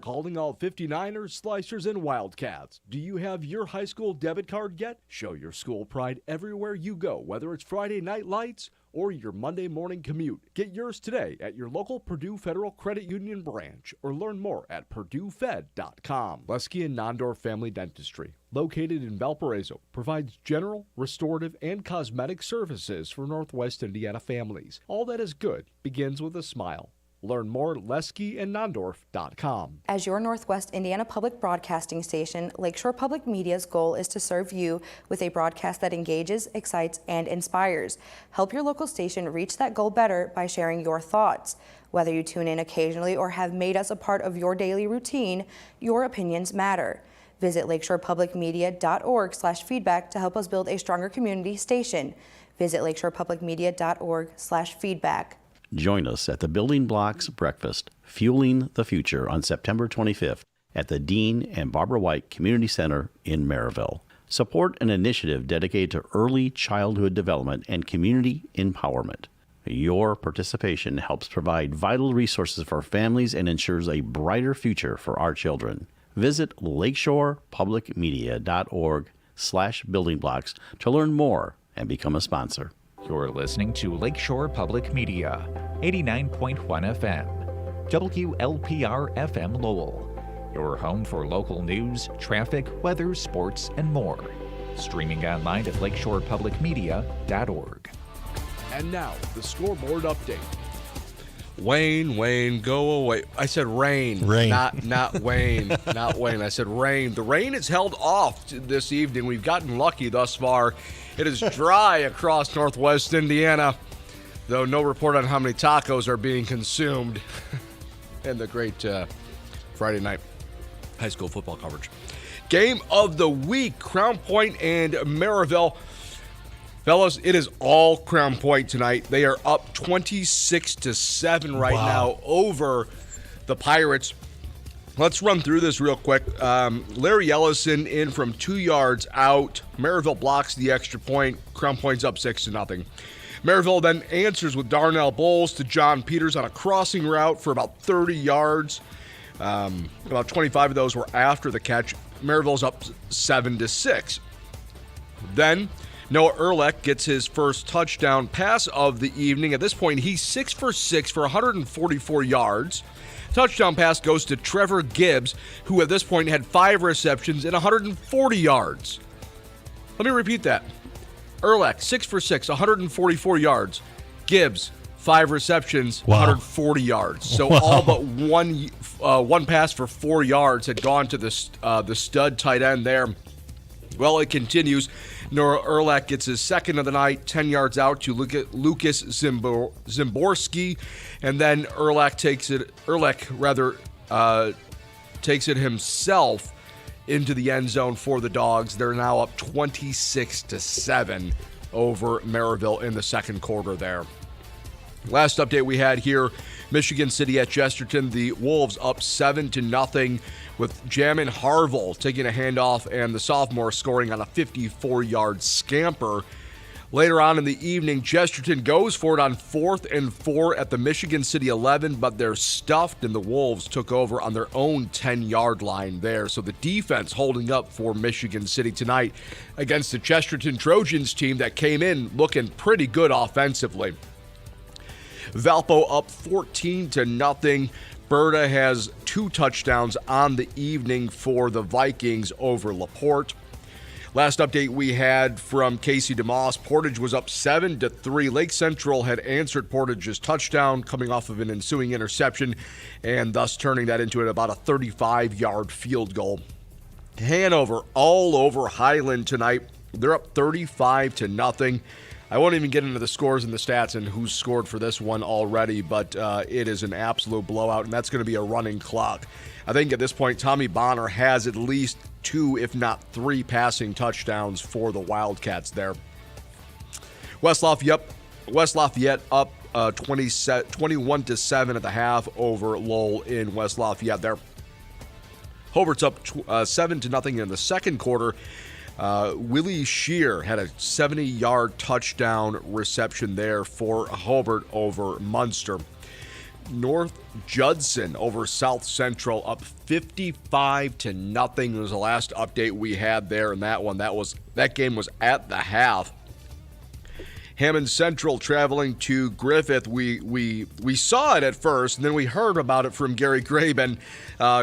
Calling all 59ers, Slicers, and Wildcats. Do you have your high school debit card yet? Show your school pride everywhere you go, whether it's Friday night lights or your Monday morning commute. Get yours today at your local Purdue Federal Credit Union branch or learn more at purduefed.com. Lesky and Nondorf Family Dentistry, located in Valparaiso, provides general, restorative, and cosmetic services for Northwest Indiana families. All that is good begins with a smile. Learn more at leskyandnondorf.com. As your Northwest Indiana public broadcasting station, Lakeshore Public Media's goal is to serve you with a broadcast that engages, excites, and inspires. Help your local station reach that goal better by sharing your thoughts. Whether you tune in occasionally or have made us a part of your daily routine, your opinions matter. Visit lakeshorepublicmedia.org/feedback to help us build a stronger community station. Visit lakeshorepublicmedia.org/feedback. Join us at the Building Blocks Breakfast, Fueling the Future, on September 25th at the Dean and Barbara White Community Center in Maryville. Support an initiative dedicated to early childhood development and community empowerment. Your participation helps provide vital resources for families and ensures a brighter future for our children. Visit lakeshorepublicmedia.org/buildingblocks to learn more and become a sponsor. You're listening to Lakeshore Public Media, 89.1 FM, WLPR FM Lowell, your home for local news, traffic, weather, sports, and more. Streaming online at lakeshorepublicmedia.org. And now, the scoreboard update. Wayne, go away. I said rain. Not Wayne. Not Wayne. I said rain. The rain is held off this evening. We've gotten lucky thus far. It is dry across Northwest Indiana, though no report on how many tacos are being consumed in the great Friday night high school football coverage. Game of the week, Crown Point and Maryville. Fellas, it is all Crown Point tonight. They are up 26-7 right now over the Pirates. Let's run through this real quick. Larry Ellison in from 2 yards out. Maryville blocks the extra point. Crown Point's up 6-0. Maryville then answers with Darnell Bowles to John Peters on a crossing route for about 30 yards. About 25 of those were after the catch. Maryville's up 7-6. Then Noah Ehrlich gets his first touchdown pass of the evening. At this point, he's 6 for 6 for 144 yards. Touchdown pass goes to Trevor Gibbs, who at this point had 5 receptions and 140 yards. Let me repeat that. Ehrlich, 6 for 6, 144 yards. Gibbs, 5 receptions, 140 yards. So all but one pass for 4 yards had gone to the stud tight end there. Well, it continues. Noah Ehrlich gets his second of the night, 10 yards out to Lucas Zimborski, and then Ehrlich takes it himself into the end zone for the Dogs. They're now up 26-7 over Maryville in the second quarter there. Last update we had here, Michigan City at Chesterton. The Wolves up 7-0 with Jamin Harville taking a handoff and the sophomore scoring on a 54-yard scamper. Later on in the evening, Chesterton goes for it on 4th and 4 at the Michigan City 11, but they're stuffed and the Wolves took over on their own 10-yard line there. So the defense holding up for Michigan City tonight against the Chesterton Trojans team that came in looking pretty good offensively. Valpo up 14-0. Berta has 2 touchdowns on the evening for the Vikings over LaPorte. Last update we had from Casey DeMoss, Portage was up 7-3. Lake Central had answered Portage's touchdown coming off of an ensuing interception and thus turning that into about a 35-yard field goal. Hanover all over Highland tonight. They're up 35-0. I won't even get into the scores and the stats and who's scored for this one already, but it is an absolute blowout, and that's going to be a running clock. I think at this point, Tommy Bonner has at least 2, if not 3, passing touchdowns for the Wildcats there. West Lafayette up 21-7 at the half over Lowell in West Lafayette there. Hobart's up 7-0 in the second quarter. Willie Shear had a 70-yard touchdown reception there for Hobart over Munster. North Judson over South Central up 55-0 was the last update we had there in that one. That game was at the half. Hammond Central traveling to Griffith. We saw it at first, and then we heard about it from Gary Graben.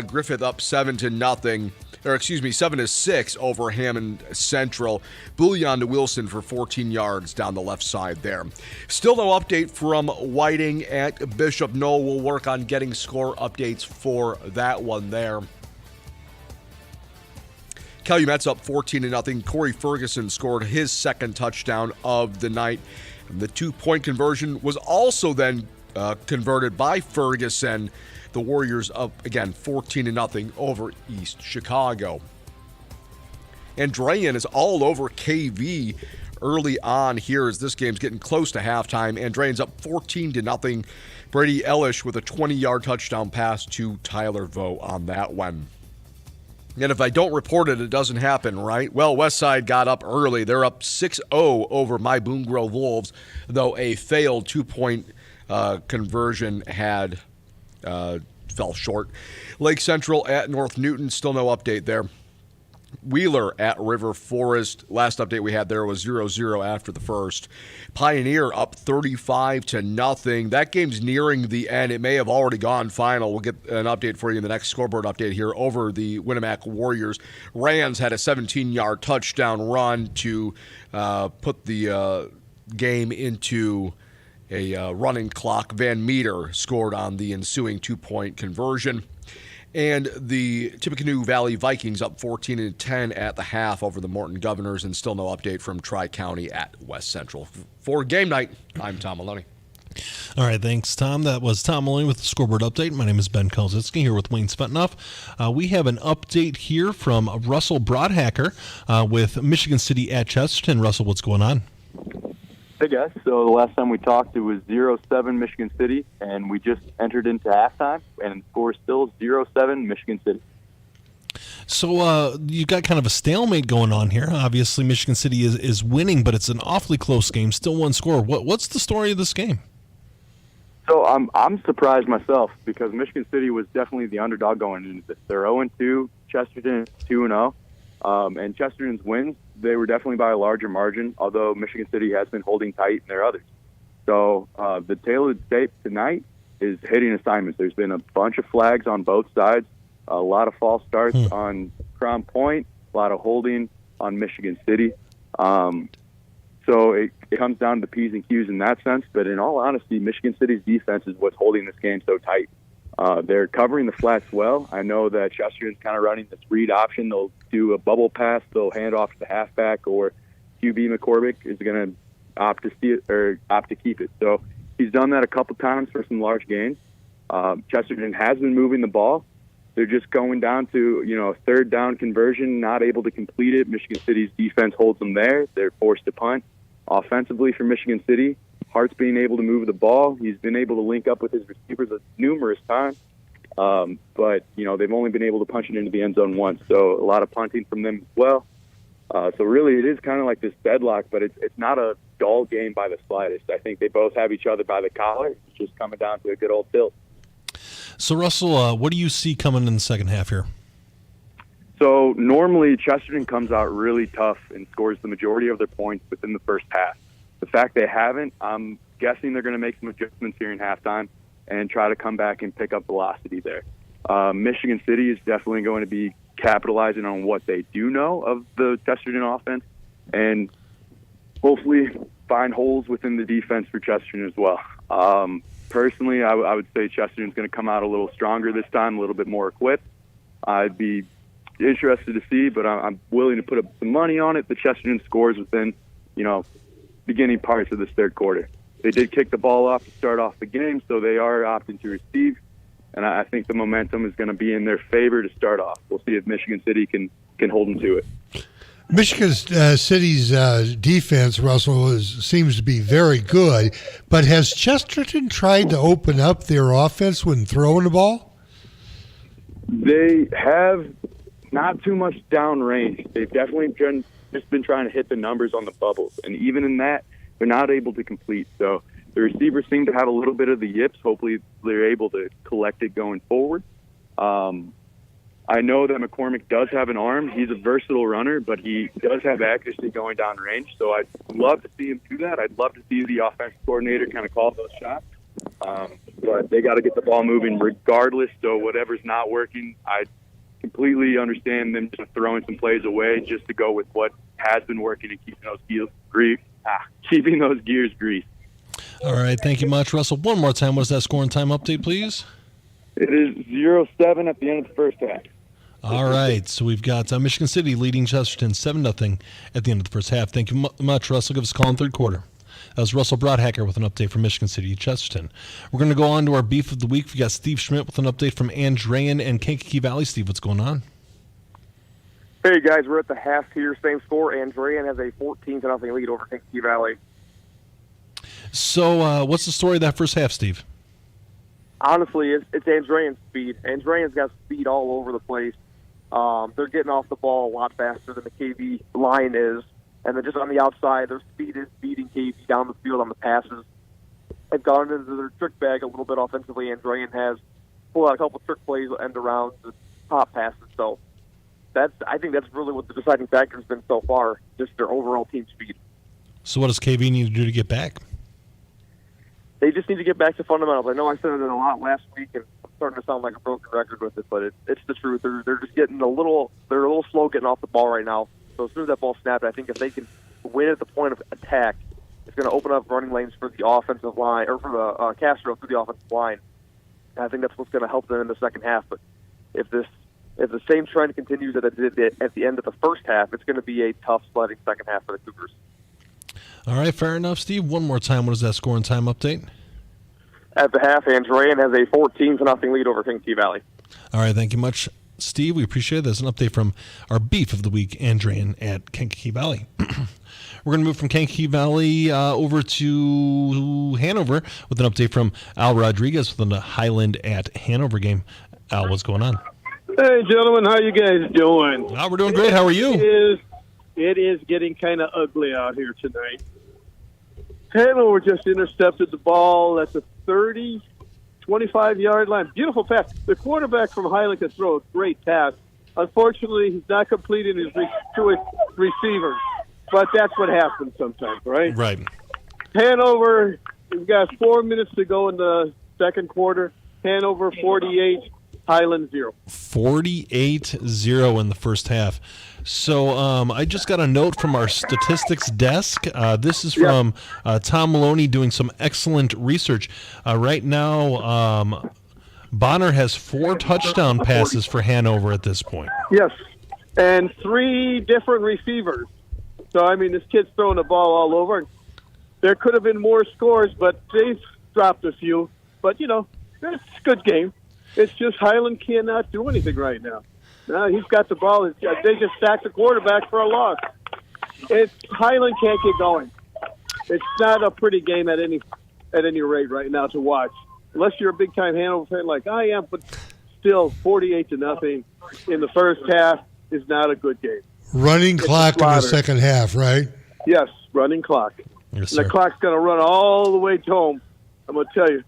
Griffith up 7-6 over Hammond Central. Bullion to Wilson for 14 yards down the left side there. Still no update from Whiting at Bishop Knoll. We'll work on getting score updates for that one there. Calumet's up 14-0. Corey Ferguson scored his second touchdown of the night. And the 2-point conversion was also then converted by Ferguson. The Warriors up again 14-0 over East Chicago. Andrean is all over KV early on here as this game's getting close to halftime. Andrean's up 14-0. Brady Ellish with a 20-yard touchdown pass to Tyler Vo on that one. And if I don't report it, it doesn't happen, right? Well, Westside got up early. They're up 6-0 over my Boone Grove Wolves, though a failed 2-point conversion had fell short. Lake Central at North Newton, still no update there. Wheeler at River Forest. Last update we had there was 0-0 after the first. Pioneer up 35-0. That game's nearing the end. It may have already gone final. We'll get an update for you in the next scoreboard update here over the Winnemac Warriors. Rands had a 17-yard touchdown run to put the game into a running clock. Van Meter scored on the ensuing 2-point conversion. And the Tippecanoe Valley Vikings up 14-10 at the half over the Morton Governors, and still no update from Tri-County at West Central. For Game Night, I'm Tom Maloney. All right, thanks, Tom. That was Tom Maloney with the scoreboard update. My name is Ben Kolodzinski here with Wayne Svetanoff. We have an update here from Russell Broadhacker with Michigan City at Chesterton. Russell, what's going on? Hey, guys. So the last time we talked, it was 0-7 Michigan City, and we just entered into halftime, and the score is still 0-7 Michigan City. So you got kind of a stalemate going on here. Obviously, Michigan City is winning, but it's an awfully close game, still one score. What's the story of this game? So I'm surprised myself because Michigan City was definitely the underdog going into this. They're 0-2, Chesterton 2-0, and Chesterton's wins, they were definitely by a larger margin, although Michigan City has been holding tight in their others. So the tale of the tape tonight is hitting assignments. There's been a bunch of flags on both sides, a lot of false starts on Crown Point, a lot of holding on Michigan City. So it comes down to the P's and Q's in that sense. But in all honesty, Michigan City's defense is what's holding this game so tight. They're covering the flats well. I know that Chesterton's kind of running this read option. They'll do a bubble pass. They'll hand off to the halfback, or QB McCormick is going to opt to see it or opt to keep it. So he's done that a couple times for some large gains. Chesterton has been moving the ball. They're just going down to, a third down conversion, not able to complete it. Michigan City's defense holds them there. They're forced to punt. Offensively for Michigan City, Hart's being able to move the ball. He's been able to link up with his receivers numerous times. But, they've only been able to punch it into the end zone once. So a lot of punting from them as well. So really it is kind of like this deadlock, but it's not a dull game by the slightest. I think they both have each other by the collar. It's just coming down to a good old tilt. So, Russell, what do you see coming in the second half here? So normally Chesterton comes out really tough and scores the majority of their points within the first half. The fact they haven't, I'm guessing they're going to make some adjustments here in halftime and try to come back and pick up velocity there. Michigan City is definitely going to be capitalizing on what they do know of the Chesterton offense and hopefully find holes within the defense for Chesterton as well. Personally, I would say Chesterton's going to come out a little stronger this time, a little bit more equipped. I'd be interested to see, but I'm willing to put up some money on it. The Chesterton scores within, beginning parts of this third quarter. They did kick the ball off to start off the game, so they are opting to receive, and I think the momentum is going to be in their favor to start off. We'll see if Michigan City can hold them to it. Michigan City's defense, Russell, seems to be very good, but has Chesterton tried to open up their offense when throwing the ball? They have not too much downrange. They've definitely just been trying to hit the numbers on the bubbles, and even in that, they're not able to complete. So the receivers seem to have a little bit of the yips. Hopefully they're able to collect it going forward. I know that McCormick does have an arm. He's a versatile runner, but he does have accuracy going down range. So I'd love to see him do that. I'd love to see the offensive coordinator kind of call those shots. But they got to get the ball moving regardless. So whatever's not working, I completely understand them just throwing some plays away just to go with what has been working and keeping those gears greased. All right, thank you much, Russell. One more time, what is that scoring time update, please? It is 0-7 at the end of the first half. All right, so we've got Michigan City leading Chesterton 7-0 at the end of the first half. Thank you much, Russell. Give us a call in third quarter. That was Russell Broadhacker with an update from Michigan City Chesterton. We're going to go on to our Beef of the Week. We got Steve Schmidt with an update from Andrean and Kankakee Valley. Steve, what's going on? Hey, guys, we're at the half here. Same score. Andrean has a 14-0 lead over Kankakee Valley. So what's the story of that first half, Steve? Honestly, it's Andrean's speed. Andrean's got speed all over the place. They're getting off the ball a lot faster than the KV line is. And then just on the outside, their speed is beating KV down the field on the passes. They've gone into their trick bag a little bit offensively. Andrean has pulled out a couple trick plays, end arounds, and pop passes. So I think that's really what the deciding factor has been so far, just their overall team speed. So what does KV need to do to get back? They just need to get back to fundamentals. I know I said it a lot last week, and I'm starting to sound like a broken record with it, but it's the truth. They're just getting a little slow getting off the ball right now. So as soon as that ball snapped, I think if they can win at the point of attack, it's going to open up running lanes for the offensive line, or for the Castro through the offensive line. And I think that's what's going to help them in the second half. But if the same trend continues that it did at the end of the first half, it's going to be a tough sledding second half for the Cougars. All right, fair enough, Steve. One more time, what is that scoring time update? At the half, Andrean has a 14-0 lead over Kankakee Valley. All right, thank you much, Steve. We appreciate it. That's an update from our Beef of the Week, Andrean at Kankakee Valley. We're going to move from Kankakee Valley over to Hanover with an update from Al Rodriguez with the Highland at Hanover game. Al, what's going on? Hey, gentlemen, how you guys doing? We're doing great. How are you? It is getting kind of ugly out here tonight. Hanover just intercepted the ball at the 30, 25-yard line. Beautiful pass. The quarterback from Highland can throw a great pass. Unfortunately, he's not completing his to his receivers. But that's what happens sometimes, right? Right. Hanover, we've got 4 minutes to go in the second quarter. Hanover 48, Highland 0. 48-0 in the first half. So I just got a note from our statistics desk. This is from Tom Maloney doing some excellent research. Right now, Bonner has 4 touchdown passes for Hanover at this point. Yes, and 3 different receivers. So, I mean, this kid's throwing the ball all over. There could have been more scores, but they've dropped a few. But, it's a good game. It's just Highland cannot do anything right now. He's got the ball. They just sacked the quarterback for a loss. Highland can't get going. it's not a pretty game at any rate right now to watch, unless you're a big time Hanover fan like I am. But still, 48-0 in the first half is not a good game. Running clock in the second half, right? Yes, running clock. Yes, and the clock's going to run all the way to home. I'm going to tell you,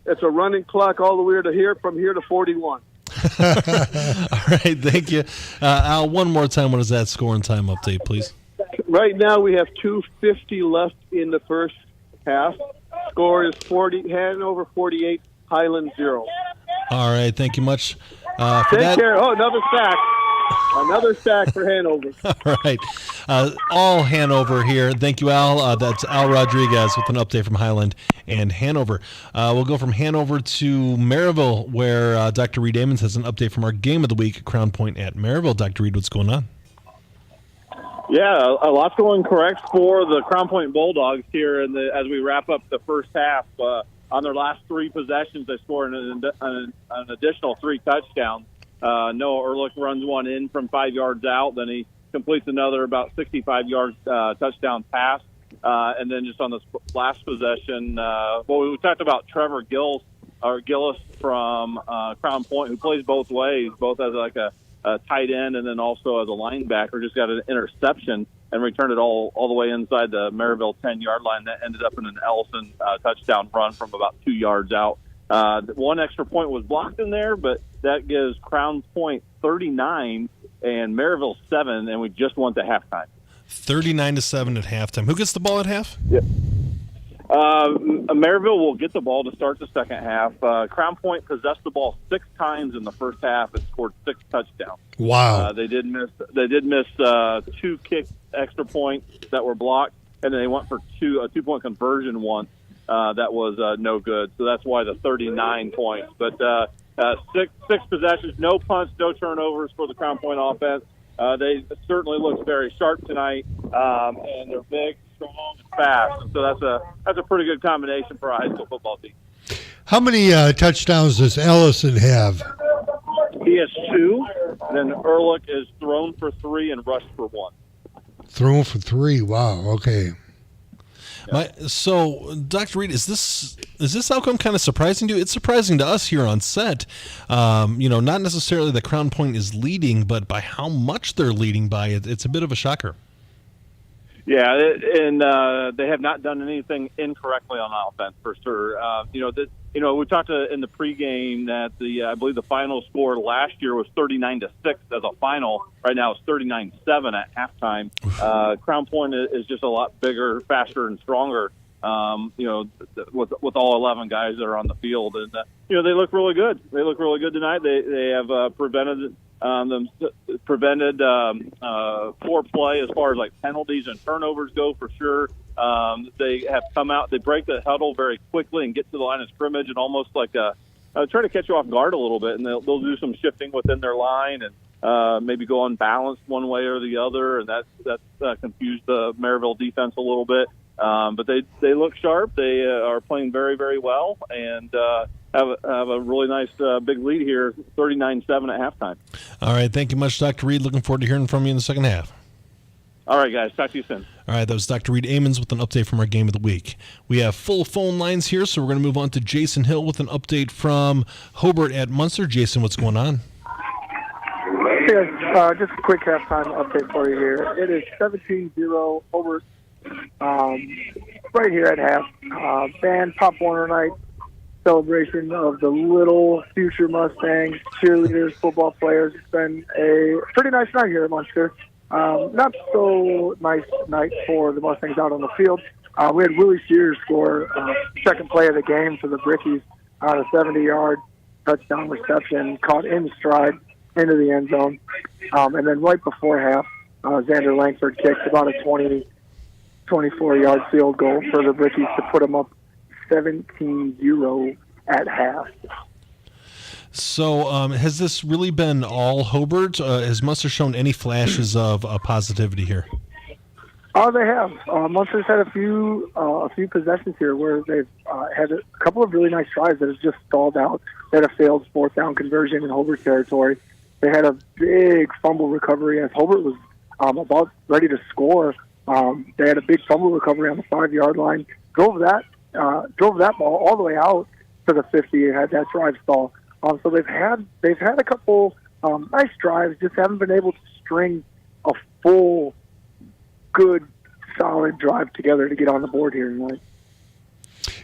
it's a running clock all the way to here, from here to 41. All right, thank you. Al, one more time, what is that score and time update, please? Right now we have 2:50 left in the first half. Score is Hanover 48, Highland 0. All right, thank you much for Take that. care. Oh, another sack. Another sack for Hanover. All right. All Hanover here. Thank you, Al. That's Al Rodriguez with an update from Highland and Hanover. We'll go from Hanover to Maryville, where Dr. Reed Amons has an update from our game of the week, Crown Point at Maryville. Dr. Reed, what's going on? Yeah, a lot's going correct for the Crown Point Bulldogs here as we wrap up the first half. On their last 3 possessions, they scored an additional 3 touchdowns. Noah Ehrlich runs one in from 5 yards out. Then he completes another about 65-yard touchdown pass. And then just on this last possession, we talked about Trevor Gillis from Crown Point, who plays both ways, both as like a tight end and then also as a linebacker. Just got an interception and returned it all the way inside the Maryville 10-yard line. That ended up in an Ellison touchdown run from about 2 yards out. 1 extra point was blocked in there, but that gives Crown Point 39 and Maryville 7, and we just went to halftime. 39-7 at halftime. Who gets the ball at half? Yeah. Maryville will get the ball to start the second half. Crown Point possessed the ball 6 times in the first half and scored 6 touchdowns. Wow. They did miss 2 kick extra points that were blocked, and then they went for a 2-point conversion once. That was no good. So that's why the 39 points. But six possessions, no punts, no turnovers for the Crown Point offense. They certainly look very sharp tonight, and they're big, strong, and fast. And so that's a pretty good combination for a high school football team. How many touchdowns does Ellison have? He has 2. Then Ehrlich is thrown for 3 and rushed for 1. Thrown for 3. Wow. Okay. So, Dr. Reed, is this outcome kind of surprising to you? It's surprising to us here on set. Not necessarily that Crown Point is leading, but by how much they're leading by, it's a bit of a shocker. Yeah, and they have not done anything incorrectly on offense for sure. We talked in the pregame that I believe the final score last year was 39-6 as a final. Right now it's 39-7 at halftime. Crown Point is just a lot bigger, faster, and stronger. With all 11 guys that are on the field, and they look really good. They look really good tonight. They have prevented poor play as far as like penalties and turnovers go for sure. They have come out. They break the huddle very quickly and get to the line of scrimmage and almost like try to catch you off guard a little bit. And they'll do some shifting within their line and maybe go unbalanced one way or the other, and that's confused the Maryville defense a little bit. But they look sharp. They are playing very, very well, and have a really nice big lead here, 39-7 at halftime. All right, thank you much, Dr. Reed. Looking forward to hearing from you in the second half. All right, guys. Talk to you soon. All right, that was Dr. Reed Amons with an update from our game of the week. We have full phone lines here, so we're going to move on to Jason Hill with an update from Hobart at Munster. Jason, what's going on? Yes, just a quick halftime update for you here. It is 17-0 Hobart. Right here at half, band Pop Warner night celebration of the little future Mustangs, cheerleaders, football players. It's been a pretty nice night here at Munster. Not so nice night for the Mustangs out on the field. We had Willie Sears score second play of the game for the Brickies on a 70-yard touchdown reception, caught in stride into the end zone. And then right before half, Xander Langford kicked about a 24-yard field goal for the Brickies to put them up 17-0 at half. So has this really been all Hobart? Has Munster shown any flashes of positivity here? Oh, they have. Munster's had a few possessions here where they've had a couple of really nice tries that have just stalled out. They had a failed 4th down conversion in Hobart territory. They had a big fumble recovery as Hobart was about ready to score They had a big fumble recovery on the 5-yard line. Drove that ball all the way out to the 50 and had that drive stall. So they've had a couple nice drives, just haven't been able to string a full, good, solid drive together to get on the board here tonight.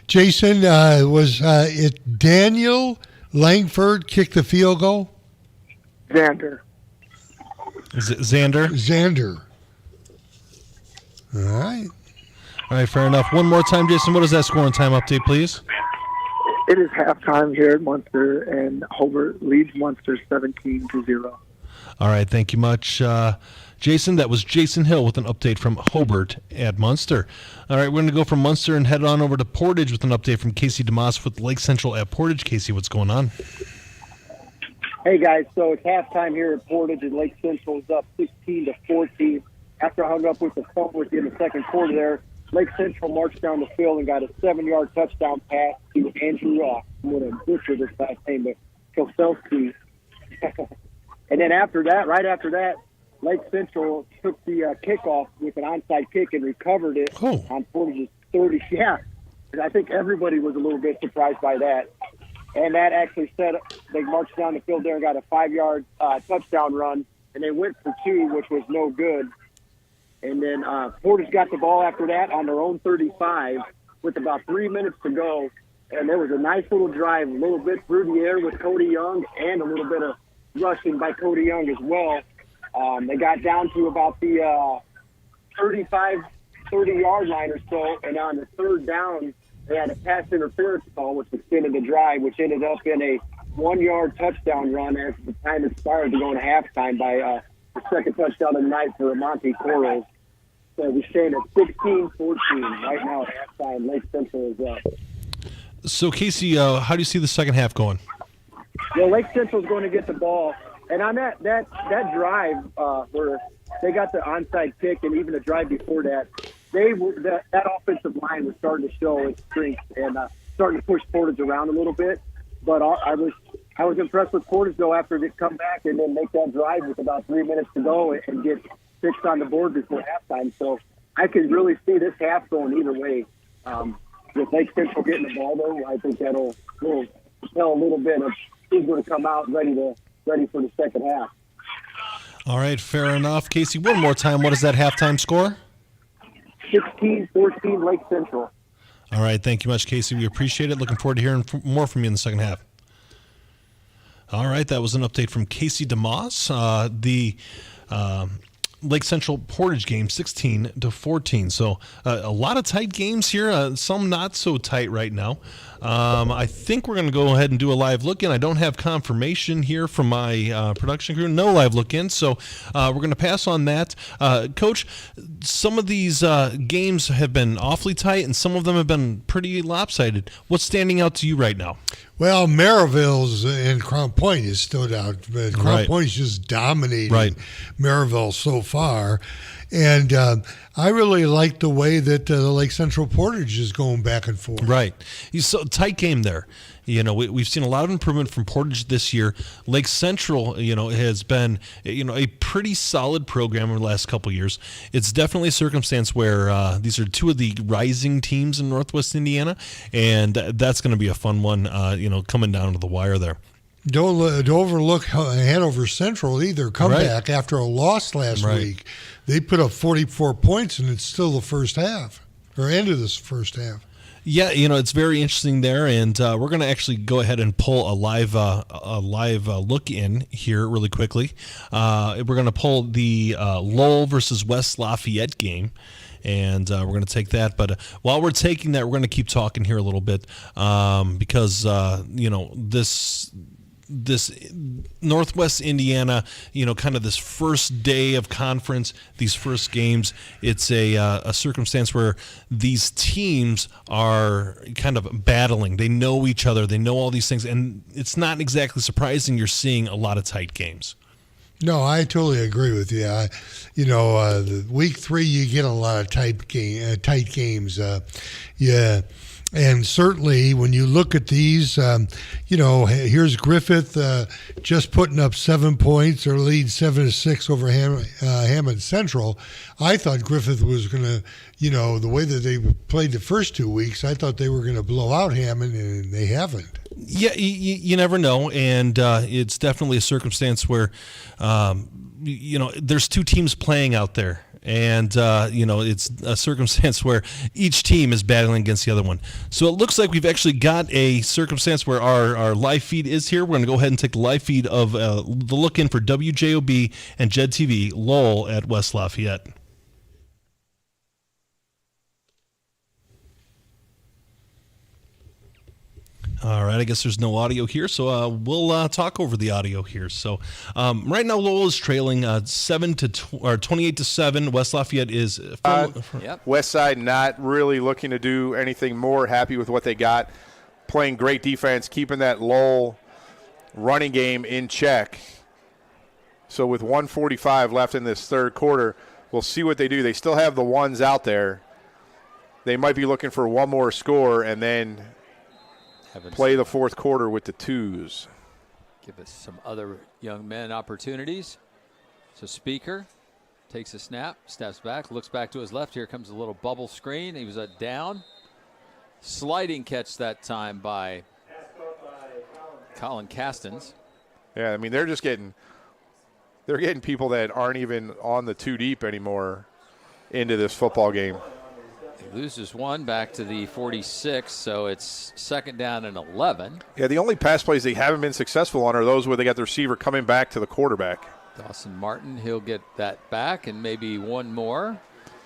Jason, was it Daniel Langford kicked the field goal? Xander. Is it Xander? Xander. All right. All right, fair enough. One more time, Jason. What is that scoring time update, please? It is halftime here at Munster, and Hobart leads Munster 17-0. All right, thank you much, Jason. That was Jason Hill with an update from Hobart at Munster. All right, we're going to go from Munster and head on over to Portage with an update from Casey DeMoss with Lake Central at Portage. Casey, what's going on? Hey, guys, so it's halftime here at Portage, and Lake Central is up 16-14. After I hung up with the fumble at the end of the second quarter there, Lake Central marched down the field and got a 7-yard touchdown pass to Andrew, I'm going to butcher this last name, but Kolodzinski. And then right after that, Lake Central took the kickoff with an onside kick and recovered it on Portage's 30. Yeah, I think everybody was a little bit surprised by that. And that actually they marched down the field there and got a 5-yard touchdown run, and they went for 2, which was no good. And then Portage got the ball after that on their own 35 with about 3 minutes to go. And there was a nice little drive, a little bit through the air with Cody Young and a little bit of rushing by Cody Young as well. They got down to about the 30-yard line or so. And on the third down, they had a pass interference call, which extended the drive, which ended up in a 1-yard touchdown run as the time expired to go into halftime by the second touchdown of the night for Monte Coros. So we stand at 16-14 right now at halftime. Lake Central is up. So, Casey, how do you see the second half going? Well, Lake Central is going to get the ball. And on that drive where they got the onside kick and even the drive before that, that offensive line was starting to show its strength and starting to push Portage around a little bit. But I was impressed with Portage, though, after they come back and then make that drive with about 3 minutes to go and get 6 on the board before halftime. So I could really see this half going either way. With Lake Central getting the ball, though, I think that'll tell a little bit of who's going to come out ready for the second half. All right, fair enough. Casey, one more time, what is that halftime score? 16-14 Lake Central. All right, thank you much, Casey. We appreciate it. Looking forward to hearing more from you in the second half. All right, that was an update from Casey DeMoss. The Lake Central Portage game, 16-14. So a lot of tight games here. Some not so tight right now. I think we're going to go ahead and do a live look-in. I don't have confirmation here from my production crew. No live look-in, so we're going to pass on that. Coach, some of these games have been awfully tight, and some of them have been pretty lopsided. What's standing out to you right now? Well, Maryville's and Crown Point is stood out. But Crown Point is just dominating Maryville so far. And I really like the way that the Lake Central Portage is going back and forth. Right. So tight game there. You know, we've seen a lot of improvement from Portage this year. Lake Central, has been, a pretty solid program over the last couple of years. It's definitely a circumstance where these are two of the rising teams in Northwest Indiana, and that's going to be a fun one, coming down to the wire there. Don't overlook Hanover Central either. Comeback after a loss last week. They put up 44 points, and it's still the first half, or end of this first half. Yeah, it's very interesting there, and we're going to actually go ahead and pull a live look in here really quickly. We're going to pull the Lowell versus West Lafayette game. And we're going to take that. But while we're taking that, we're going to keep talking here a little bit because, this Northwest Indiana, kind of this first day of conference, these first games, it's a circumstance where these teams are kind of battling. They know each other. They know all these things. And it's not exactly surprising you're seeing a lot of tight games. No, I totally agree with you. Week 3, you get a lot of tight games. And certainly, when you look at these, here's Griffith just putting up 7 points or lead 7-6 over Hammond Central. I thought Griffith was going to, the way that they played the first 2 weeks, I thought they were going to blow out Hammond, and they haven't. Yeah, you never know, and it's definitely a circumstance where, there's two teams playing out there. And, it's a circumstance where each team is battling against the other one. So it looks like we've actually got a circumstance where our live feed is here. We're going to go ahead and take the live feed of the look in for WJOB and JED TV, Lowell at West Lafayette. All right, I guess there's no audio here, so we'll talk over the audio here. So right now, Lowell is trailing 28-7. West Lafayette is West Side not really looking to do anything more. Happy with what they got, playing great defense, keeping that Lowell running game in check. So with 1:45 left in this third quarter, we'll see what they do. They still have the ones out there. They might be looking for one more score and then play the fourth quarter with the twos. Give us some other young men opportunities. So Speaker takes a snap, steps back, looks back to his left. Here comes a little bubble screen. He was down. Sliding catch that time by Colin Castens. Yeah, I mean, they're getting people that aren't even on the two deep anymore into this football game. He loses one back to the 46, so it's 2nd down and 11. Yeah, the only pass plays they haven't been successful on are those where they got the receiver coming back to the quarterback. Dawson Martin, he'll get that back and maybe one more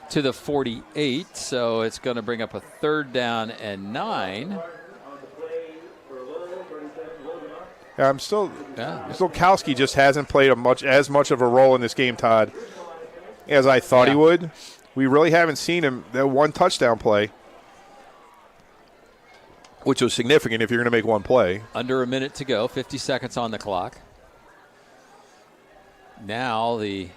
to the 48, so it's going to bring up a 3rd down and 9. Yeah, Zolkowski just hasn't played as much of a role in this game, Todd, as I thought he would. We really haven't seen him that one touchdown play, which was significant if you're going to make one play. Under a minute to go, 50 seconds on the clock. Now the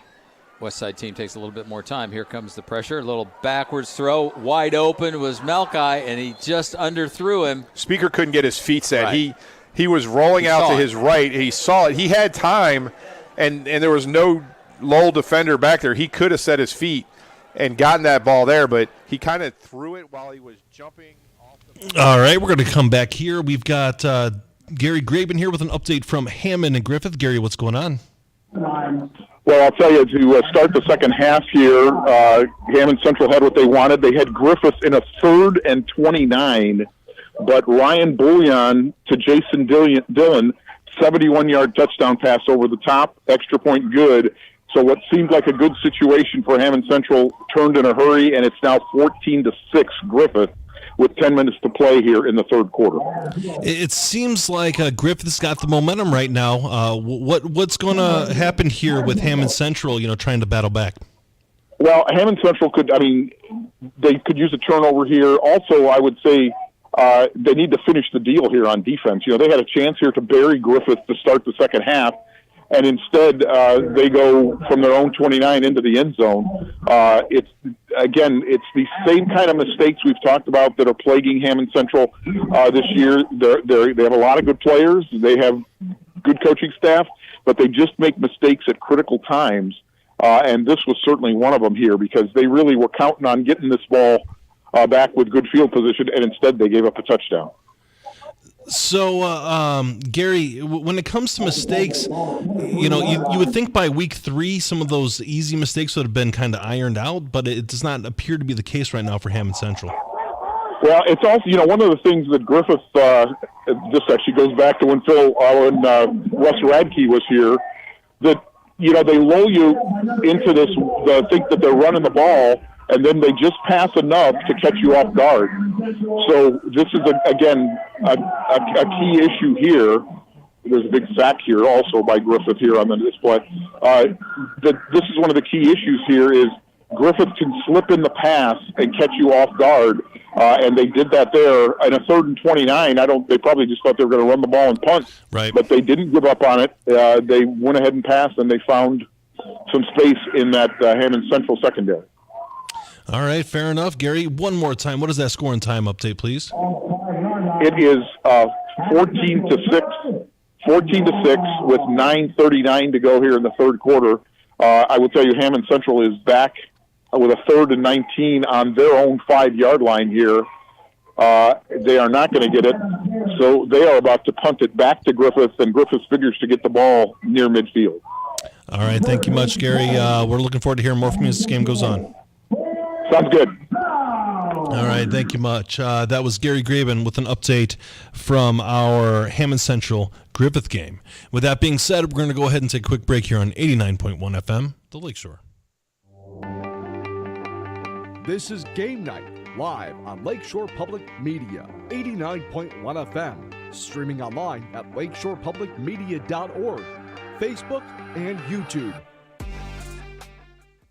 West Side team takes a little bit more time. Here comes the pressure. A little backwards throw. Wide open was Melkai, and he just underthrew him. Speaker couldn't get his feet set. Right. He was rolling out to his right. He saw it. He had time, and there was no Lowell defender back there. He could have set his feet and gotten that ball there, but he kind of threw it while he was jumping off the. All right, we're going to come back here. We've got Gary Graben here with an update from Hammond and Griffith. Gary, what's going on? Well, I'll tell you, to start the second half here, Hammond Central had what they wanted. They had Griffith in a 3rd and 29, but Ryan Bullion to Jason Dillon, 71-yard touchdown pass over the top, extra point good. So what seemed like a good situation for Hammond Central turned in a hurry, and it's now 14-6 Griffith with 10 minutes to play here in the third quarter. It seems like Griffith's got the momentum right now. What's going to happen here with Hammond Central, trying to battle back? Well, Hammond Central they could use a turnover here. Also, I would say they need to finish the deal here on defense. They had a chance here to bury Griffith to start the second half, and instead they go from their own 29 into the end zone. It's the same kind of mistakes we've talked about that are plaguing Hammond Central this year. They have a lot of good players. They have good coaching staff, but they just make mistakes at critical times. And this was certainly one of them here because they really were counting on getting this ball back with good field position, and instead they gave up a touchdown. So, Gary, when it comes to mistakes, you would think by week 3 some of those easy mistakes would have been kind of ironed out, but it does not appear to be the case right now for Hammond Central. Well, it's also, one of the things that Griffith, this actually goes back to when Russ Radke was here, that, they lull you into this, think that they're running the ball, and then they just pass enough to catch you off guard. So this is, a key issue here. There's a big sack here also by Griffith here on the display. This is one of the key issues here is Griffith can slip in the pass and catch you off guard, and they did that there. In a 3rd and 29, they probably just thought they were going to run the ball and punt. Right. But they didn't give up on it. They went ahead and passed, and they found some space in that Hammond Central secondary. All right, fair enough. Gary, one more time. What is that score and time update, please? It is 14-6. 14-6 with 9:39 to go here in the third quarter. I will tell you, Hammond Central is back with a 3rd and 19 on their own 5-yard line here. They are not going to get it, so they are about to punt it back to Griffith, and Griffith figures to get the ball near midfield. All right, thank you much, Gary. We're looking forward to hearing more from you as this game goes on. Sounds good. All right, thank you much. That was Gary Graben with an update from our Hammond Central Griffith game. With that being said, we're going to go ahead and take a quick break here on 89.1 FM, the Lakeshore. This is Game Night, live on Lakeshore Public Media, 89.1 FM, streaming online at lakeshorepublicmedia.org, Facebook, and YouTube.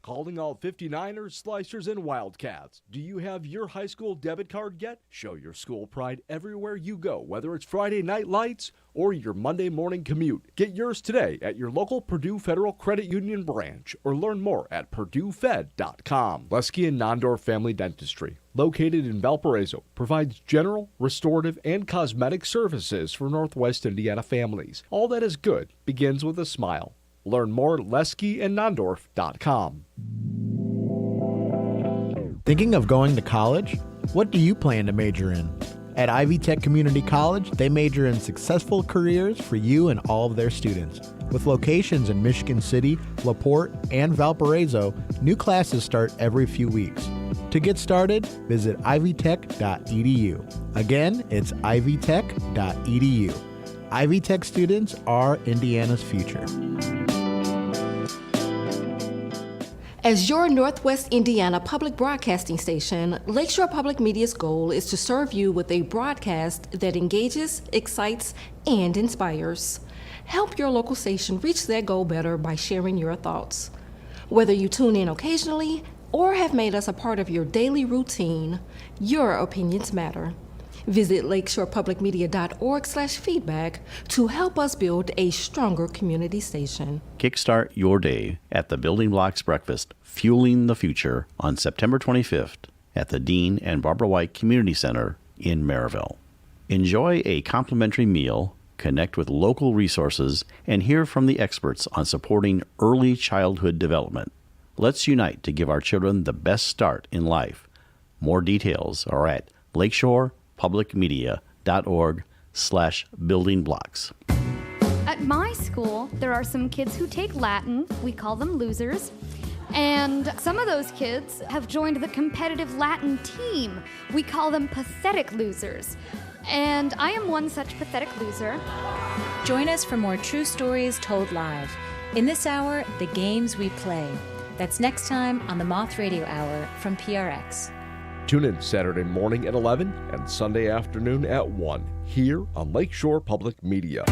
Calling all 59ers, Slicers, and Wildcats. Do you have your high school debit card yet? Show your school pride everywhere you go, whether it's Friday night lights or your Monday morning commute. Get yours today at your local Purdue Federal Credit Union branch or learn more at purduefed.com. Lesky and Nondorf Family Dentistry, located in Valparaiso, provides general, restorative, and cosmetic services for Northwest Indiana families. All that is good begins with a smile. Learn more at leskyandnondorf.com. Thinking of going to college? What do you plan to major in? At Ivy Tech Community College, they major in successful careers for you and all of their students. With locations in Michigan City, LaPorte, and Valparaiso, new classes start every few weeks. To get started, visit ivytech.edu. Again, it's ivytech.edu. Ivy Tech students are Indiana's future. As your Northwest Indiana public broadcasting station, Lakeshore Public Media's goal is to serve you with a broadcast that engages, excites, and inspires. Help your local station reach that goal better by sharing your thoughts. Whether you tune in occasionally or have made us a part of your daily routine, your opinions matter. Visit lakeshorepublicmedia.org/feedback to help us build a stronger community station. Kickstart your day at the Building Blocks Breakfast, Fueling the Future, on September 25th at the Dean and Barbara White Community Center in Maryville. Enjoy a complimentary meal, connect with local resources, and hear from the experts on supporting early childhood development. Let's unite to give our children the best start in life. More details are at lakeshorepublicmedia.org/buildingblocks. At my school, there are some kids who take Latin. We call them losers. And some of those kids have joined the competitive Latin team. We call them pathetic losers. And I am one such pathetic loser. Join us for more true stories told live. In this hour, the games we play. That's next time on the Moth Radio Hour from PRX. Tune in Saturday morning at 11 and Sunday afternoon at 1 here on Lakeshore Public Media.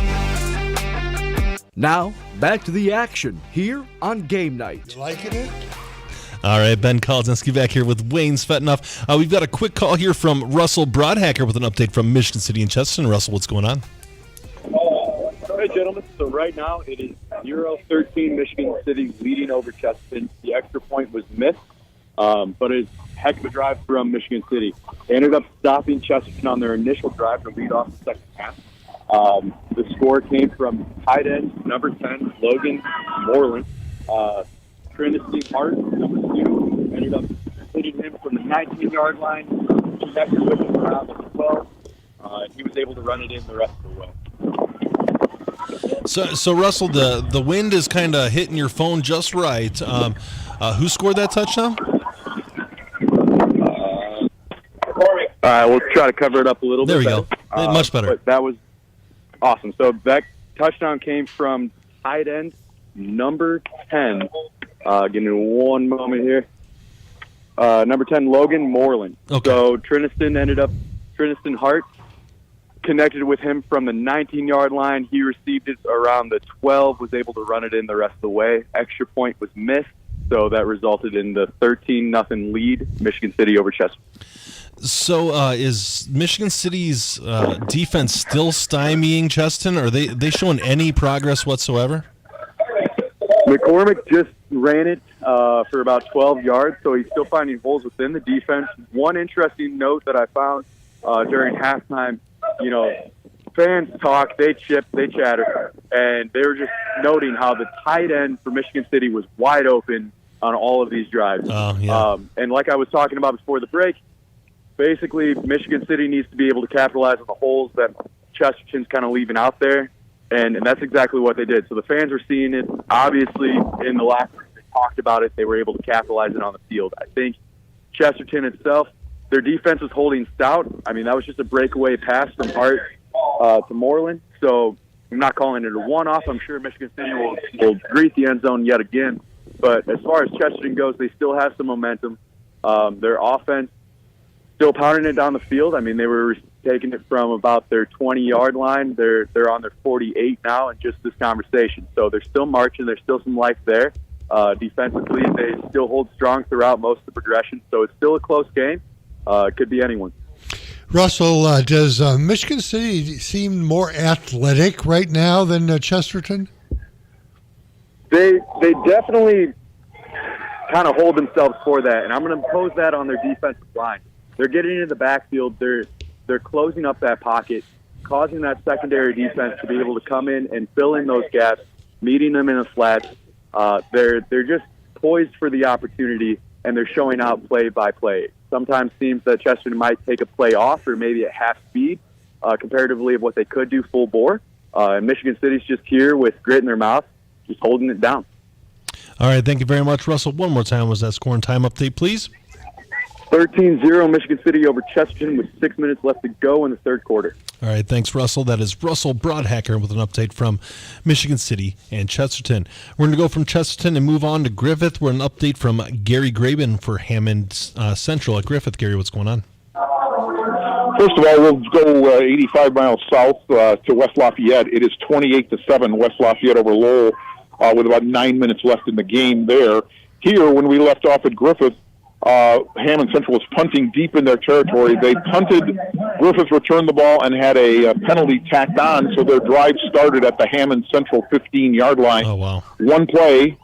Now, back to the action here on Game Night. You liking it? All right, Ben Kolodzinski back here with Wayne Svetanoff. We've got a quick call here from Russell Broadhacker with an update from Michigan City and Chesterton. Russell, what's going on? All right, gentlemen. So right now it is 0-13 Michigan City leading over Chesterton. The extra point was missed, but it's a heck of a drive from Michigan City. They ended up stopping Chesterton on their initial drive to lead off the second half. The score came from tight end number 10, Logan Moreland. Trinity Hart, number 2, ended up hitting him from the 19-yard line, connected with him around the 12. He was able to run it in the rest of the way. So Russell, the wind is kind of hitting your phone just right. Who scored that touchdown? We'll try to cover it up a little bit. There we go. Much better. But that was awesome. So that touchdown came from tight end number 10. Give me one moment here. Number 10, Logan Moreland. Okay. So Trinity Hart connected with him from the 19-yard line. He received it around the 12, was able to run it in the rest of the way. Extra point was missed, so that resulted in the 13-0 lead, Michigan City over Chester. So is Michigan City's defense still stymieing Chesterton? Are they showing any progress whatsoever? McCormick just ran it for about 12 yards, so he's still finding holes within the defense. One interesting note that I found during halftime, fans talk, they chip, they chatter, and they were just noting how the tight end for Michigan City was wide open on all of these drives. And like I was talking about before the break, basically Michigan City needs to be able to capitalize on the holes that Chesterton's kind of leaving out there, and that's exactly what they did. So the fans were seeing it. Obviously, in the locker room, they talked about it. They were able to capitalize it on the field. I think Chesterton itself, their defense was holding stout. I mean, that was just a breakaway pass from Hart to Moreland. So I'm not calling it a one-off. I'm sure Michigan City will greet the end zone yet again. But as far as Chesterton goes, they still have some momentum. Their offense still pounding it down the field. I mean, they were taking it from about their 20-yard line. They're on their 48 now in just this conversation. So they're still marching. There's still some life there. Defensively, they still hold strong throughout most of the progression. So it's still a close game. It could be anyone. Russell, does Michigan City seem more athletic right now than Chesterton? They definitely kind of hold themselves for that, and I'm going to impose that on their defensive line. They're getting into the backfield. They're closing up that pocket, causing that secondary defense to be able to come in and fill in those gaps, meeting them in the flats. They're just poised for the opportunity, and they're showing out play by play. Sometimes seems that Chesterton might take a play off or maybe at half speed comparatively of what they could do full bore. And Michigan City's just here with grit in their mouth, just holding it down. All right, thank you very much, Russell. One more time was that score and time update, please. 13-0 Michigan City over Chesterton with 6 minutes left to go in the third quarter. All right, thanks, Russell. That is Russell Broadhacker with an update from Michigan City and Chesterton. We're going to go from Chesterton and move on to Griffith. We're an update from Gary Graben for Hammond Central at Griffith. Gary, what's going on? First of all, we'll go 85 miles south to West Lafayette. It is 28-7 West Lafayette over Lowell with about 9 minutes left in the game there. Here, when we left off at Griffith, Hammond Central was punting deep in their territory. They punted, Griffith returned the ball and had a penalty tacked on, so their drive started at the Hammond Central 15-yard line. Oh, wow. One play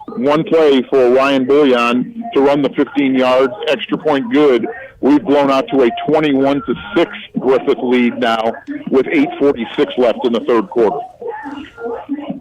for Ryan Bullion to run the 15 yards, extra point good. We've blown out to a 21-6 Griffith lead now with 8:46 left in the third quarter.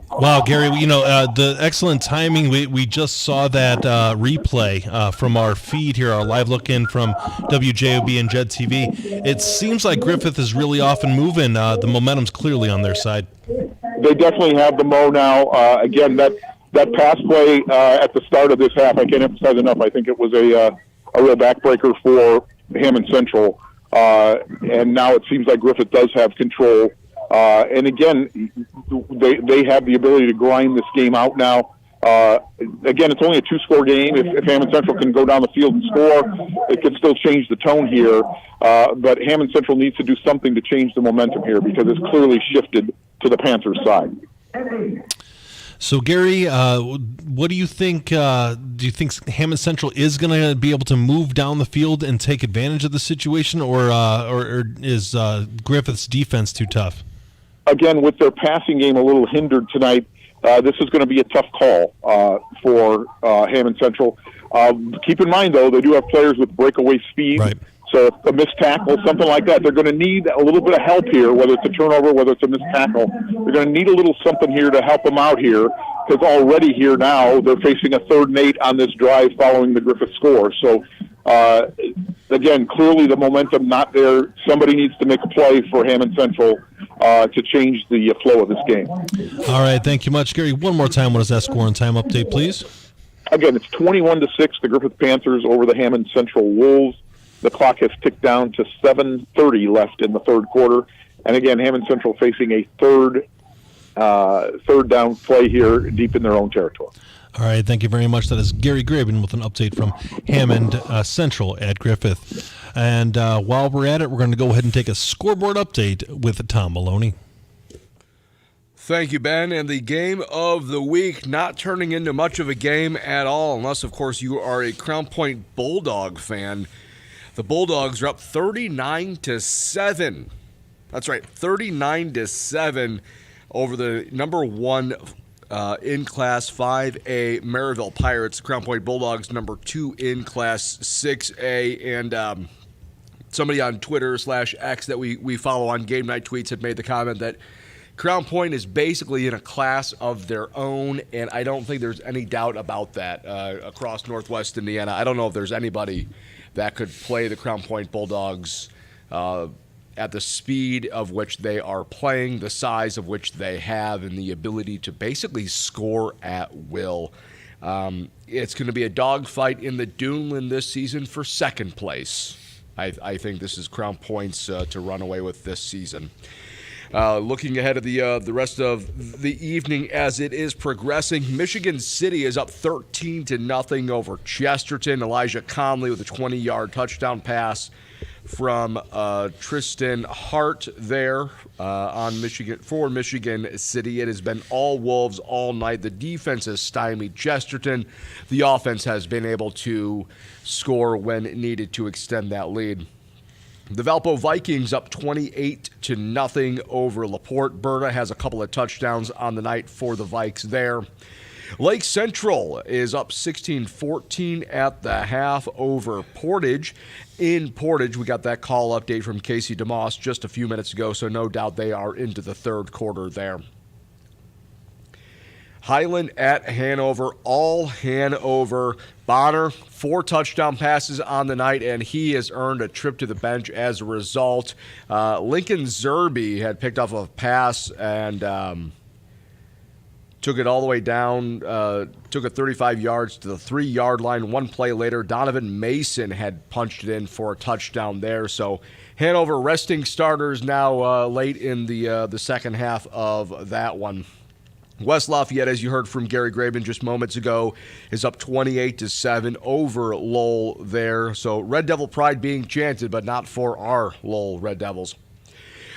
Wow, Gary, the excellent timing. We just saw that replay from our feed here, our live look-in from WJOB and JED TV. It seems like Griffith is really off and moving. The momentum's clearly on their side. They definitely have the mo now. Again, that pass play at the start of this half, I can't emphasize enough. I think it was a real backbreaker for Hammond Central. And now it seems like Griffith does have control. And again, they have the ability to grind this game out now. Again, it's only a two-score game. If Hammond Central can go down the field and score, it could still change the tone here. But Hammond Central needs to do something to change the momentum here because it's clearly shifted to the Panthers' side. So, Gary, what do you think? Do you think Hammond Central is going to be able to move down the field and take advantage of the situation, or is Griffith's defense too tough? Again, with their passing game a little hindered tonight, this is going to be a tough call for Hammond Central. Keep in mind, though, they do have players with breakaway speed. Right. So a missed tackle, something like that, they're going to need a little bit of help here, whether it's a turnover, whether it's a missed tackle. They're going to need a little something here to help them out here because already here now they're facing a 3rd and 8 on this drive following the Griffith score. So, again, clearly the momentum not there. Somebody needs to make a play for Hammond Central to change the flow of this game. All right, thank you much, Gary. One more time, what is that score and time update, please? Again, it's 21-6, the Griffith Panthers over the Hammond Central Wolves. The clock has ticked down to 7:30 left in the third quarter. And again, Hammond Central facing a third down play here deep in their own territory. All right, thank you very much. That is Gary Graben with an update from Hammond Central at Griffith. And while we're at it, we're going to go ahead and take a scoreboard update with Tom Maloney. Thank you, Ben. And the game of the week not turning into much of a game at all, unless, of course, you are a Crown Point Bulldog fan. The Bulldogs are up 39-7. That's right, 39-7 over the number 1 In Class 5A, Maryville Pirates, Crown Point Bulldogs, number 2 in Class 6A. And somebody on Twitter/X that we follow on Gamenight Tweets had made the comment that Crown Point is basically in a class of their own, and I don't think there's any doubt about that across Northwest Indiana. I don't know if there's anybody that could play the Crown Point Bulldogs at the speed of which they are playing, the size of which they have, and the ability to basically score at will. It's going to be a dogfight in the Duneland this season for second place. I think this is Crown Point's to run away with this season. Looking ahead of the rest of the evening as it is progressing, Michigan City is up 13-0 over Chesterton. Elijah Conley with a 20-yard touchdown pass from Tristan Hart there on Michigan City. It has been all Wolves all night. The defense has stymied Chesterton. The offense has been able to score when needed to extend that lead. The Valpo Vikings up 28-0 over LaPorte. Berta has a couple of touchdowns on the night for the Vikes there. Lake Central is up 16-14 at the half over Portage. In Portage, we got that call update from Casey DeMoss just a few minutes ago, so no doubt they are into the third quarter there. Highland at Hanover, all Hanover. Bonner, 4 touchdown passes on the night, and he has earned a trip to the bench as a result. Lincoln Zerby had picked up a pass and took it all the way down, took it 35 yards to the 3-yard line. One play later, Donovan Mason had punched it in for a touchdown there. So Hanover resting starters now late in the second half of that one. West Lafayette, as you heard from Gary Graben just moments ago, is up 28-7 over Lowell there. So Red Devil pride being chanted, but not for our Lowell Red Devils.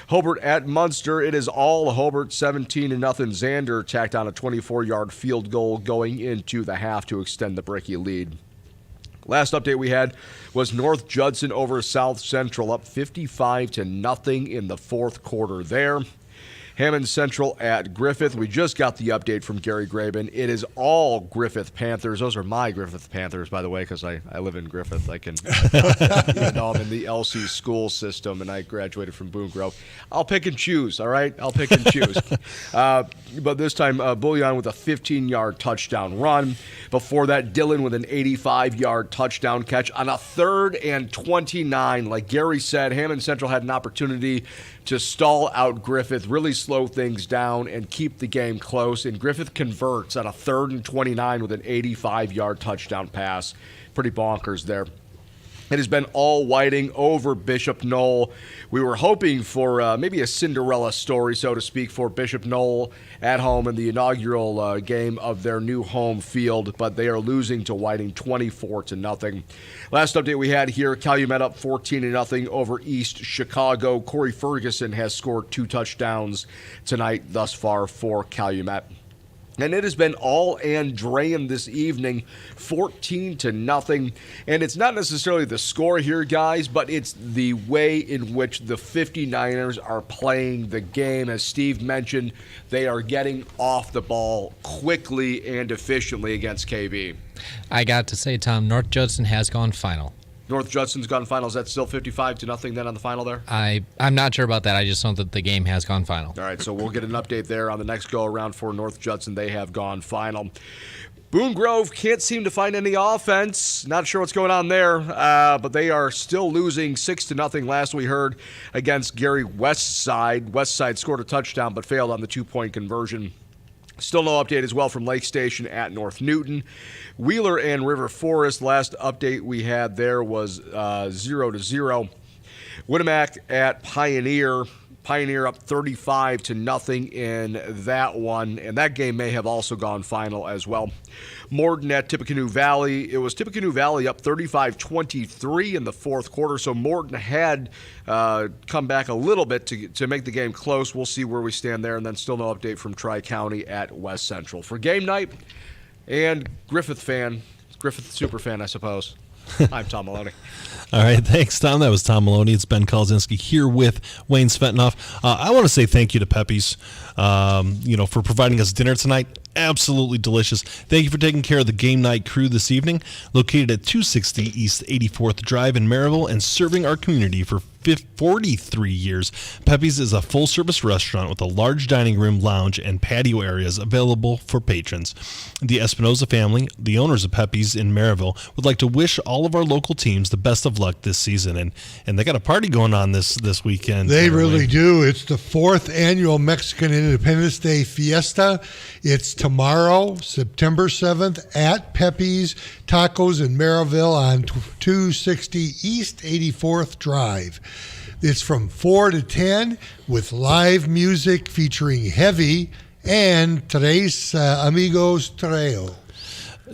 Hobart at Munster, it is all Hobart 17-0. Xander tacked on a 24-yard field goal going into the half to extend the Bricky lead. Last update we had was North Judson over South Central, up 55-0 in the fourth quarter there. Hammond Central at Griffith. We just got the update from Gary Graben. It is all Griffith Panthers. Those are my Griffith Panthers, by the way, because I live in Griffith. I can, even though I'm in the LC school system and I graduated from Boone Grove. I'll pick and choose, all right? I'll pick and choose. But this time, Bullion with a 15-yard touchdown run. Before that, Dillon with an 85-yard touchdown catch on a 3rd and 29. Like Gary said, Hammond Central had an opportunity to stall out Griffith, really slow things down and keep the game close. And Griffith converts on a 3rd and 29 with an 85-yard touchdown pass. Pretty bonkers there. It has been all Whiting over Bishop Knoll. We were hoping for maybe a Cinderella story, so to speak, for Bishop Knoll at home in the inaugural game of their new home field, but they are losing to Whiting 24-0. Last update we had here, Calumet up 14-0 over East Chicago. Corey Ferguson has scored 2 touchdowns tonight thus far for Calumet. And it has been all Andrean this evening, 14-0. And it's not necessarily the score here, guys, but it's the way in which the 59ers are playing the game. As Steve mentioned, they are getting off the ball quickly and efficiently against KB. I got to say, Tom, North Judson has gone final. North Judson's gone final. Is that still 55-0 then on the final there? I'm not sure about that. I just know that the game has gone final. All right, so we'll get an update there on the next go-around for North Judson. They have gone final. Boone Grove can't seem to find any offense. Not sure what's going on there, but they are still losing 6-0 last we heard against Gary Westside. Westside scored a touchdown but failed on the 2-point conversion. Still no update as well from Lake Station at North Newton. Wheeler and River Forest, last update we had there was 0-0. Winnemac at Pioneer. Pioneer up 35-0 in that one, and that game may have also gone final as well. Morton at Tippecanoe Valley. It was Tippecanoe Valley up 35-23 in the fourth quarter, so Morton had come back a little bit to make the game close. We'll see where we stand there, and then still no update from Tri-County at West Central. For Game Night and Griffith super fan, I suppose. I'm Tom Maloney. All right, thanks, Tom. That was Tom Maloney. It's Ben Kolodzinski here with Wayne Svetanoff. I want to say thank you to Pepe's, for providing us dinner tonight. absolutely delicious. Thank you for taking care of the Game Night crew this evening. Located at 260 East 84th Drive in Maryville and serving our community for 43 years, Pepe's is a full-service restaurant with a large dining room, lounge, and patio areas available for patrons. The Espinoza family, the owners of Pepe's in Maryville, would like to wish all of our local teams the best of luck this season, and they got a party going on this weekend. They really do. It's the 4th annual Mexican Independence Day Fiesta. It's tomorrow, September 7th, at Pepe's Tacos in Maryville on 260 East 84th Drive. It's from 4 to 10 with live music featuring Heavy and Tres Amigos Trio.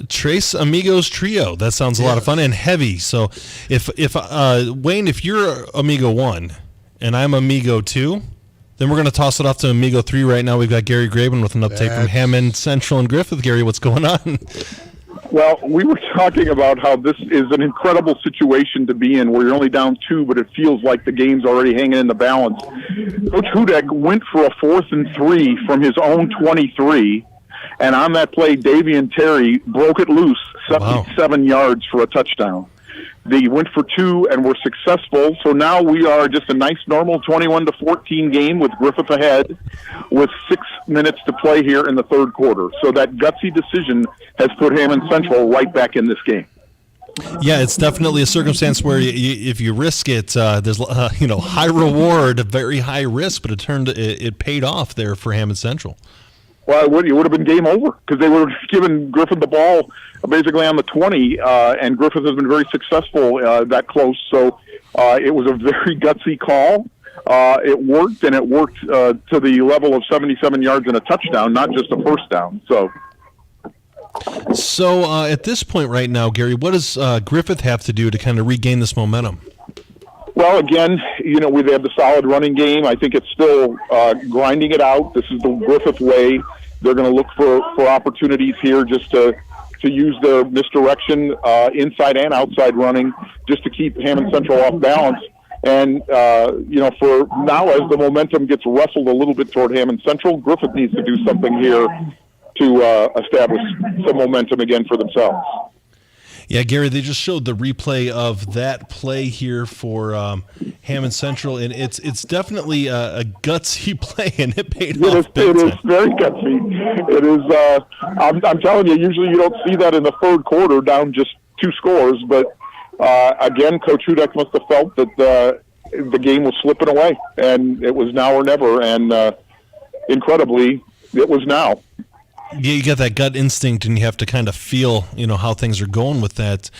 Tres Amigos Trio. That sounds a lot of fun and heavy. So if Wayne, if you're Amigo 1 and I'm Amigo 2, then we're going to toss it off to Amigo 3 right now. We've got Gary Graben with an update from Hammond Central and Griffith. Gary, what's going on? Well, we were talking about how this is an incredible situation to be in where you're only down 2, but it feels like the game's already hanging in the balance. Coach Hudek went for a 4th and 3 from his own 23, and on that play, Davian Terry broke it loose, 77 yards for a touchdown. They went for 2 and were successful. So now we are just a nice normal 21-14 game with Griffith ahead with 6 minutes to play here in the third quarter. So that gutsy decision has put Hammond Central right back in this game. Yeah, it's definitely a circumstance where if you risk it, there's high reward, very high risk, but it paid off there for Hammond Central. Well, it would have been game over because they would have given Griffith the ball basically on the 20, and Griffith has been very successful that close. So it was a very gutsy call. It worked, and it worked to the level of 77 yards and a touchdown, not just a first down. So at this point right now, Gary, what does Griffith have to do to kind of regain this momentum? Well, again, they have the solid running game. I think it's still grinding it out. This is the Griffith way. They're going to look for opportunities here just to use their misdirection, inside and outside running, just to keep Hammond Central off balance. And, for now, as the momentum gets wrestled a little bit toward Hammond Central, Griffith needs to do something here to establish some momentum again for themselves. Yeah, Gary, they just showed the replay of that play here for Hammond Central, and it's definitely a gutsy play, and it paid off. It is very gutsy. It is. I'm telling you, usually you don't see that in the third quarter, down just 2 scores. But again, Coach Hudek must have felt that the game was slipping away, and it was now or never. And incredibly, it was now. Yeah, you get that gut instinct, and you have to kind of feel, how things are going with that.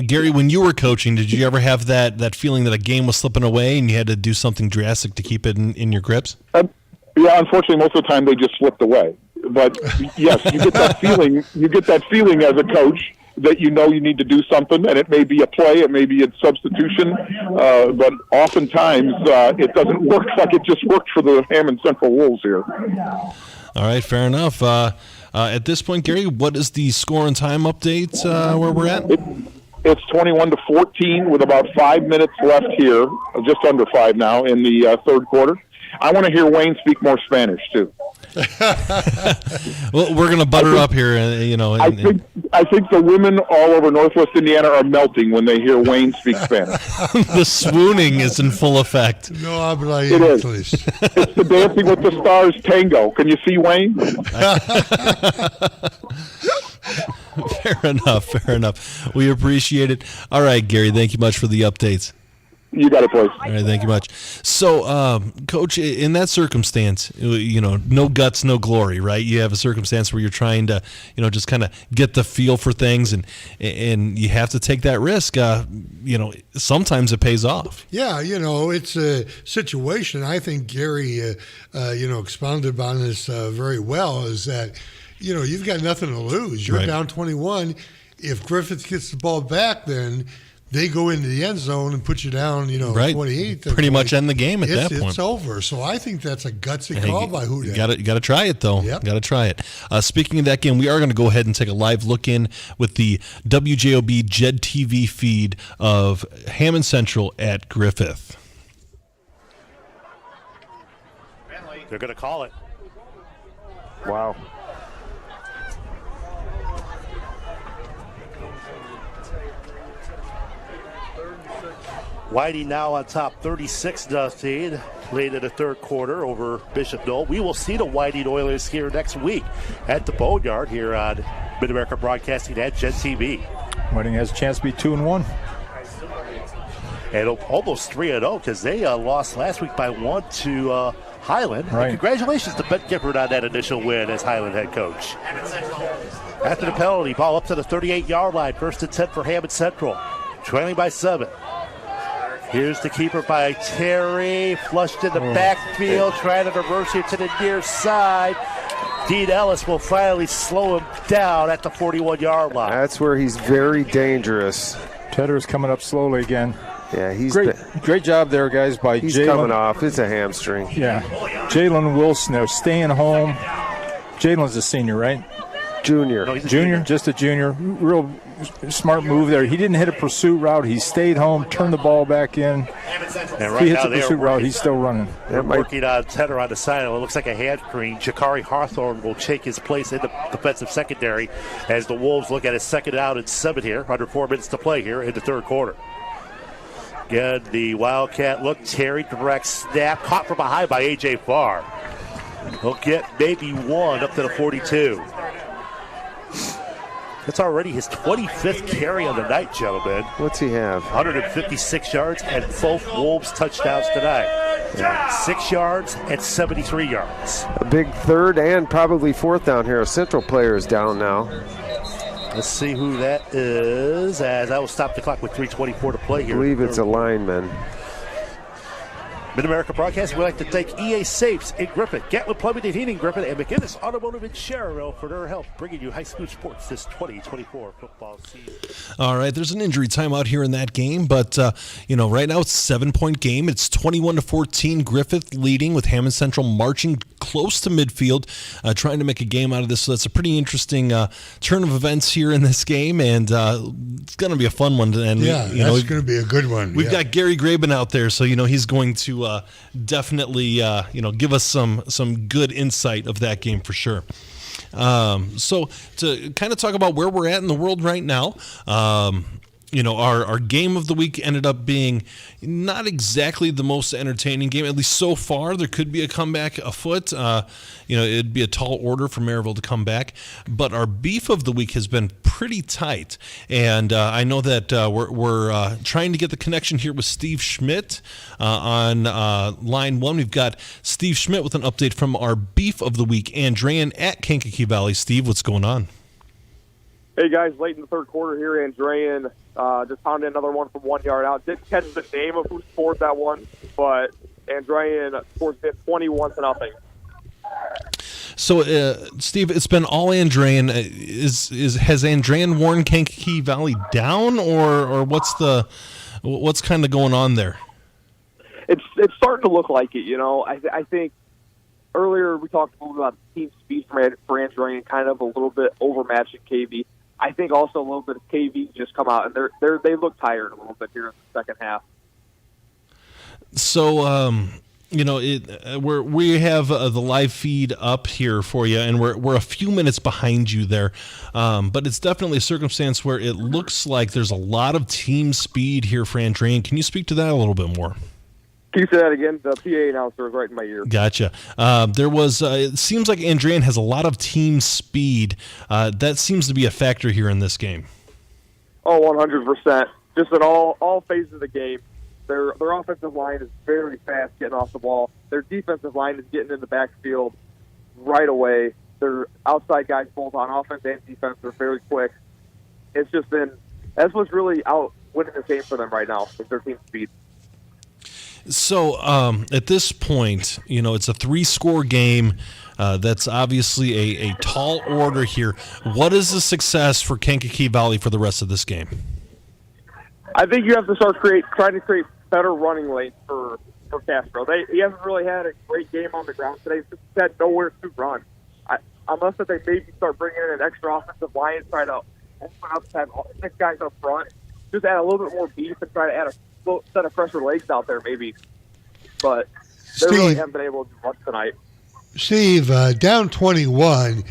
Gary, when you were coaching, did you ever have that feeling that a game was slipping away and you had to do something drastic to keep it in your grips? Yeah, unfortunately, most of the time they just slipped away. But yes, you get that feeling. You get that feeling as a coach that you need to do something, and it may be a play, it may be a substitution, but oftentimes it doesn't work like it just worked for the Hammond Central Wolves here. All right, fair enough. At this point, Gary, what is the score and time update where we're at? It's 21-14 with about 5 minutes left here, just under 5 now in the third quarter. I want to hear Wayne speak more Spanish, too. Well, we're going to butter up here, I think the women all over Northwest Indiana are melting when they hear Wayne speak Spanish. The swooning is in full effect. No habla It is. English. It's the Dancing with the Stars tango. Can you see Wayne? Fair enough. We appreciate it. All right, Gary, thank you much for the updates. You got it, please. All right, thank you much. So, Coach, in that circumstance, no guts, no glory, right? You have a circumstance where you're trying to, just kind of get the feel for things, and you have to take that risk. Sometimes it pays off. Yeah, it's a situation. I think Gary, expounded on this very well. Is that you've got nothing to lose. You're down 21. If Griffith gets the ball back, then they go into the end zone and put you down, 28. Pretty much end the game at that point. It's over. So I think that's a gutsy call by Hudek. You got to try it, though. Yep. Got to try it. Speaking of that game, we are going to go ahead and take a live look in with the WJOB JED TV feed of Hammond Central at Griffith. They're going to call it. Wow. Whitey now on top, 36-0, late in the third quarter over Bishop Knoll. We will see the Whitey Oilers here next week at the Boneyard here on Mid-America Broadcasting and Gen TV. Whiting has a chance to be 2-1. And almost 3-0 because they lost last week by 1 to Highland. Right. Congratulations to Ben Gifford on that initial win as Highland head coach. After the penalty, ball up to the 38-yard line. 1st and 10 for Hammond Central. Trailing by 7. Here's the keeper by Terry. Flushed in the backfield. Trying to reverse here to the near side. Dean Ellis will finally slow him down at the 41-yard line. That's where he's very dangerous. Tedder's coming up slowly again. Yeah, he's great job there, guys, by he's Jalen. Coming off. It's a hamstring. Yeah. Jalen Wilson, they're staying home. Jalen's a senior, right? Junior. No, junior, just a junior. Real smart move there. He didn't hit a pursuit route. He stayed home, turned the ball back in. And right if he hits now a pursuit route, he's still running. They're working on Tedder on the side. It looks like a hand screen. Jakari Hawthorne will take his place in the defensive secondary as the Wolves look at a 2nd down and 7 here. Under 4 minutes to play here in the third quarter. Again, the Wildcat look. Terry direct snap. Caught from behind by A.J. Farr. He'll get maybe 1 up to the 42. That's already his 25th carry on the night, gentlemen. What's he have? 156 yards and both Wolves touchdowns tonight. 6 yards and 73 yards. A big 3rd and probably 4th down here. A Central player is down now. Let's see who that is, as I will stop the clock with 3:24 to play here. I believe it's a lineman. Mid-America Broadcast, we'd like to thank EA Safes in Griffin, Gatlin Plumbing and Heating Griffin, and McGinnis Automotive in Cherryville for their help bringing you high school sports this 2024 football season. All right, there's an injury timeout here in that game, but right now it's a 7-point game. It's 21-14. Griffith leading with Hammond Central marching close to midfield, trying to make a game out of this. So that's a pretty interesting turn of events here in this game, and it's going to be a fun one. And that's going to be a good one. We've got Gary Graben out there, so he's going to definitely give us some good insight of that game for sure. So to kind of talk about where we're at in the world right now, our game of the week ended up being not exactly the most entertaining game, at least so far. There could be a comeback afoot. It'd be a tall order for Maryville to come back. But our beef of the week has been pretty tight. And I know that we're trying to get the connection here with Steve Schmidt on line 1. We've got Steve Schmidt with an update from our beef of the week. Andrean at Kankakee Valley. Steve, what's going on? Hey, guys, late in the third quarter here, Andrean just pounded another one from 1 yard out. Didn't catch the name of who scored that one, but Andrean scores it 21-0. So, Steve, it's been all Andrean. Has Andrean worn Kankakee Valley down, or what's kind of going on there? It's starting to look like it. I think earlier we talked a little bit about team speed for Andrean, kind of a little bit overmatching KV. I think also a little bit of KV just come out, and they look tired a little bit here in the second half. So, we have the live feed up here for you, and we're a few minutes behind you there, but it's definitely a circumstance where it looks like there's a lot of team speed here for Andrean. Can you speak to that a little bit more? Can you say that again? The PA announcer was right in my ear. Gotcha. It seems like Andrean has a lot of team speed. That seems to be a factor here in this game. Oh, 100%. Just in all phases of the game. Their offensive line is very fast getting off the ball. Their defensive line is getting in the backfield right away. Their outside guys, both on offense and defense, are very quick. It's just that's what's really out winning the game for them right now, is their team speed. So at this point, it's a 3-score game. That's obviously a tall order here. What is the success for Kankakee Valley for the rest of this game? I think you have to start trying to create better running lanes for Castro. He hasn't really had a great game on the ground today. He's just had nowhere to run. Unless that they maybe start bringing in an extra offensive line, try to open up, have 6 guys up front, just add a little bit more beef and try to add a set of fresher legs out there maybe. But they really haven't been able to do much tonight. Steve, down 21,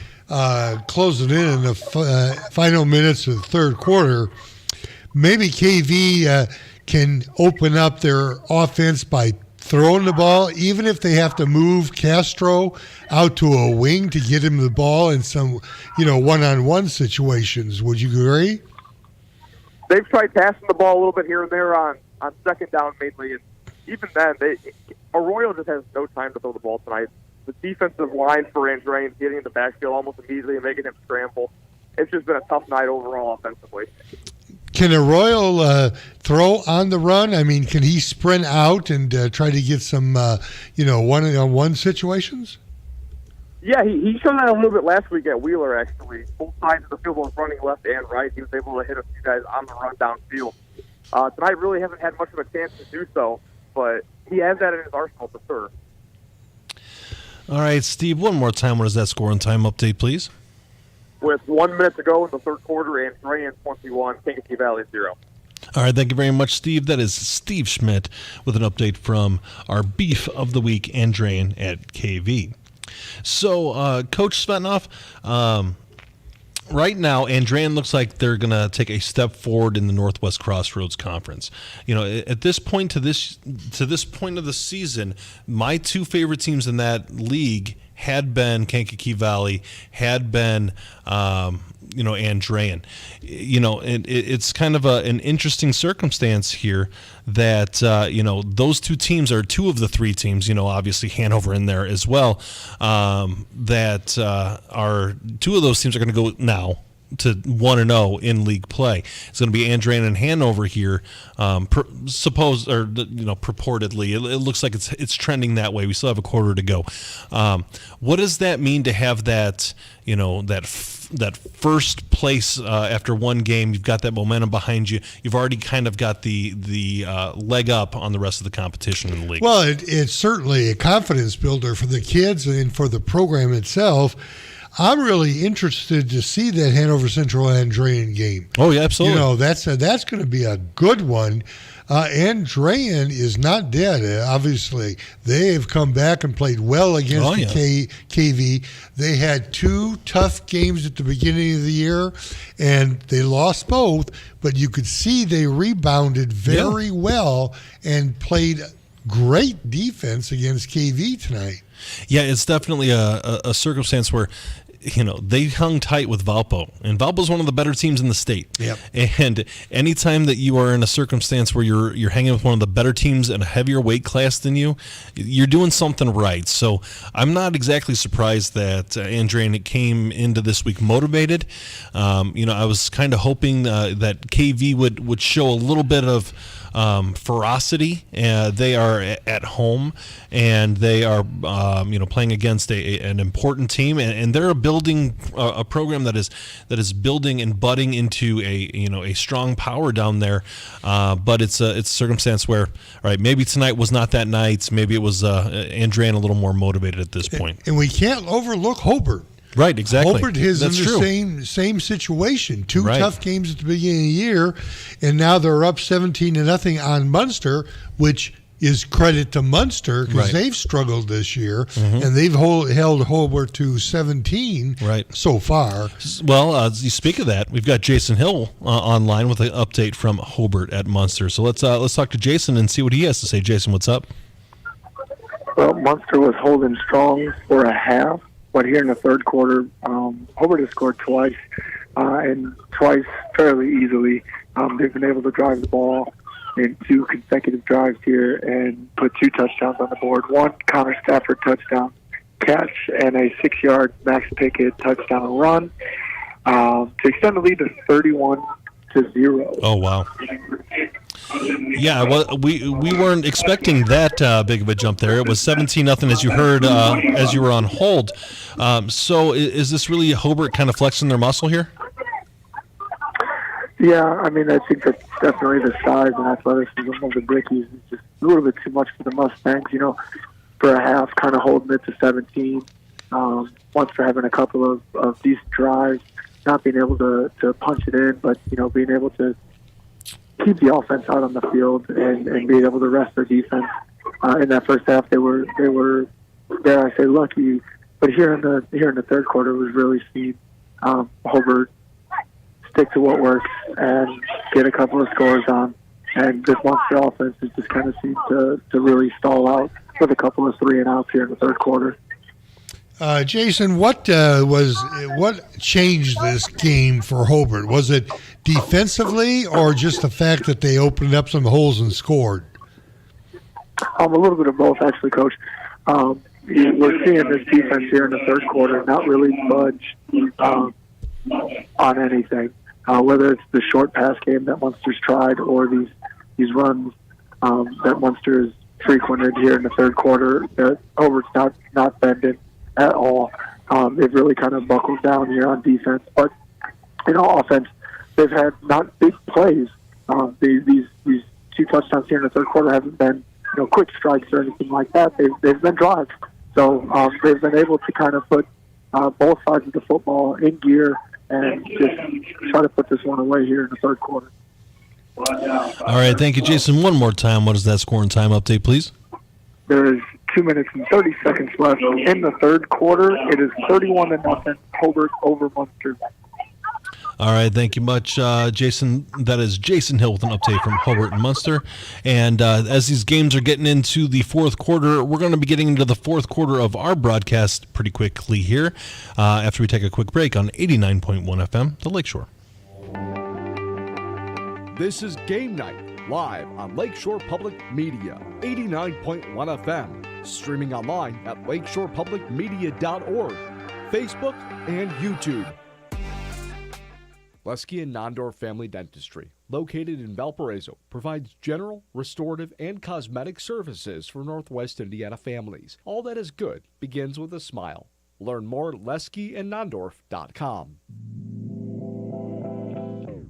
closing in the final minutes of the third quarter. Maybe KV can open up their offense by throwing the ball, even if they have to move Castro out to a wing to get him the ball in some, one-on-one situations. Would you agree? They've tried passing the ball a little bit here and there on second down mainly, and even then, Arroyo just has no time to throw the ball tonight. The defensive line for Andrean getting in the backfield almost immediately and making him scramble. It's just been a tough night overall offensively. Can Arroyo throw on the run? I mean, can he sprint out and try to get some, one-on-one situations? Yeah, he showed that a little bit last week at Wheeler, actually. Both sides of the field was running left and right. He was able to hit a few guys on the run downfield. Tonight really hasn't had much of a chance to do so, but he has that in his arsenal for sure. All right, Steve, one more time. What is that score and time update, please? With 1 minute to go in the third quarter, Andrean 21, Kankakee Valley 0. All right, thank you very much, Steve. That is Steve Schmidt with an update from our Beef of the Week, Andrean at KV. So, Coach Svetanoff, right now, Andrean looks like they're going to take a step forward in the Northwest Crossroads Conference. At this point to this point of the season, my two favorite teams in that league had been Kankakee Valley, had been Andrean. It's kind of an interesting circumstance here that those two teams are two of the three teams. Obviously Hanover in there as well. That are two of those teams are going to go now to 1-0 in league play. It's going to be Andrean and Hanover here. Purportedly, it looks like it's trending that way. We still have a quarter to go. What does that mean to have that? That first place after one game, you've got that momentum behind you. You've already kind of got the leg up on the rest of the competition in the league. Well, it's certainly a confidence builder for the kids and for the program itself. I'm really interested to see that Hanover Central Andrean game. Oh, yeah, absolutely. That's going to be a good one. Andrean is not dead, obviously. They have come back and played well against the KV. They had two tough games at the beginning of the year, and they lost both, but you could see they rebounded very well and played great defense against KV tonight. Yeah, it's definitely a circumstance where they hung tight with Valpo, and Valpo's one of the better teams in the state. Yep. And anytime that you are in a circumstance where you're hanging with one of the better teams in a heavier weight class than you're doing something right. So I'm not exactly surprised that Andrean came into this week motivated. I was kind of hoping that KV would show a little bit of ferocity. They are at home, and they are playing against an important team, and they're building a program that is building and budding into a strong power down there. But it's a circumstance where, all right, maybe tonight was not that night. Maybe it was Andrean a little more motivated at this point. And we can't overlook Hobart. Right, exactly. Hobart is That's in the true. same situation. Two tough games at the beginning of the year, and now they're up 17-0 on Munster, which is credit to Munster because they've struggled this year, and they've held Hobart to 17 so far. Well, you speak of that, we've got Jason Hill online with an update from Hobart at Munster. So let's talk to Jason and see what he has to say. Jason, what's up? Well, Munster was holding strong for a half. But here in the third quarter, Hobart has scored twice, and twice fairly easily. They've been able to drive the ball in two consecutive drives here and put two touchdowns on the board. One Connor Stafford touchdown catch and a 6-yard Max Pickett touchdown run to extend the lead to 31-0. Oh, wow. Yeah, well, we weren't expecting that big of a jump there. It was 17-0, as you heard, as you were on hold. So is this really Hobart kind of flexing their muscle here? Yeah, I mean, I think that's definitely the size and athleticism of the Brickies is just a little bit too much for the Mustangs, for a half, kind of holding it to 17. Once for having a couple of decent drives, not being able to punch it in, but, being able to keep the offense out on the field and being able to rest their defense. In that first half, they were dare I say, lucky. But here in the third quarter, was really seen Hobart stick to what works and get a couple of scores on And this Munster offense has just kind of seemed to really stall out with a couple of 3-and-outs here in the third quarter. Jason, what changed this game for Hobart? Was it defensively or just the fact that they opened up some holes and scored? A little bit of both, actually, Coach. We're seeing this defense here in the third quarter not really budge on anything, whether it's the short pass game that Munster's tried or these runs that Munster's frequented here in the third quarter. That Hobart's not bending at all. They've really kind of buckled down here on defense, but offense, they've had not big plays. These 2 touchdowns here in the third quarter haven't been quick strikes or anything like that. They've been drives, so they've been able to kind of put both sides of the football in gear and just try to put this one away here in the third quarter. All right, thank you, Jason. One more time, what is that score and time update, please? There is 2 minutes and 30 seconds left in the third quarter. It is 31-0, Hobart over Munster. All right, thank you much, Jason. That is Jason Hill with an update from Hobart and Munster. And as these games are getting into the fourth quarter, we're going to be getting into the fourth quarter of our broadcast pretty quickly here after we take a quick break on 89.1 FM, the Lakeshore. This is Game Night, live on Lakeshore Public Media, 89.1 FM, streaming online at lakeshorepublicmedia.org, Facebook, and YouTube. Lesky and Nondorf Family Dentistry, located in Valparaiso, provides general, restorative, and cosmetic services for Northwest Indiana families. All that is good begins with a smile. Learn more at leskyandnondorf.com.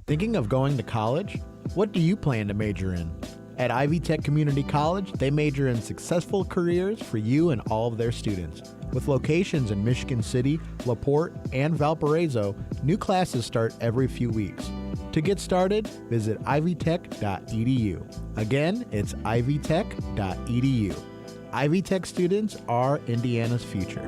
Thinking of going to college? What do you plan to major in? At Ivy Tech Community College, they major in successful careers for you and all of their students. With locations in Michigan City, LaPorte, and Valparaiso, new classes start every few weeks. To get started, visit ivytech.edu. Again, it's ivytech.edu. Ivy Tech students are Indiana's future.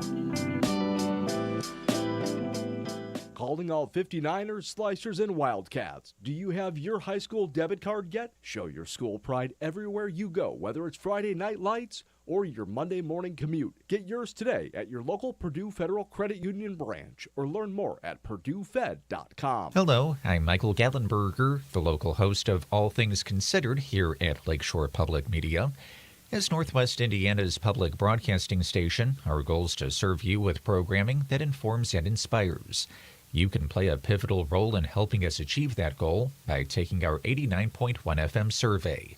Calling all 59ers, Slicers, and Wildcats. Do you have your high school debit card yet? Show your school pride everywhere you go, whether it's Friday night lights or your Monday morning commute. Get yours today at your local Purdue Federal Credit Union branch or learn more at purduefed.com. Hello, I'm Michael Gallenberger, the local host of All Things Considered here at Lakeshore Public Media. As Northwest Indiana's public broadcasting station, our goal is to serve you with programming that informs and inspires. You can play a pivotal role in helping us achieve that goal by taking our 89.1 FM survey.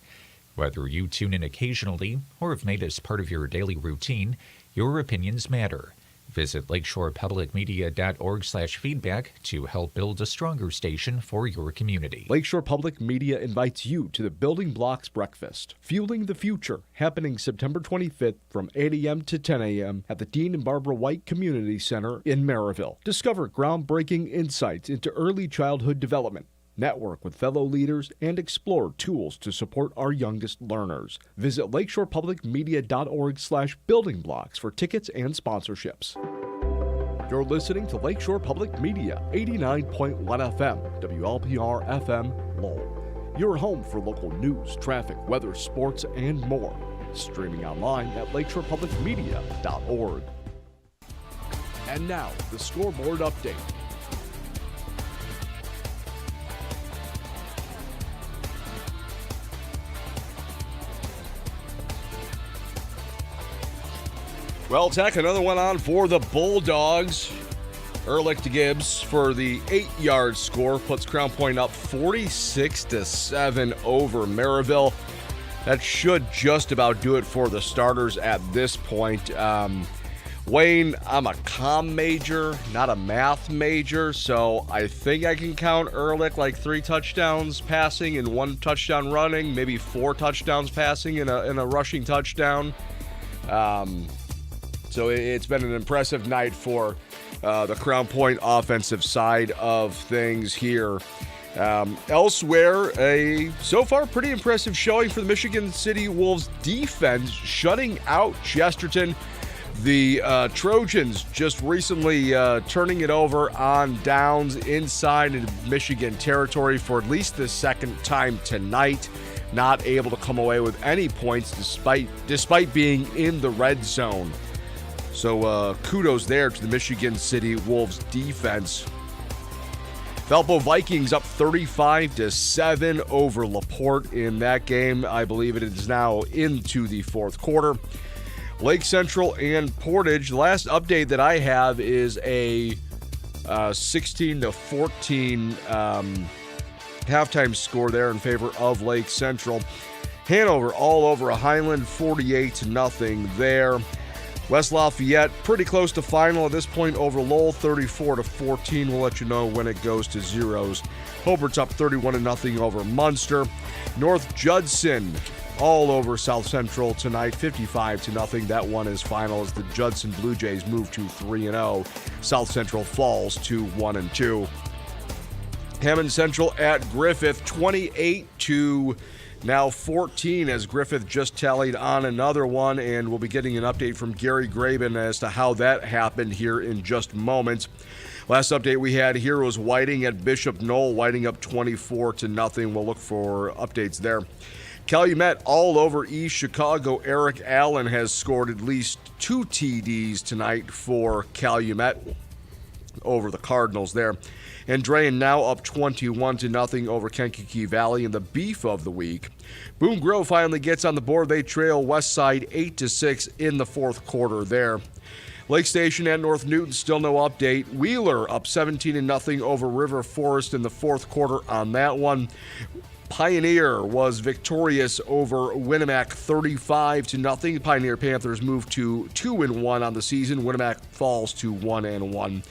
Whether you tune in occasionally or have made us part of your daily routine, your opinions matter. Visit lakeshorepublicmedia.org/feedback to help build a stronger station for your community. Lakeshore Public Media invites you to the Building Blocks Breakfast, Fueling the Future, happening September 25th from 8 a.m. to 10 a.m. at the Dean and Barbara White Community Center in Maryville. Discover groundbreaking insights into early childhood development. Network with fellow leaders, and explore tools to support our youngest learners. Visit lakeshorepublicmedia.org/buildingblocks for tickets and sponsorships. You're listening to Lakeshore Public Media, 89.1 FM, WLPR FM, Lowell. Your home for local news, traffic, weather, sports, and more. Streaming online at lakeshorepublicmedia.org. And now, the scoreboard update. Well, Tech, another one on for the Bulldogs. Ehrlich to Gibbs for the 8-yard score puts Crown Point up 46-7 over Maryville. That should just about do it for the starters at this point. Wayne, I'm a comm major, not a math major, so I think I can count Ehrlich like 3 touchdowns passing and 1 touchdown running, maybe 4 touchdowns passing in a rushing touchdown. So it's been an impressive night for the Crown Point offensive side of things here. Elsewhere, a so far pretty impressive showing for the Michigan City Wolves defense, shutting out Chesterton. The Trojans just recently turning it over on downs inside into Michigan territory for at least the second time tonight. not able to come away with any points despite being in the red zone. So kudos there to the Michigan City Wolves defense. Valpo Vikings up 35-7 over LaPorte in that game. I believe it is now into the fourth quarter. Lake Central and Portage. The last update that I have is a 16-14 halftime score there in favor of Lake Central. Hanover all over a Highland, 48-0 there. West Lafayette pretty close to final at this point over Lowell, 34-14. We'll let you know when it goes to zeros. Hobart's up 31-0 over Munster. North Judson all over South Central tonight, 55-0. That one is final as the Judson Blue Jays move to 3-0. South Central falls to 1-2. Hammond Central at Griffith, 28-14 as Griffith just tallied on another one, and we'll be getting an update from Gary Graben as to how that happened here in just moments. Last update we had here was Whiting at Bishop Knoll, Whiting up 24-0. We'll look for updates there. Calumet all over East Chicago. Eric Allen has scored at least 2 TDs tonight for Calumet over the Cardinals there. Andrean now up 21-0 over Kankakee Valley in the beef of the week. Boone Grove finally gets on the board. They trail Westside 8-6 in the fourth quarter there. Lake Station and North Newton, still no update. Wheeler up 17-0 over River Forest in the fourth quarter on that one. Pioneer was victorious over Winnemac 35-0. Pioneer Panthers move to 2-1 on the season. Winnemac falls to 1-1.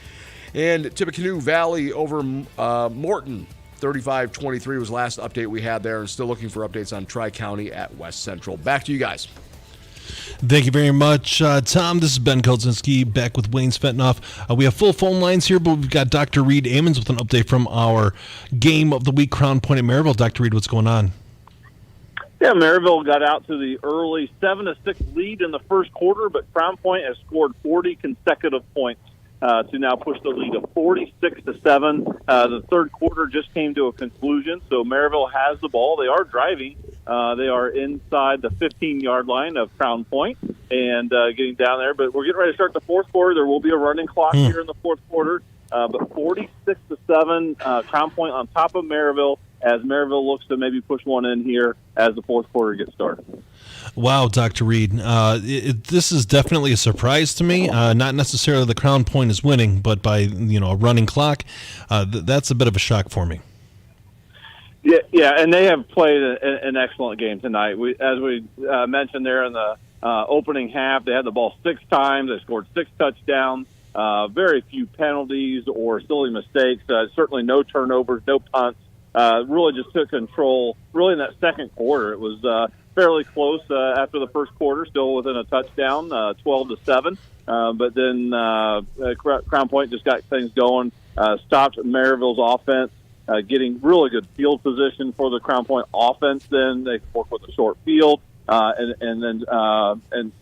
And Tippecanoe Valley over Morton, 35-23 was the last update we had there, and still looking for updates on Tri-County at West Central. Back to you guys. Thank you very much, Tom. This is Ben Kolodzinski back with Wayne Svetanoff. We have full phone lines here, but we've got Dr. Reed Amons with an update from our game of the week, Crown Point at Maryville. Dr. Reed, what's going on? Yeah, Maryville got out to the early 7-6 lead in the first quarter, but Crown Point has scored 40 consecutive points to now push the lead of 46-7. The third quarter just came to a conclusion, so Maryville has the ball. They are driving. They are inside the 15-yard line of Crown Point and getting down there. But we're getting ready to start the fourth quarter. There will be a running clock here in the fourth quarter. But 46-7, Crown Point on top of Maryville as Maryville looks to maybe push one in here as the fourth quarter gets started. Wow, Dr. Reed. This is definitely a surprise to me. Not necessarily the Crown Point is winning, but by a running clock, that's a bit of a shock for me. Yeah, and they have played an excellent game tonight. As we mentioned there in the opening half, they had the ball 6 times. They scored 6 touchdowns. Very few penalties or silly mistakes. Certainly no turnovers, no punts. Really just took control. Really in that second quarter, it was fairly close after the first quarter, still within a touchdown, 12-7. But then Crown Point just got things going, stopped Maryville's offense, getting really good field position for the Crown Point offense. Then they worked with a short field, and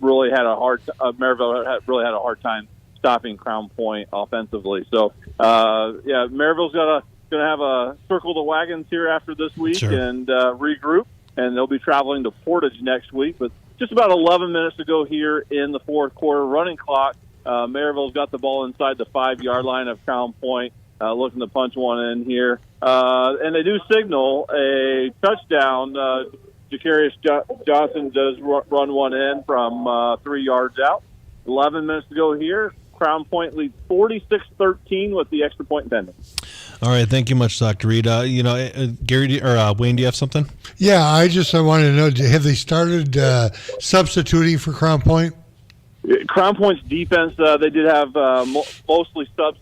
really had a hard. Maryville really had a hard time stopping Crown Point offensively. So Maryville's going to have a circle the wagons here after this week and regroup. And they'll be traveling to Portage next week. But just about 11 minutes to go here in the fourth quarter. Running clock. Maryville's got the ball inside the 5-yard line of Crown Point, looking to punch one in here. And they do signal a touchdown. Jacarius Johnson does run one in from 3 yards out. 11 minutes to go here. Crown Point leads 46-13 with the extra point pending. All right, thank you much, Dr. Reed. Gary or Wayne, do you have something? Yeah, I wanted to know, have they started substituting for Crown Point? Crown Point's defense, they did have mostly subs,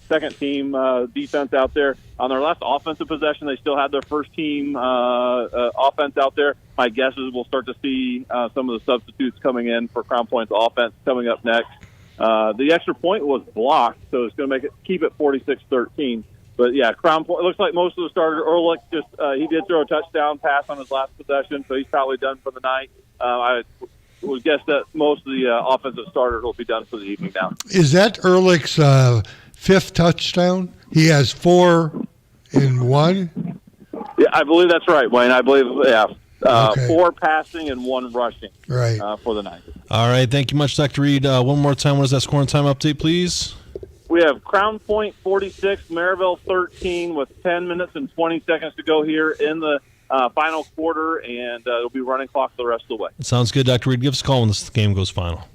second team defense out there. On their last offensive possession, they still had their first team offense out there. My guess is we'll start to see some of the substitutes coming in for Crown Point's offense coming up next. The extra point was blocked, so it's going to keep it 46-13. But yeah, Crown Point. It looks like most of the starters. Ehrlich he did throw a touchdown pass on his last possession, so he's probably done for the night. I would guess that most of the offensive starters will be done for the evening now. Is that Ehrlich's 5th touchdown? He has 4 in 1. Yeah, I believe that's right, Wayne. I believe, Okay. 4 passing and 1 rushing Right. For the night. All right, thank you much, Dr. Reed. One more time, what is that scoring time update, please? We have Crown Point 46, Maryville 13 with 10 minutes and 20 seconds to go here in the final quarter, and it'll be running clock the rest of the way. Sounds good, Dr. Reed. Give us a call when this game goes final.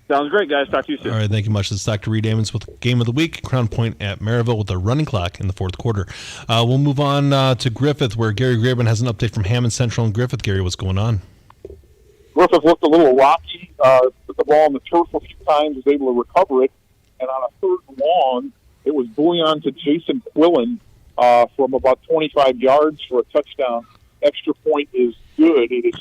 Sounds great, guys. Talk to you soon. All right, thank you much. This is Dr. Reed Amons with Game of the Week, Crown Point at Maryville with a running clock in the fourth quarter. We'll move on to Griffith, where Gary Graben has an update from Hammond Central and Griffith. Gary, what's going on? Griffith looked a little rocky, put the ball on the turf a few times, was able to recover it, and on a third and long, it was bullion to Jason Quillen from about 25 yards for a touchdown. Extra point is good. It is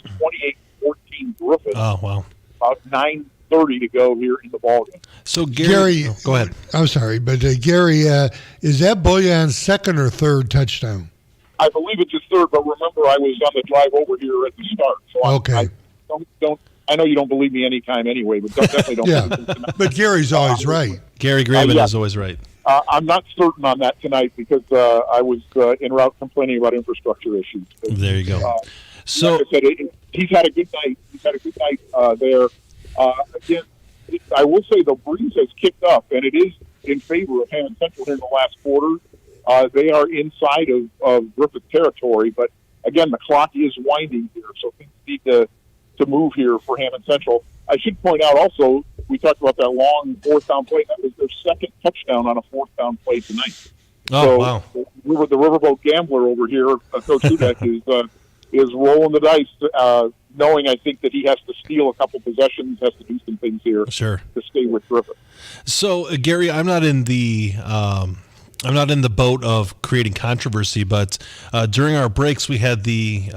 28-14 Griffith. Oh, wow. About 9:30 to go here in the ballgame. So, Gary go ahead. I'm sorry, but Gary, is that Boyan's second or third touchdown? I believe it's his third, but remember I was on the drive over here at the start. So Okay. I don't. I know you don't believe me anytime anyway, but definitely don't. Yeah, but Gary's always right. Gary Graben yeah. is always right. I'm not certain on that tonight because I was en route complaining about infrastructure issues. There you go. So like I said, he's had a good night. He's had a good night there. Again, I will say the breeze has kicked up, and it is in favor of Hammond Central here in the last quarter. They are inside of Griffith territory, but again, the clock is winding here, so things need to move here for Hammond Central. I should point out also, we talked about that long fourth down play. That was their second touchdown on a fourth down play tonight. Oh, wow. The Riverboat Gambler over here, Coach Hudak, is rolling the dice, knowing, I think, that he has to steal a couple possessions, has to do some things here Sure. to stay with Griffith. So, Gary, I'm not in the boat of creating controversy, but during our breaks, we had the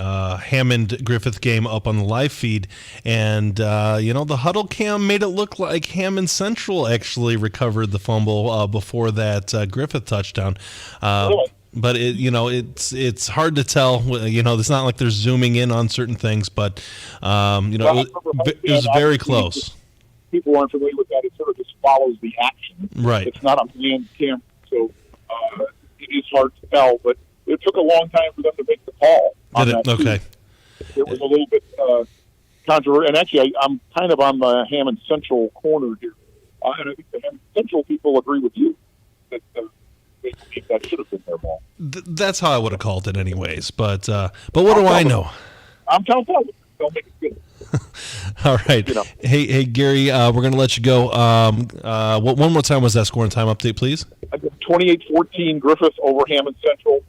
Hammond Griffith game up on the live feed, and the huddle cam made it look like Hammond Central actually recovered the fumble before that Griffith touchdown. Really? But it's hard to tell. It's not like they're zooming in on certain things, but it was very close. People aren't familiar with that. It sort of just follows the action. Right. It's not a man camera, so it is hard to tell. But it took a long time for them to make the call on that. Okay. It was a little bit controversial. And actually, I'm kind of on the Hammond Central corner here. And I think the Hammond Central people agree with you that they believe that should have been their ball. That's how I would have called it anyways. But what do I know? I'm telling you, they'll make it good. All right. Hey, Gary, we're going to let you go. One more time was that scoring time update, please? 28-14 Griffith over Hammond Central.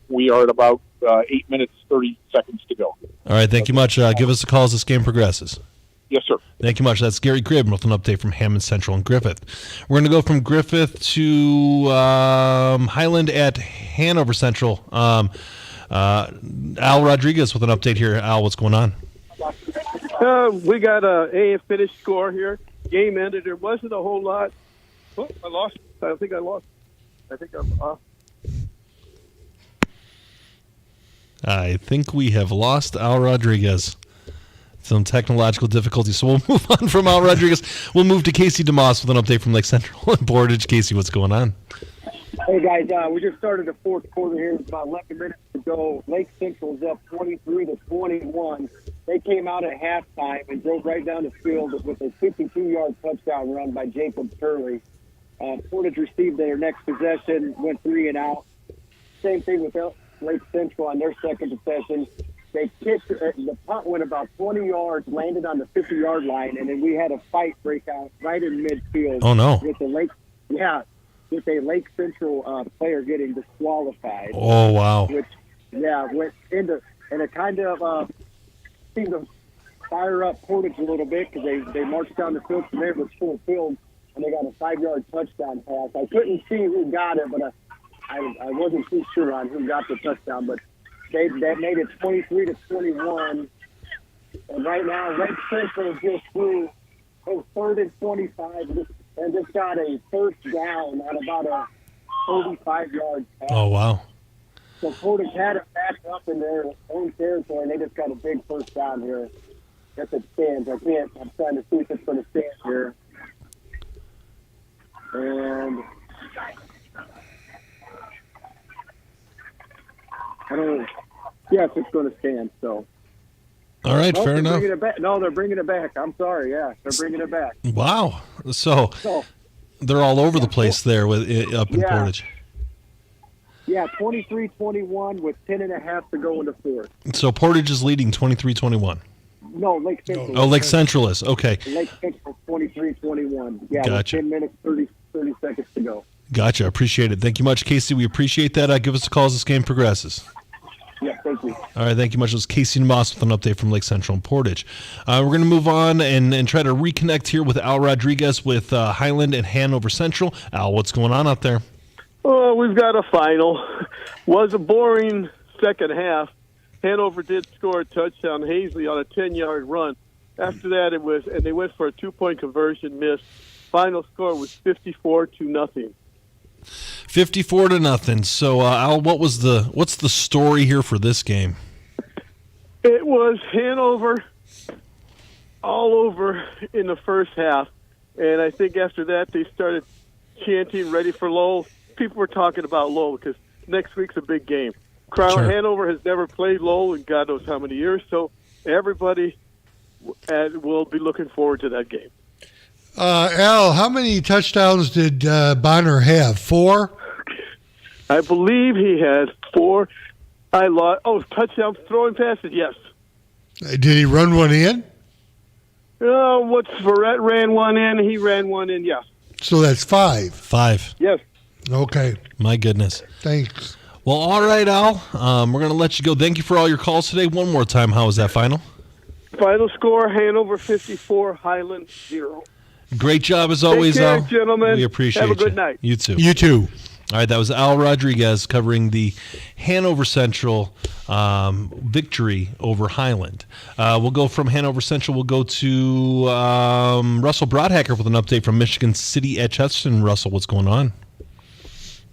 We are at about 8 minutes, 30 seconds to go. All right. Thank you much. Give us a call as this game progresses. Yes, sir. Thank you much. That's Gary Graben with an update from Hammond Central and Griffith. We're going to go from Griffith to Highland at Hanover Central. Al Rodriguez with an update here. Al, what's going on? We got a finished score here. Game ended. There wasn't a whole lot. Oh, I lost. I think I lost. I think I'm off. I think we have lost Al Rodriguez. Some technological difficulties, so we'll move on from Al Rodriguez. We'll move to Casey DeMoss with an update from Lake Central and Portage. Casey, what's going on? Hey, guys, we just started the fourth quarter here. It's about 11 minutes to go. Lake Central's up 23-21. They came out at halftime and drove right down the field with a 52-yard touchdown run by Jacob Turley. Portage received their next possession, went 3 and out. Same thing with Lake Central on their second possession. They kicked, the punt went about 20 yards, landed on the 50-yard line, and then we had a fight break out right in midfield. Oh, no. With a Lake Central player getting disqualified. Oh, wow. Which, went into, and it kind of seemed to fire up Portage a little bit because they marched down the field from there with full field, and they got a 5-yard touchdown pass. I couldn't see who got it, but I wasn't too sure on who got the touchdown, but that made it 23-21. And right now, Lake Central just threw 3rd and 25 and just got a first down on about a 35-yard pass. Oh, wow. So Portage had it back up in their own territory, and they just got a big first down here. If it stands, I'm trying to see if it's going to stand here. And Yes, it's going to stand. So. All right, fair enough. Bringing it back. No, they're bringing it back. I'm sorry. Yeah, they're bringing it back. Wow. So they're all over the place there up in Portage. Yeah, 23-21 with 10.5 to go in the fourth. So Portage is leading 23-21. No, Lake Central. Oh, Lake Central is. Okay. Lake Central 23-21. Yeah, Gotcha. with 10 minutes, 30 seconds to go. Gotcha. Appreciate it. Thank you much, Casey. We appreciate that. Give us a call as this game progresses. Yeah, thank you. All right, thank you much. It was Casey Moss with an update from Lake Central and Portage. We're going to move on and try to reconnect here with Al Rodriguez with Highland and Hanover Central. Al, what's going on out there? Oh, we've got a final. Was a boring second half. Hanover did score a touchdown, Hazley, on a 10-yard run. After that, and they went for a 2-point conversion miss. Final score was 54-0. 54-0. So, Al, what's the story here for this game? It was Hanover all over in the first half, and I think after that they started chanting "Ready for Lowell." People were talking about Lowell because next week's a big game. Hanover has never played Lowell in God knows how many years, so everybody will be looking forward to that game. Al, how many touchdowns did Bonner have? 4? I believe he had 4. Touchdown throwing passes, yes. Did he run one in? Verrett ran one in, he ran one in, yes. So that's 5. 5. Yes. Okay. My goodness. Thanks. Well, all right, Al. We're going to let you go. Thank you for all your calls today. One more time, how was that final? Final score, Hanover 54, Highland 0. Great job as always, Take care, Al. gentlemen. We appreciate Have a good you. night. You too. You too. All right, that was Al Rodriguez covering the Hanover Central victory over Highland. We'll go from Hanover Central. We'll go to Russell Broadhacker with an update from Michigan City at Chesterton. Russell, what's going on?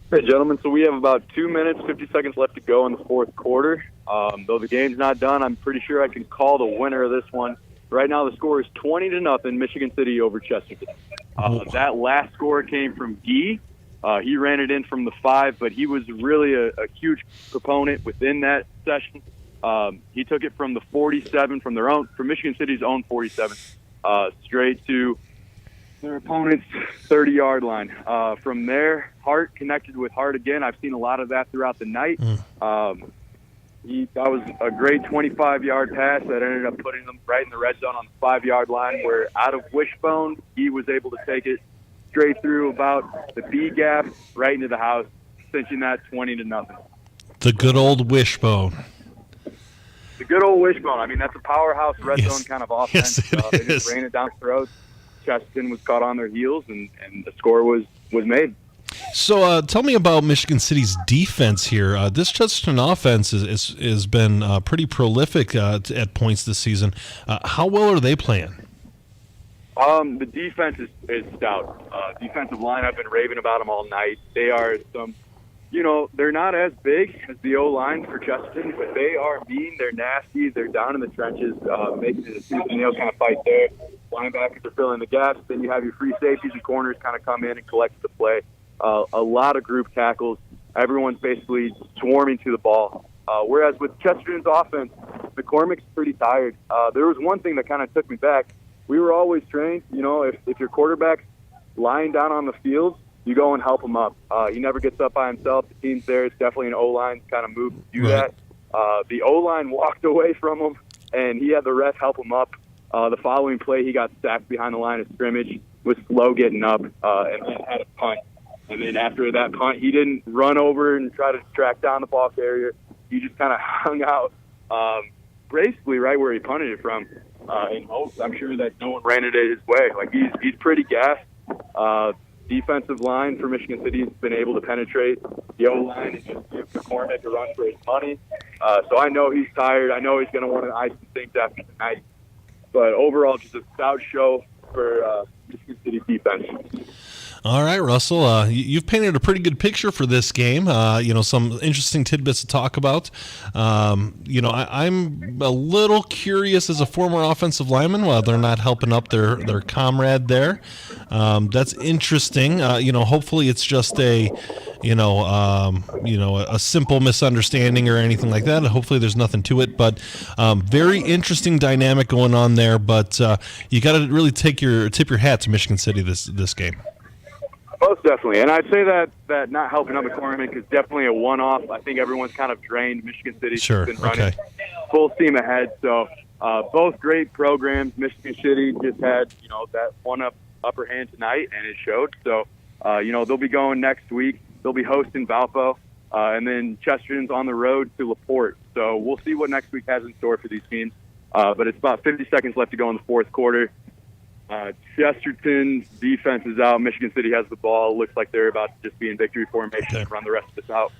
Hey, gentlemen, so we have about 2 minutes, 50 seconds left to go in the fourth quarter. Though the game's not done, I'm pretty sure I can call the winner of this one. Right now the score is 20-0, Michigan City over Chesterton. That last score came from Guy. He ran it in from the 5, but he was really a huge proponent within that session. He took it from the 47, from Michigan City's own 47, straight to their opponent's 30-yard line. From there, Hart connected with Hart again. I've seen a lot of that throughout the night. That was a great 25-yard pass that ended up putting them right in the red zone on the 5-yard line, where out of wishbone, he was able to take it straight through about the B gap right into the house, cinching that 20-0. The good old wishbone. The good old wishbone. I mean, that's a powerhouse red zone kind of offense. Yes, They just ran it down throats. Chesterton was caught on their heels, and the score was made. So tell me about Michigan City's defense here. This Chesterton offense has been pretty prolific at points this season. How well are they playing? The defense is stout. Defensive line, I've been raving about them all night. They are they're not as big as the O-line for Chesterton, but they are mean. They're nasty. They're down in the trenches, making it a tooth-and-nail kind of fight there. Linebackers are filling the gaps. Then you have your free safeties and corners kind of come in and collect the play. A lot of group tackles. Everyone's basically swarming to the ball. Whereas with Chesterton's offense, McCormick's pretty tired. There was one thing that kind of took me back. We were always trained, if your quarterback's lying down on the field, you go and help him up. He never gets up by himself. The team's there. It's definitely an O-line kind of move to do that. The O-line walked away from him, and he had the ref help him up. The following play, he got sacked behind the line of scrimmage, was slow getting up, and then had a punt. And then after that punt, he didn't run over and try to track down the ball carrier. He just kind of hung out basically right where he punted it from in hopes, I'm sure, that no one ran it his way. Like, he's pretty gassed. Defensive line for Michigan City has been able to penetrate the O-line and just give McCormick a run for his money. So I know he's tired. I know he's going to want to ice some things after tonight. But overall, just a stout show for Michigan City's defense. All right, Russell, you've painted a pretty good picture for this game. Some interesting tidbits to talk about. I'm a little curious as a former offensive lineman while they're not helping up their comrade there. That's interesting. Hopefully it's just a simple misunderstanding or anything like that. Hopefully there's nothing to it, but very interesting dynamic going on there. But you got to really tip your hat to Michigan City this game. Most definitely. And I'd say that not helping out McCormick is definitely a one-off. I think everyone's kind of drained. Michigan City's been running full steam ahead. So both great programs. Michigan City just had, that upper hand tonight, and it showed. So, they'll be going next week. They'll be hosting Valpo, and then Chesterton's on the road to LaPorte. So we'll see what next week has in store for these teams. But it's about 50 seconds left to go in the fourth quarter. Chesterton's defense is out. Michigan City has the ball. Looks like they're about to just be in victory formation and run the rest of this out.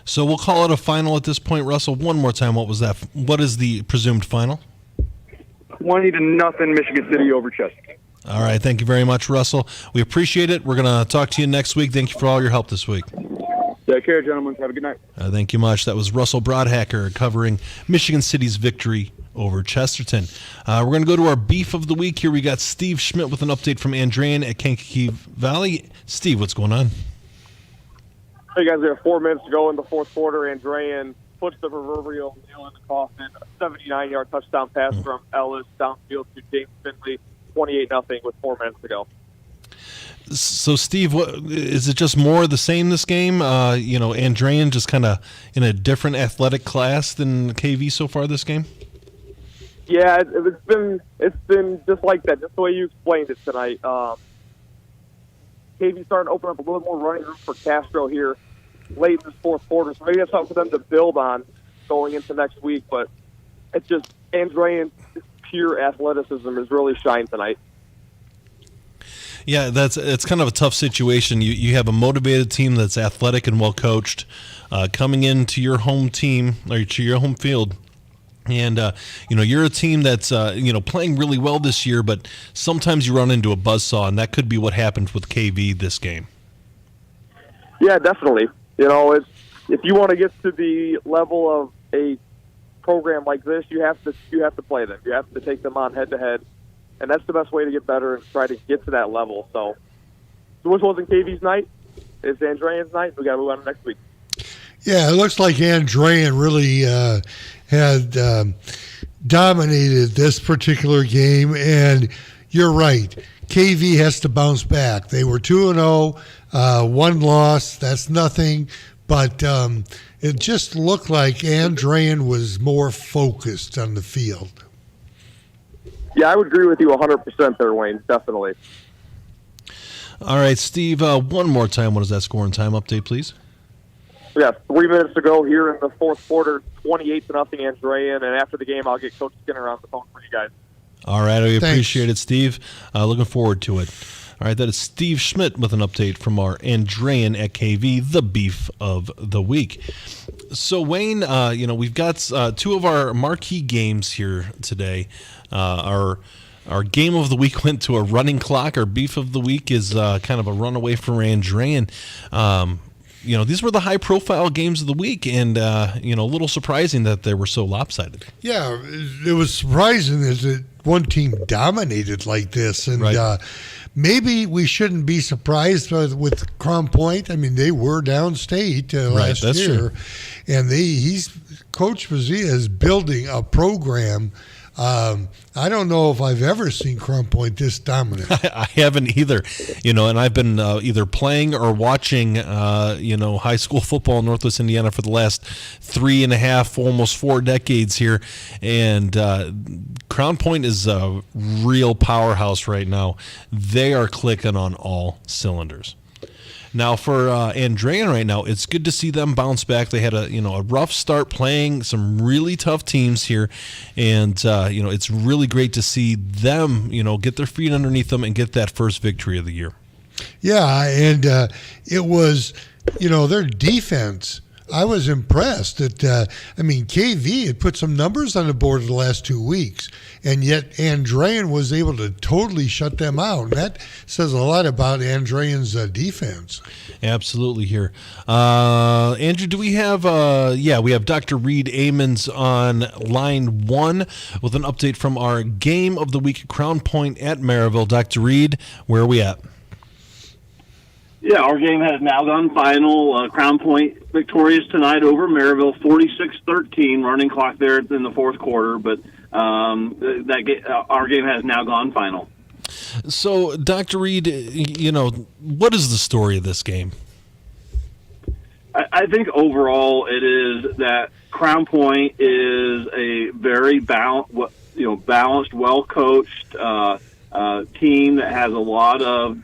So we'll call it a final at this point. Russell, one more time, what was that? What is the presumed final? 20-0 Michigan City over Chesterton. All right, thank you very much, Russell. We appreciate it. We're going to talk to you next week. Thank you for all your help this week. Take care, gentlemen. Have a good night. Thank you much. That was Russell Broadhacker covering Michigan City's victory over Chesterton. We're going to go to our beef of the week. Here we got Steve Schmidt with an update from Andrean at Kankakee Valley. Steve, what's going on? Hey, guys, we have 4 minutes to go in the fourth quarter. Andrean puts the proverbial nail in the coffin. A 79-yard touchdown pass from Ellis downfield to James Finley. 28-0 with 4 minutes to go. So, Steve, is it just more of the same this game? Andrean just kind of in a different athletic class than KV so far this game? Yeah, it's been just like that, just the way you explained it tonight. KV starting to open up a little more running room for Castro here late in this fourth quarter, so maybe that's something for them to build on going into next week. But it's just Andrean pure athleticism has really shined tonight. Yeah, it's kind of a tough situation. You have a motivated team that's athletic and well coached, coming into your home team or to your home field. And, you're a team that's, playing really well this year, but sometimes you run into a buzzsaw, and that could be what happened with KV this game. Yeah, definitely. If you want to get to the level of a program like this, you have to play them. You have to take them on head-to-head, and that's the best way to get better and try to get to that level. So which wasn't KV's night. It's Andrean's night. We got to move on to next week. Yeah, it looks like Andrean really had dominated this particular game, and you're right. KV has to bounce back. They were 2-0, one loss. That's nothing, but it just looked like Andrean was more focused on the field. Yeah, I would agree with you 100% there, Wayne. Definitely. All right, Steve, one more time. What is that scoring time update, please? We got 3 minutes to go here in the fourth quarter, 28-0 Andrean, and after the game, I'll get Coach Skinner on the phone for you guys. All right, we appreciate it, Steve. Looking forward to it. All right, that is Steve Schmidt with an update from our Andrean at KV, the beef of the week. So, Wayne, we've got two of our marquee games here today. Our game of the week went to a running clock. Our beef of the week is kind of a runaway for Andrean. These were the high-profile games of the week, and, a little surprising that they were so lopsided. Yeah, it was surprising that one team dominated like this, and maybe we shouldn't be surprised with Crown Point. I mean, they were downstate last year, and Coach Mazia is building a program. I don't know if I've ever seen Crown Point this dominant. I haven't either, and I've been either playing or watching, high school football in Northwest Indiana for the last 3.5, almost 4 decades here. And Crown Point is a real powerhouse right now. They are clicking on all cylinders. Now for Andrean right now, it's good to see them bounce back. They had a rough start playing some really tough teams here, and it's really great to see them get their feet underneath them and get that first victory of the year. Yeah, and it was their defense I was impressed that, KV had put some numbers on the board the last 2 weeks, and yet Andrean was able to totally shut them out. And that says a lot about Andrean's defense. Absolutely here. Andrew, do we have, we have Dr. Reed Amons on line 1 with an update from our game of the week at Crown Point at Maryville. Dr. Reed, where are we at? Yeah, our game has now gone final. Crown Point victorious tonight over Maryville, 46-13, running clock there in the fourth quarter, but our game has now gone final. So, Dr. Reed, what is the story of this game? I think overall it is that Crown Point is a very balanced, well-coached team that has a lot of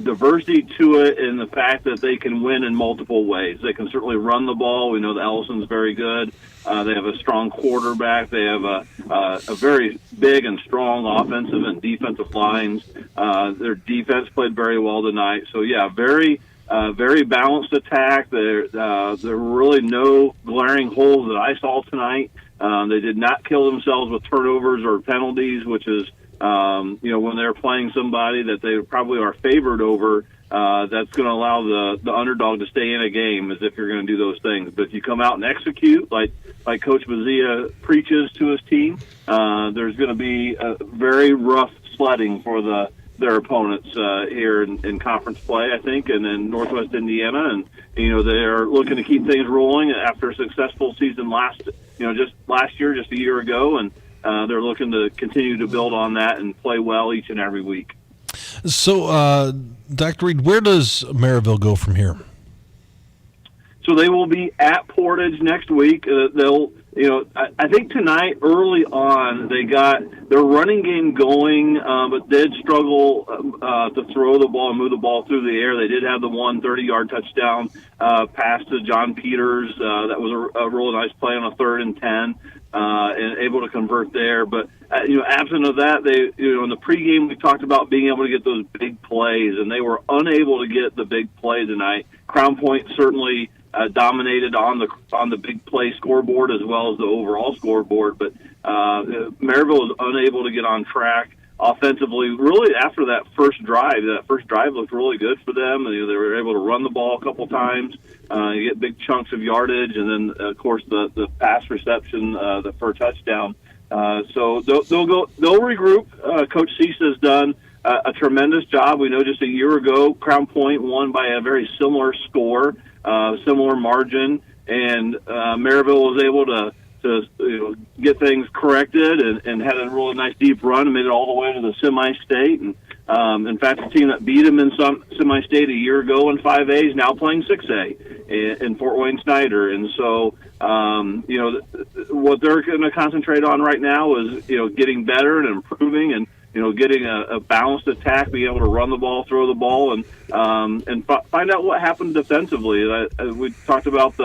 diversity to it in the fact that they can win in multiple ways. They can certainly run the ball. We know that Ellison's very good. They have a strong quarterback. They have a very big and strong offensive and defensive lines. Their defense played very well tonight. So, yeah, very balanced attack. There were really no glaring holes that I saw tonight. They did not kill themselves with turnovers or penalties, which is when they're playing somebody that they probably are favored over, that's going to allow the underdog to stay in a game, as if you're going to do those things. But if you come out and execute like Coach Bazia preaches to his team, there's going to be a very rough sledding for their opponents here in conference play, I think, and in Northwest Indiana. And they are looking to keep things rolling after a successful season last year, just a year ago, and they're looking to continue to build on that and play well each and every week. So, Dr. Reed, where does Maryville go from here? So they will be at Portage next week. I think tonight, early on, they got their running game going, but did struggle to throw the ball and move the ball through the air. They did have the 30-yard touchdown pass to John Peters. That was a really nice play on a 3rd and 10. And able to convert there. But, absent of that, they, in the pregame, we talked about being able to get those big plays, and they were unable to get the big play tonight. Crown Point certainly dominated on the big play scoreboard as well as the overall scoreboard, but Maryville was unable to get on track offensively. Really, after that first drive looked really good for them. They were able to run the ball a couple times, you get big chunks of yardage, and then of course the pass reception for a touchdown. So they'll regroup. Coach Cease has done a tremendous job. We know just a year ago, Crown Point won by a very similar score, similar margin, and Maryville was able to get things corrected and had a really nice deep run and made it all the way to the semi-state. And in fact, the team that beat them in some semi-state a year ago in 5A is now playing 6A in Fort Wayne Snyder. And so, what they're going to concentrate on right now is, getting better and improving and, getting a balanced attack, being able to run the ball, throw the ball, and find out what happened defensively. We talked about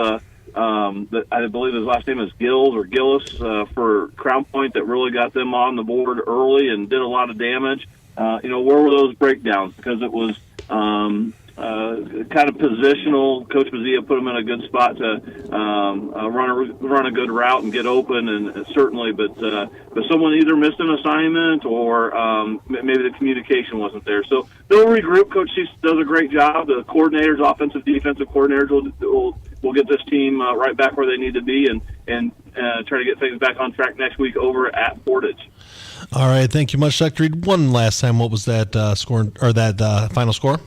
I believe his last name is Gillis for Crown Point, that really got them on the board early and did a lot of damage. Where were those breakdowns? Because it was kind of positional. Coach Bazia put them in a good spot to run a good route and get open, and certainly, but someone either missed an assignment or maybe the communication wasn't there. So they'll regroup. Coach Cease does a great job. The coordinators, offensive, defensive coordinators, will get this team right back where they need to be and try to get things back on track next week over at Portage. All right, thank you much, Dr. Reed. One last time, what was that score or that final score?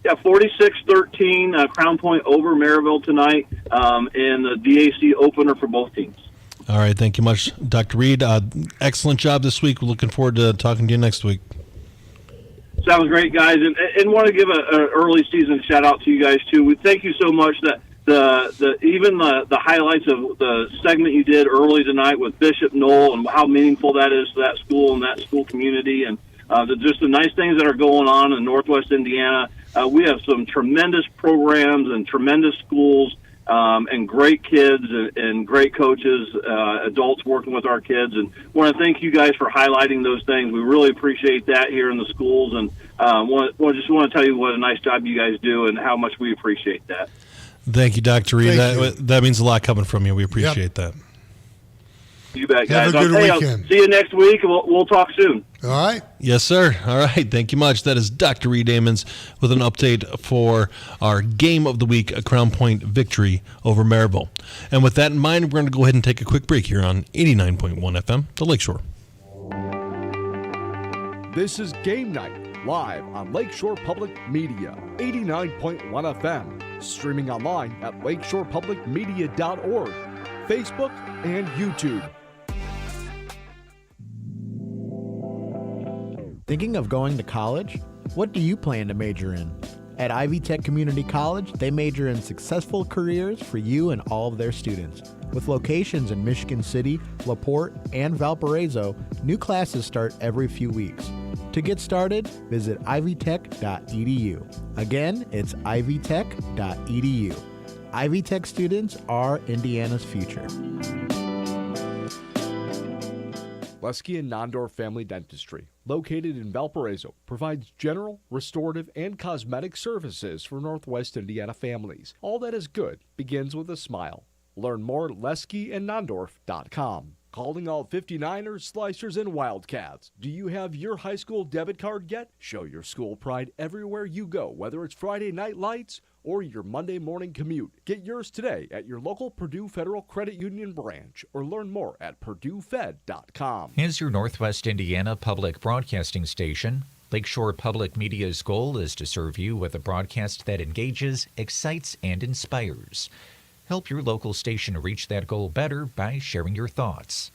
Yeah, 46-13, Crown Point over Maryville tonight in the DAC opener for both teams. All right, thank you much, Dr. Reed. Excellent job this week. We're looking forward to talking to you next week. Sounds great, guys, and want to give an early season shout out to you guys too. We thank you so much that the highlights of the segment you did early tonight with Bishop Knoll and how meaningful that is to that school and that school community, and just the nice things that are going on in Northwest Indiana. We have some tremendous programs and tremendous schools and great kids and great coaches, adults working with our kids. And want to thank you guys for highlighting those things. We really appreciate that here in the schools. And just want to tell you what a nice job you guys do and how much we appreciate that. Thank you, Dr. Reed. Thank That means a lot coming from you. We appreciate that. You bet, guys. Have a good Hey, weekend. I'll see you next week, and we'll talk soon. All right. Yes, sir. All right. Thank you much. That is Dr. Reed Amons with an update for our game of the week, a Crown Point victory over Maryville. And with that in mind, we're going to go ahead and take a quick break here on 89.1 FM, the Lakeshore. This is Game Night, live on Lakeshore Public Media, 89.1 FM, streaming online at lakeshorepublicmedia.org, Facebook, and YouTube. Thinking of going to college? What do you plan to major in? At Ivy Tech Community College, they major in successful careers for you and all of their students. With locations in Michigan City, LaPorte, and Valparaiso, new classes start every few weeks. To get started, visit ivytech.edu. Again, it's ivytech.edu. Ivy Tech students are Indiana's future. Lesky and Nondorf Family Dentistry, located in Valparaiso, provides general, restorative, and cosmetic services for Northwest Indiana families. All that is good begins with a smile. Learn more at leskyandnondorf.com. Calling all 59ers, Slicers, and Wildcats. Do you have your high school debit card yet? Show your school pride everywhere you go, whether it's Friday night lights or your Monday morning commute. Get yours today at your local Purdue Federal Credit Union branch or learn more at purdufed.com. As your Northwest Indiana public broadcasting station, Lakeshore Public Media's goal is to serve you with a broadcast that engages, excites, and inspires. Help your local station reach that goal better by sharing your thoughts.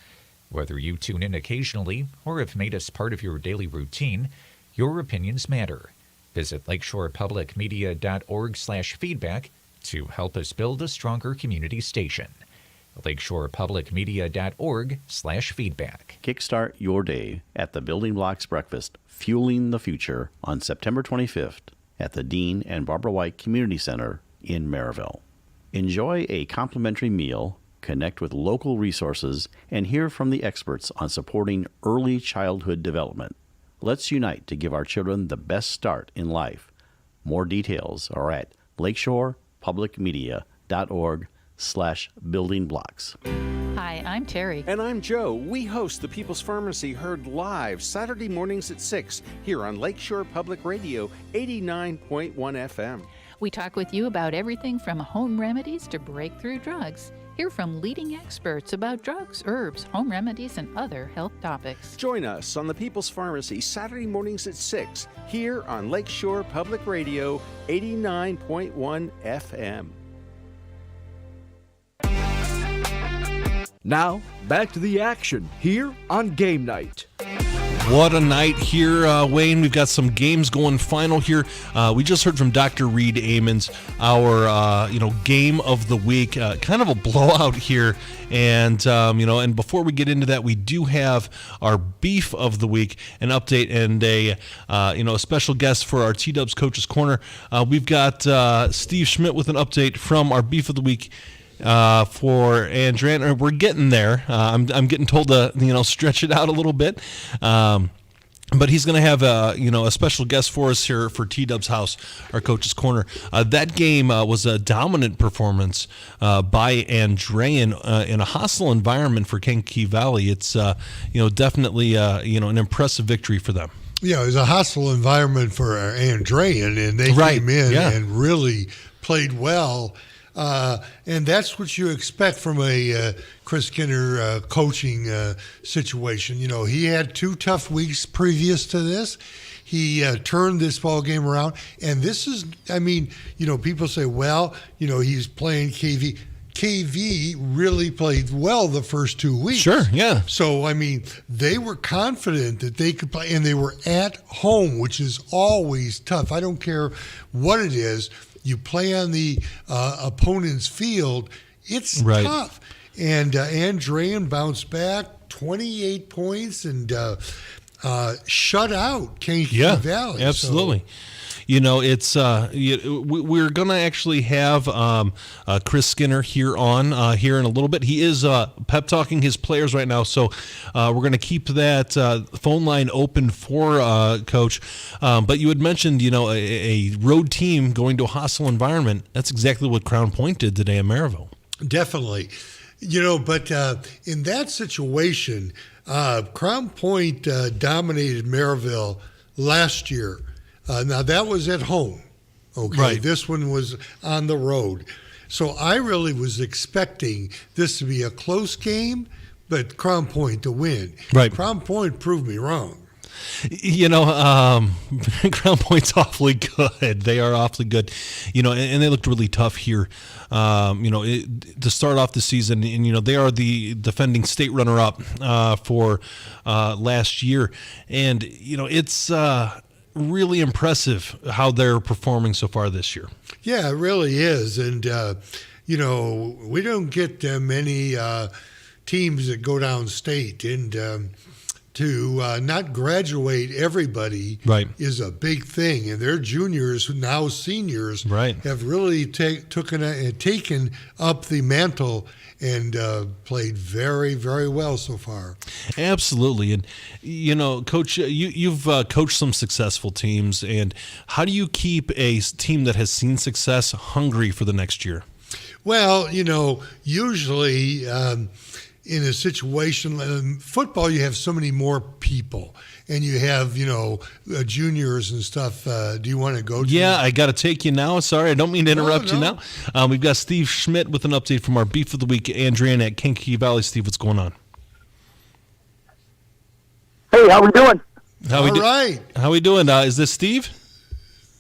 Whether you tune in occasionally or have made us part of your daily routine, your opinions matter. Visit lakeshorepublicmedia.org/feedback to help us build a stronger community station. lakeshorepublicmedia.org/feedback. Kickstart your day at the Building Blocks Breakfast, Fueling the Future, on September 25th at the Dean and Barbara White Community Center in Maryville. Enjoy a complimentary meal, connect with local resources, and hear from the experts on supporting early childhood development. Let's unite to give our children the best start in life. More details are at lakeshorepublicmedia.org/buildingblocks. Hi, I'm Terry. And I'm Joe. We host the People's Pharmacy heard live Saturday mornings at 6 here on Lakeshore Public Radio, 89.1 FM. We talk with you about everything from home remedies to breakthrough drugs. Hear from leading experts about drugs, herbs, home remedies, and other health topics. Join us on the People's Pharmacy Saturday mornings at 6 here on Lakeshore Public Radio, 89.1 FM. Now, back to the action here on Game Night. What a night here, Wayne. We've got some games going final here. We just heard from Dr. Reed Amons, our game of the week. Kind of a blowout here, and and before we get into that, we do have our beef of the week, an update, and a special guest for our T-Dubs Coaches Corner. We've got Steve Schmidt with an update from our beef of the week. For Andrea, we're getting there. I'm getting told to stretch it out a little bit, but he's going to have a special guest for us here for T-Dub's House, our Coach's Corner. That game was a dominant performance by Andrean in a hostile environment for Kankakee Valley. It's definitely an impressive victory for them. Yeah, it was a hostile environment for Andrean, and they came in and really played well. And that's what you expect from a Chris Kinner coaching situation. He had 2 tough weeks previous to this. He turned this ball game around, and this is, people say, well, he's playing KV. KV really played well the first 2 weeks. Sure, yeah. So, they were confident that they could play, and they were at home, which is always tough. I don't care what it is. You play on the opponent's field, it's tough. And Andrean bounced back 28 points, and shut out Kankakee Valley. Absolutely. So. You know, it's we're going to actually have Chris Skinner here on here in a little bit. He is pep talking his players right now, so we're going to keep that phone line open for Coach. But you had mentioned, you know, a road team going to a hostile environment. That's exactly what Crown Point did today in Maryville. Definitely. You know, but in that situation, Crown Point dominated Maryville last year. Now, that was at home, okay? Right. This one was on the road. So I really was expecting this to be a close game, but Crown Point to win. Right. Crown Point proved me wrong. You know, Crown Point's awfully good. They are awfully good. You know, and they looked really tough here, you know, to start off the season. And, you know, they are the defending state runner-up for last year. And, you know, it's really impressive how they're performing so far this year. Yeah, it really is. And, you know, we don't get many teams that go downstate. And to not graduate everybody is a big thing. And their juniors, now seniors, have really taken up the mantle and played very, very well so far. Absolutely. And, you know, Coach, you've coached some successful teams. And how do you keep a team that has seen success hungry for the next year? Well, you know, usually in a situation, football, you have so many more people. And you have, you know, juniors and stuff. Do you want to go to Yeah, I got to take you now. Sorry, I don't mean to interrupt you now. We've got Steve Schmidt with an update from our Beef of the Week, Andrian at Kankakee Valley. Steve, what's going on? Hey, how we doing? How we doing? Is this Steve?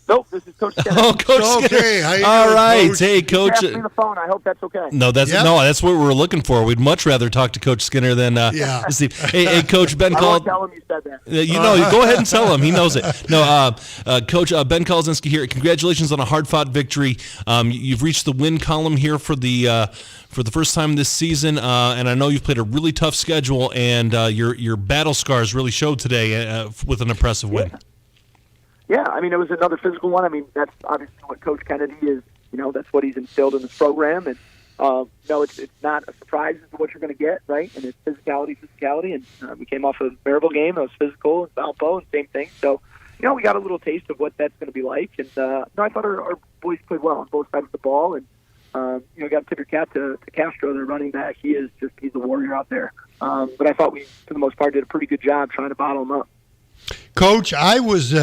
Nope, this is Coach Skinner. Oh, Coach Skinner. All right. Coach? Hey, Coach. Pass me the phone. I hope that's okay. No, that's what we're looking for. We'd much rather talk to Coach Skinner than Steve. Hey, Coach, Ben called. I won't tell him you said that. You know, go ahead and tell him. He knows it. No, Coach Ben Kolodzinski here. Congratulations on a hard-fought victory. You've reached the win column here for the first time this season, and I know you've played a really tough schedule, and your battle scars really showed today with an impressive win. Yeah, I mean, it was another physical one. I mean, that's obviously what Coach Kennedy is, you know, that's what he's instilled in this program. And, you know, it's not a surprise as to what you're going to get, right? And it's physicality. And we came off of the Maryville game. It was physical and Valpo and same thing. So, you know, we got a little taste of what that's going to be like. And, I thought our boys played well on both sides of the ball. And, you know, got to tip your cap to Castro, their running back. He's a warrior out there. But I thought we, for the most part, did a pretty good job trying to bottle him up. Coach, I was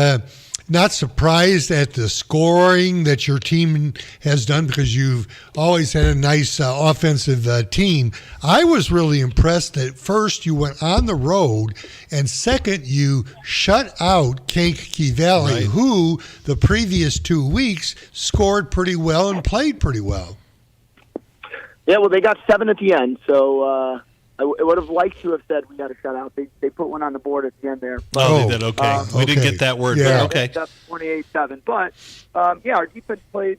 not surprised at the scoring that your team has done because you've always had a nice offensive team. I was really impressed that first you went on the road and second you shut out Kankakee Valley, who the previous 2 weeks scored pretty well and played pretty well. Yeah, well, they got 7 at the end, so I would have liked to have said we got a shutout. They put one on the board at the end there. Oh, they did. Okay. We didn't get that word. Yeah. But okay. 28-7. But, our defense played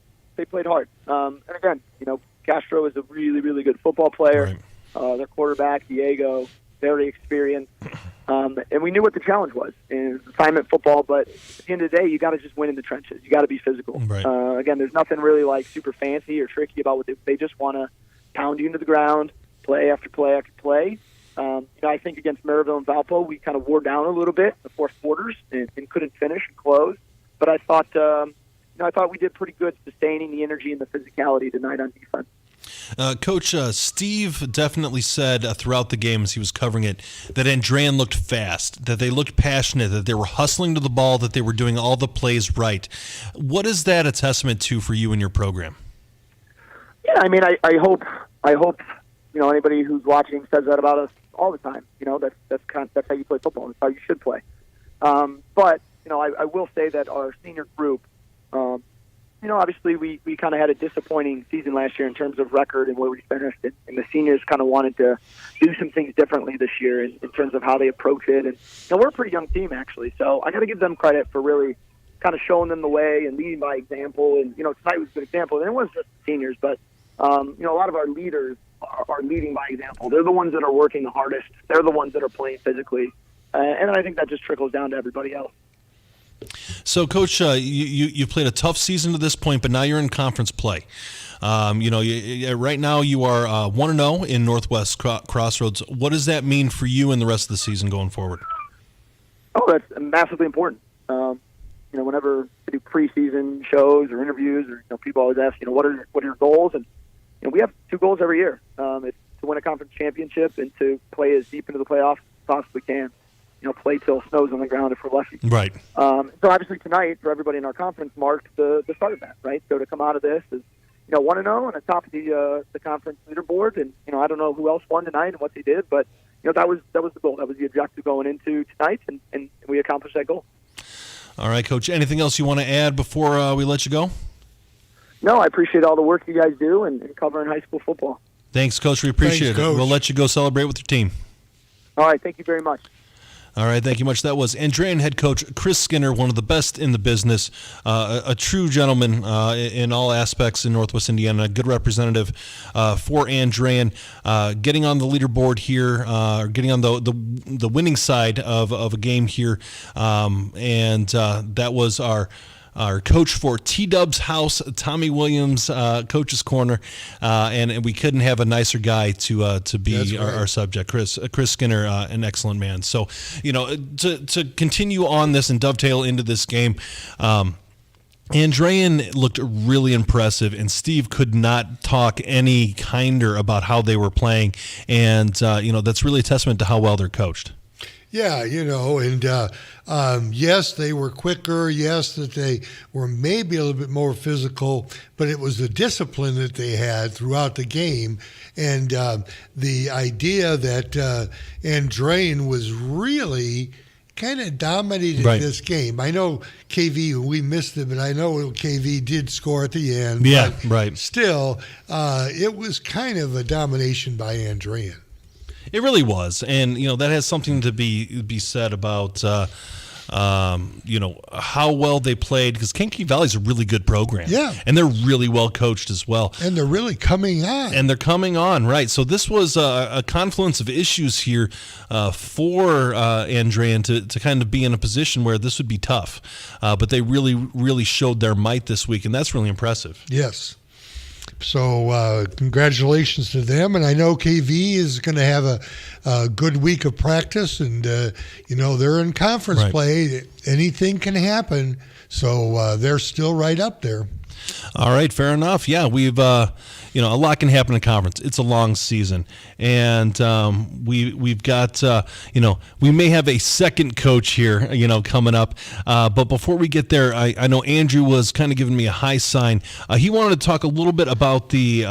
hard. And again, you know, Castro is a really, really good football player. Their quarterback, Diego, very experienced. And we knew what the challenge was. And it was assignment football, but at the end of the day, you got to just win in the trenches. You got to be physical. Again, there's nothing really like super fancy or tricky about what they just want to pound you into the ground, play after play after play. You know, I think against Maryville and Valpo, we kind of wore down a little bit in the fourth quarters and couldn't finish and close. But I thought, I thought we did pretty good sustaining the energy and the physicality tonight on defense. Coach, Steve definitely said throughout the game as he was covering it that Andrian looked fast, that they looked passionate, that they were hustling to the ball, that they were doing all the plays right. What is that a testament to for you and your program? Yeah, I mean, I hope you know, anybody who's watching says that about us all the time. You know, that's how you play football. That's how you should play. But you know, I will say that our senior group, you know, obviously we kind of had a disappointing season last year in terms of record and where we finished, and the seniors kind of wanted to do some things differently this year in terms of how they approach it. And you know, we're a pretty young team actually, so I got to give them credit for really kind of showing them the way and leading by example. And you know, tonight was a good example. And it wasn't just the seniors, but you know, a lot of our leaders are leading by example. They're the ones that are working the hardest. They're the ones that are playing physically. And then I think that just trickles down to everybody else. So, Coach, you played a tough season to this point, but now you're in conference play. Right now you are 1-0 in Northwest Crossroads. What does that mean for you in the rest of the season going forward? Oh, that's massively important. Whenever I do preseason shows or interviews, or people always ask, what are your goals? And we have 2 goals every year. It's to win a conference championship and to play as deep into the playoffs as possibly can. Play till snow's on the ground if we're lucky. Right. So obviously tonight, for everybody in our conference, marked the start of that, right? So to come out of this is, 1-0 and atop the conference leaderboard, and I don't know who else won tonight and what they did, but that was the goal. That was the objective going into tonight, and we accomplished that goal. All right, Coach. Anything else you want to add before we let you go? No, I appreciate all the work you guys do and covering high school football. Thanks, Coach. We appreciate it. Coach. We'll let you go celebrate with your team. All right. Thank you very much. All right, thank you much. That was Andrean head coach Chris Skinner, one of the best in the business, a true gentleman in all aspects in Northwest Indiana, a good representative for Andrean, getting on the leaderboard here, getting on the winning side of a game here, and that was our coach for T-Dub's house, Tommy Williams, Coach's Corner, and we couldn't have a nicer guy to be our subject. Chris Skinner, an excellent man. So, to continue on this and dovetail into this game, Andrean looked really impressive, and Steve could not talk any kinder about how they were playing, and that's really a testament to how well they're coached. Yeah, and yes, they were quicker. Yes, that they were maybe a little bit more physical, but it was the discipline that they had throughout the game, and the idea that Andrean was really kind of dominated this game. I know KV, we missed it, but I know KV did score at the end. Yeah, but right. Still, it was kind of a domination by Andrean. It really was, and that has something to be said about how well they played, because Kankakee Valley is a really good program, and they're really well coached as well, and they're really coming on, right? So this was a confluence of issues here for Andrean to kind of be in a position where this would be tough, but they really showed their might this week, and that's really impressive. Yes. So congratulations to them, and I know KV is going to have a good week of practice, and they're in conference play. Anything can happen, so they're still right up there. All right, fair enough. Yeah, we've a lot can happen in conference. It's a long season, and we've got we may have a second coach here coming up. But before we get there, I know Andrew was kind of giving me a high sign. He wanted to talk a little bit about the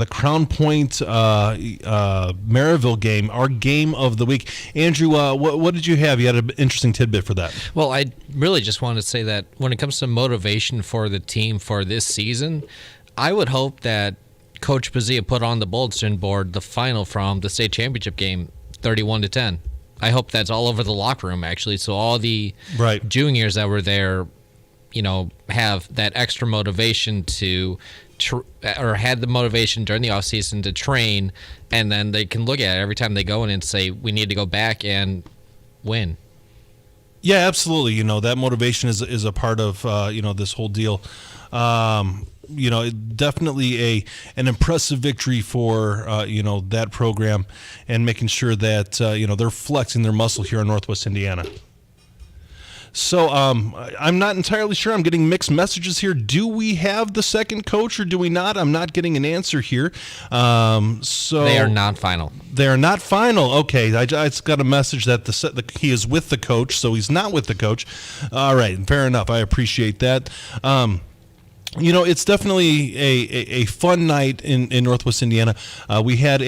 Crown Point Maryville game, our game of the week. Andrew, what did you have? You had an interesting tidbit for that. Well, I really just wanted to say that when it comes to motivation for the team for this season, I would hope that Coach Pazia put on the bulletin board the final from the state championship game, 31-10. I hope that's all over the locker room, actually, so all the juniors that were there, have that extra motivation or had the motivation during the offseason to train, and then they can look at it every time they go in and say, we need to go back and win. Yeah, absolutely. That motivation is a part of this whole deal. Definitely an impressive victory for that program, and making sure that they're flexing their muscle here in Northwest Indiana. So I'm not entirely sure. I'm getting mixed messages here. Do we have the second coach or do we not? I'm not getting an answer here. So they are not final. They are not final. Okay, I just got a message that he is with the coach, so he's not with the coach. All right, fair enough. I appreciate that. It's definitely a fun night in Northwest Indiana. We had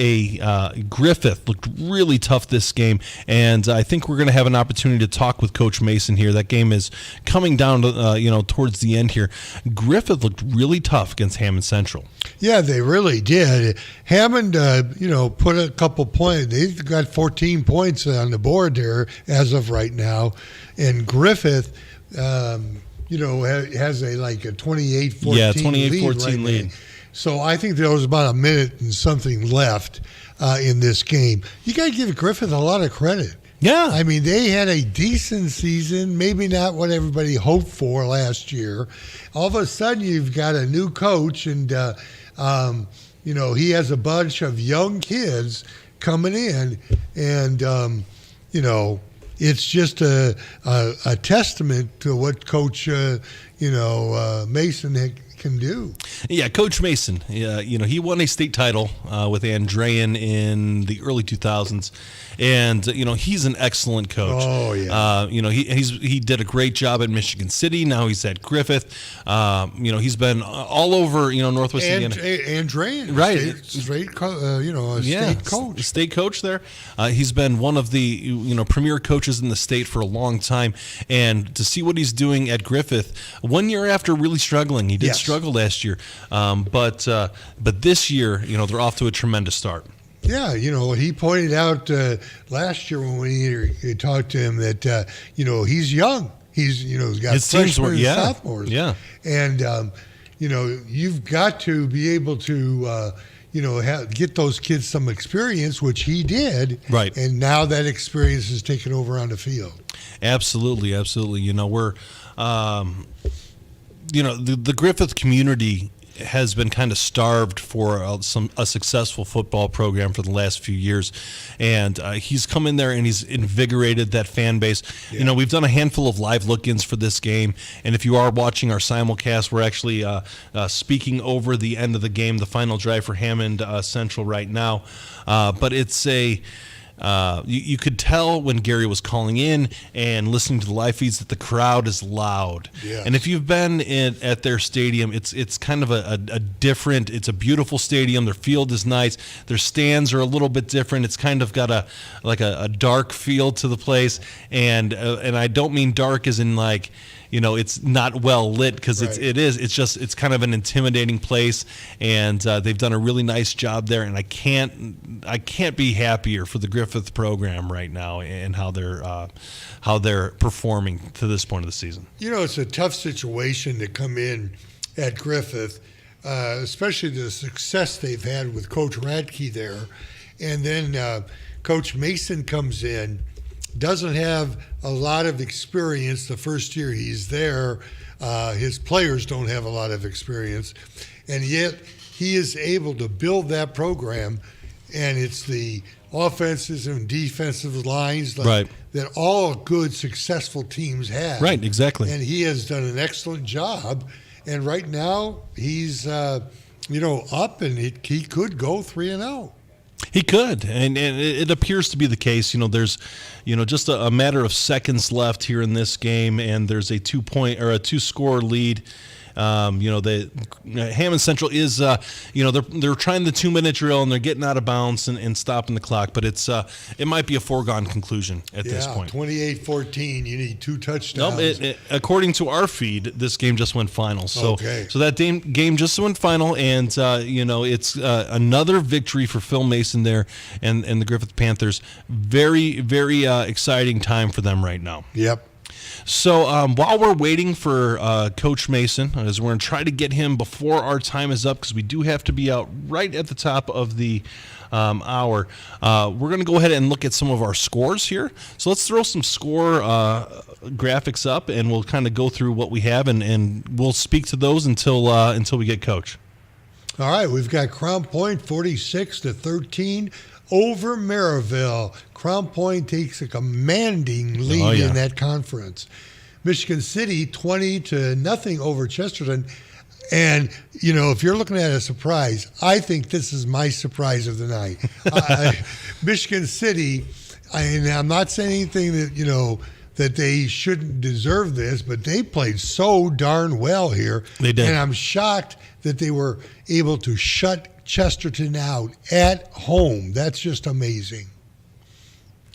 Griffith looked really tough this game, and I think we're going to have an opportunity to talk with Coach Mason here. That game is coming down to towards the end here. Griffith looked really tough against Hammond Central. Yeah, they really did. Hammond, put a couple points. They've got 14 points on the board there as of right now, and Griffith. Has a 28-14 lead. So I think there was about a minute and something left in this game. You got to give Griffith a lot of credit. Yeah. I mean, they had a decent season, maybe not what everybody hoped for last year. All of a sudden, you've got a new coach, and, he has a bunch of young kids coming in, and, it's just a testament to what Coach, Mason can do. Yeah, Coach Mason. He won a state title with Andrean in the early 2000s, and he's an excellent coach. Oh yeah. He did a great job at Michigan City. Now he's at Griffith. He's been all over Northwest Indiana. Andrean, right? State coach. State coach there. He's been one of the premier coaches in the state for a long time, and to see what he's doing at Griffith 1 year after really struggling, he did struggle last year, but this year, they're off to a tremendous start. Yeah, he pointed out last year when we talked to him that he's young. He's got freshmen and sophomores. Yeah, and you've got to be able to get those kids some experience, which he did. Right, and now that experience is taken over on the field. Absolutely. We're the Griffith community has been kind of starved for a successful football program for the last few years, and he's come in there and he's invigorated that fan base. Yeah. We've done a handful of live look-ins for this game, and if you are watching our simulcast, we're actually speaking over the end of the game, the final drive for Hammond Central right now, but it's you could tell when Gary was calling in and listening to the live feeds that the crowd is loud. Yes. And if you've been at their stadium, it's kind of a different. It's a beautiful stadium. Their field is nice. Their stands are a little bit different. It's kind of got a dark feel to the place, and I don't mean dark as in like, it's not well lit, because it is. It's kind of an intimidating place, and they've done a really nice job there. And I can't be happier for the Griffith program right now and how they're performing to this point of the season. It's a tough situation to come in at Griffith, especially the success they've had with Coach Radke there, and then Coach Mason comes in. Doesn't have a lot of experience the first year he's there. His players don't have a lot of experience. And yet he is able to build that program, and it's the offenses and defensive lines that all good, successful teams have. Right, exactly. And he has done an excellent job. And right now he's, up, and he could go 3-0. He could, and it appears to be the case. There's, just a matter of seconds left here in this game, and there's a 2-score lead. The Hammond Central is, they're trying the 2-minute drill, and they're getting out of bounds and stopping the clock. But it might be a foregone conclusion at this point. 28-14. You need 2 touchdowns. Nope, according to our feed, this game just went final. So that game just went final, and it's another victory for Phil Mason there and the Griffith Panthers. Very, very exciting time for them right now. Yep. So while we're waiting for Coach Mason, as we're going to try to get him before our time is up, because we do have to be out right at the top of the hour, we're going to go ahead and look at some of our scores here. So let's throw some score graphics up, and we'll kind of go through what we have, and we'll speak to those until we get Coach. All right, we've got Crown Point 46-13 over Maryville. Crown Point takes a commanding lead in that conference. Michigan City 20-0 over Chesterton. And, if you're looking at a surprise, I think this is my surprise of the night. Michigan City, and I'm not saying anything that, that they shouldn't deserve this, but they played so darn well here. They did. And I'm shocked that they were able to shut Chesterton out at home. That's just amazing.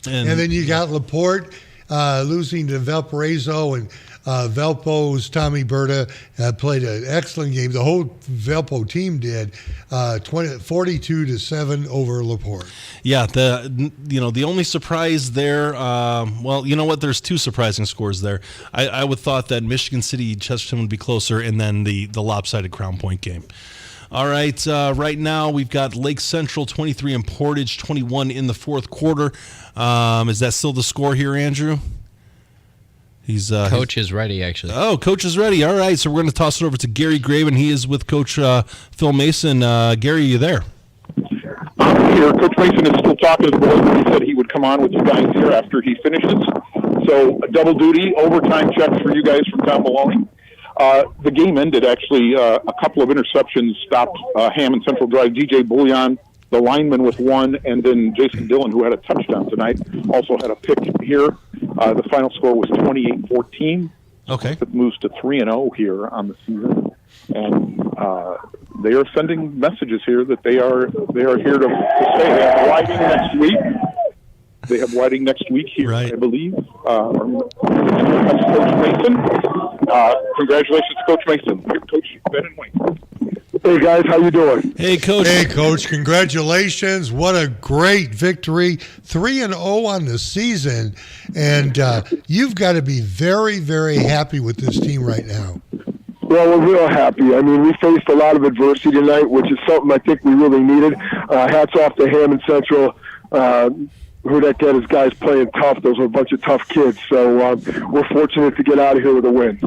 And then you got LaPorte losing to Valparaiso, and Valpo's Tommy Berta played an excellent game. The whole Valpo team did 42-7 over LaPorte. Yeah, the only surprise there, there's 2 surprising scores there. I would thought that Michigan City Chesterton would be closer, and then the lopsided Crown Point game. All right, right now we've got Lake Central 23 and Portage 21 in the fourth quarter. Is that still the score here, Andrew? Coach is ready, actually. Oh, Coach is ready. All right, so we're going to toss it over to Gary Graven. He is with Coach Phil Mason. Gary, you there? I'm here. Coach Mason is still talking to the boys. He said he would come on with you guys here after he finishes. So a double duty, overtime checks for you guys from Tom Maloney. The game ended, actually. A couple of interceptions stopped Hammond Central drive. DJ Bouillon, the lineman, with one, and then Jason Dillon, who had a touchdown tonight, also had a pick here. The final score was 28-14. Okay. It moves to 3-0 here on the season. And they are sending messages here that they are here to stay. They have Whiting next week. They have Whiting next week here, right. I believe. That's Coach Mason. Congratulations to Coach Mason. Coach Ben and Wayne. Hey, guys, how you doing? Hey, Coach. Hey, Coach, congratulations. What a great victory. 3-0 on the season. And you've got to be very, very happy with this team right now. Well, we're real happy. I mean, we faced a lot of adversity tonight, which is something I think we really needed. Hats off to Hammond Central. Who that get is guys playing tough. Those are a bunch of tough kids. So we're fortunate to get out of here with a win.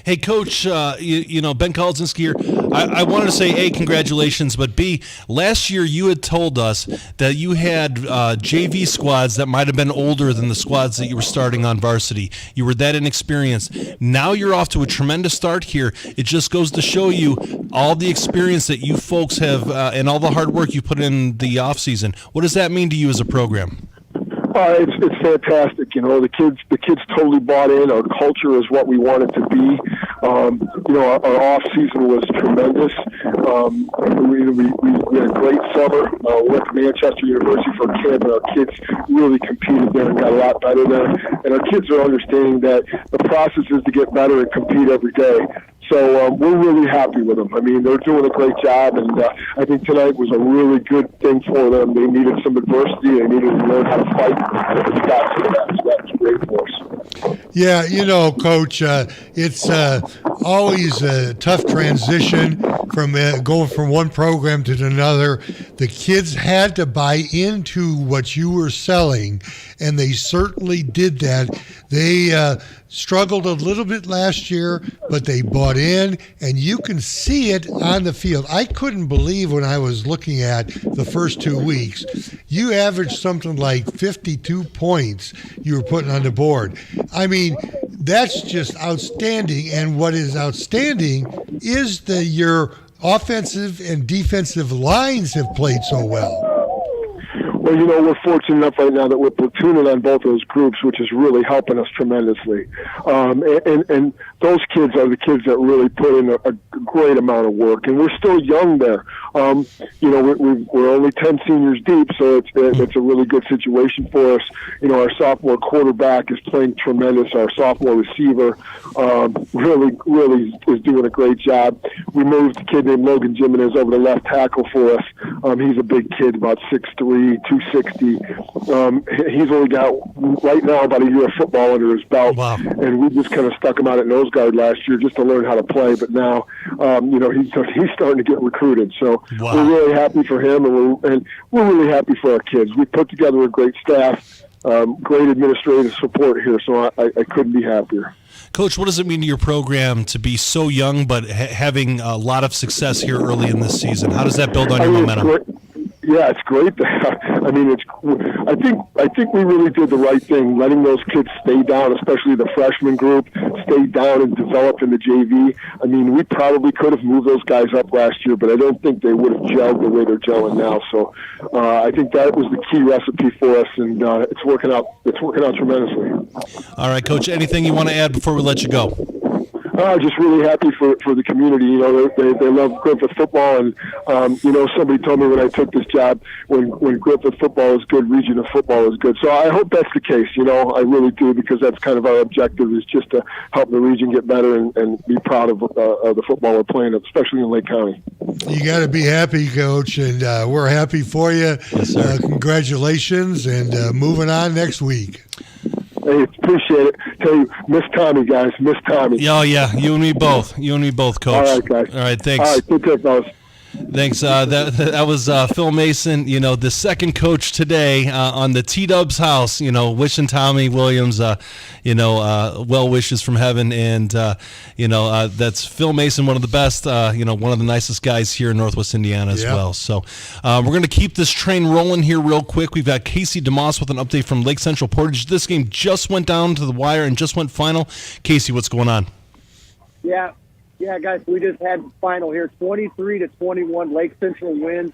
Hey, Coach, you know, Ben Kolodzinski here. I wanted to say, A, congratulations, but B, last year you had told us that you had JV squads that might have been older than the squads that you were starting on varsity. You were that inexperienced. Now you're off to a tremendous start here. It just goes to show you all the experience that you folks have and all the hard work you put in the offseason. What does that mean to you as a program? It's fantastic. You know, the kids totally bought in. Our culture is what we want it to be. You know, our off season was tremendous. We had a great summer. We went to Manchester University for a camp, and our kids really competed there and got a lot better there. And our kids are understanding that the process is to get better and compete every day. So we're really happy with them. I mean, they're doing a great job, and I think tonight was a really good thing for them. They needed some adversity. They needed to learn how to fight. And we got to that, so that was great for us. Yeah, you know, Coach, it's always a tough transition from going from one program to another. The kids had to buy into what you were selling, and they certainly did that. They struggled a little bit last year, but they bought in, and you can see it on the field. I couldn't believe when I was looking at the first 2 weeks, you averaged something like 52 points you were putting on the board. I mean, that's just outstanding, and what is outstanding is that your offensive and defensive lines have played so well. Well, you know, we're fortunate enough right now that we're platooning on both those groups, which is really helping us tremendously. And those kids are the kids that really put in a great amount of work, and we're still young there. You know, we're only 10 seniors deep, so it's a really good situation for us. You know, our sophomore quarterback is playing tremendous. Our sophomore receiver really is doing a great job. We moved a kid named Logan Jimenez over to left tackle for us. He's a big kid, about 6'3", 260. He's only got, right now, about a year of football under his belt. Wow. And we just kind of stuck him out at nose guard last year just to learn how to play. But now, you know, he's starting to get recruited. So we're really happy for him, and we're really happy for our kids. We put together a great staff, great administrative support here, so I couldn't be happier. Coach, what does it mean to your program to be so young but having a lot of success here early in this season? How does that build on your momentum? Yeah, it's great. I mean, I think we really did the right thing, letting those kids stay down, especially the freshman group, stay down and develop in the JV. I mean, we probably could have moved those guys up last year, but I don't think they would have gelled the way they're gelling now. So I think that was the key recipe for us, and it's working out. It's working out tremendously. All right, Coach. Anything you want to add before we let you go? Just really happy for the community. You know, they love Griffith football, and you know, somebody told me when I took this job, when Griffith football is good, region of football is good. So I hope that's the case. You know, I really do, because that's kind of our objective, is just to help the region get better and be proud of the football we're playing, especially in Lake County. You got to be happy, Coach, and we're happy for you. Yes, sir. Congratulations, and moving on next week. Hey, appreciate it. Tell you, miss Tommy, guys. Miss Tommy. Oh, yeah. You and me both. You and me both, Coach. All right, guys. All right, thanks. All right, take care, fellas. Thanks. That was Phil Mason, the second coach today on the T-Dubs house, wishing Tommy Williams, well wishes from heaven. And, that's Phil Mason, one of the best, one of the nicest guys here in Northwest Indiana as well. So we're going to keep this train rolling here real quick. We've got Casey DeMoss with an update from Lake Central Portage. This game just went down to the wire and just went final. Casey, what's going on? Yeah, guys, we just had the final here, 23-21, Lake Central wins.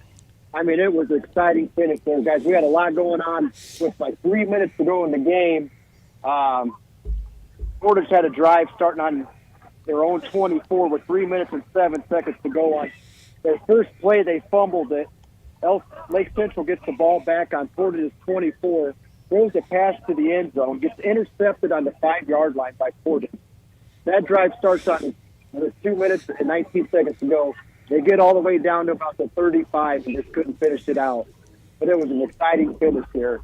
I mean, it was an exciting finish there, guys. We had a lot going on with like 3 minutes to go in the game. Portage had a drive starting on their own 24 with 3 minutes and 7 seconds to go on. Their first play, they fumbled it. Lake Central gets the ball back on Portage's 24, throws a pass to the end zone, gets intercepted on the 5-yard line by Portage. That drive starts on there's 2 minutes and 19 seconds to go. They get all the way down to about the 35 and just couldn't finish it out. But it was an exciting finish here.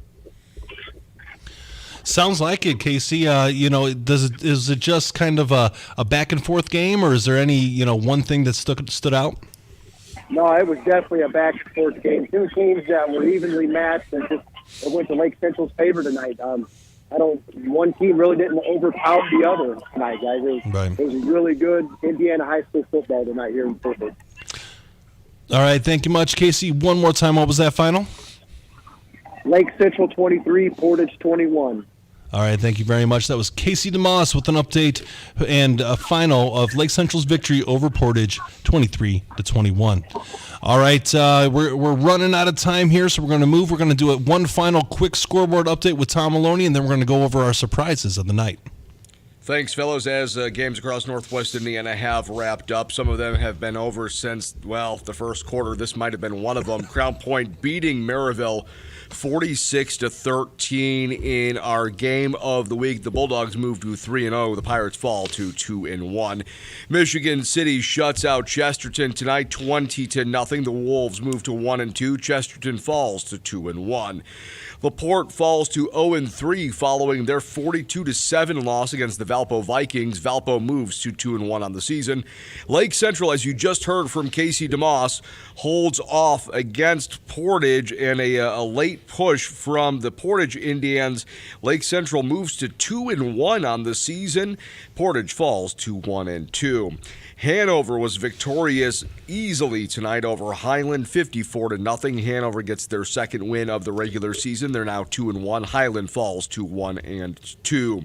Sounds like it, Casey. Is it just kind of a back and forth game, or is there any one thing that stood out? No, it was definitely a back and forth game. Two teams that were evenly matched, and it went to Lake Central's favor tonight. One team really didn't overpower the other tonight, guys. It was really good Indiana high school football tonight here in Portage. All right, thank you much, Casey. One more time, what was that final? Lake Central 23, Portage 21. All right, thank you very much. That was Casey DeMoss with an update and a final of Lake Central's victory over Portage, 23-21. All right, we're running out of time here, so we're going to move. We're going to do one final quick scoreboard update with Tom Maloney, and then we're going to go over our surprises of the night. Thanks, fellows. As games across Northwest Indiana have wrapped up, some of them have been over since, the first quarter. This might have been one of them. Crown Point beating Maryville 46-13 in our game of the week. The Bulldogs move to 3-0. The Pirates fall to 2-1. Michigan City shuts out Chesterton tonight, 20-0. The Wolves move to 1-2. Chesterton falls to 2-1. LaPorte falls to 0-3 following their 42-7 loss against the Valpo Vikings. Valpo moves to 2-1 on the season. Lake Central, as you just heard from Casey DeMoss, holds off against Portage, and a late push from the Portage Indians. Lake Central moves to 2-1 on the season. Portage falls to 1-2. Hanover was victorious easily tonight over Highland, 54-0. Hanover gets their second win of the regular season. They're now 2-1. Highland falls to 1-2.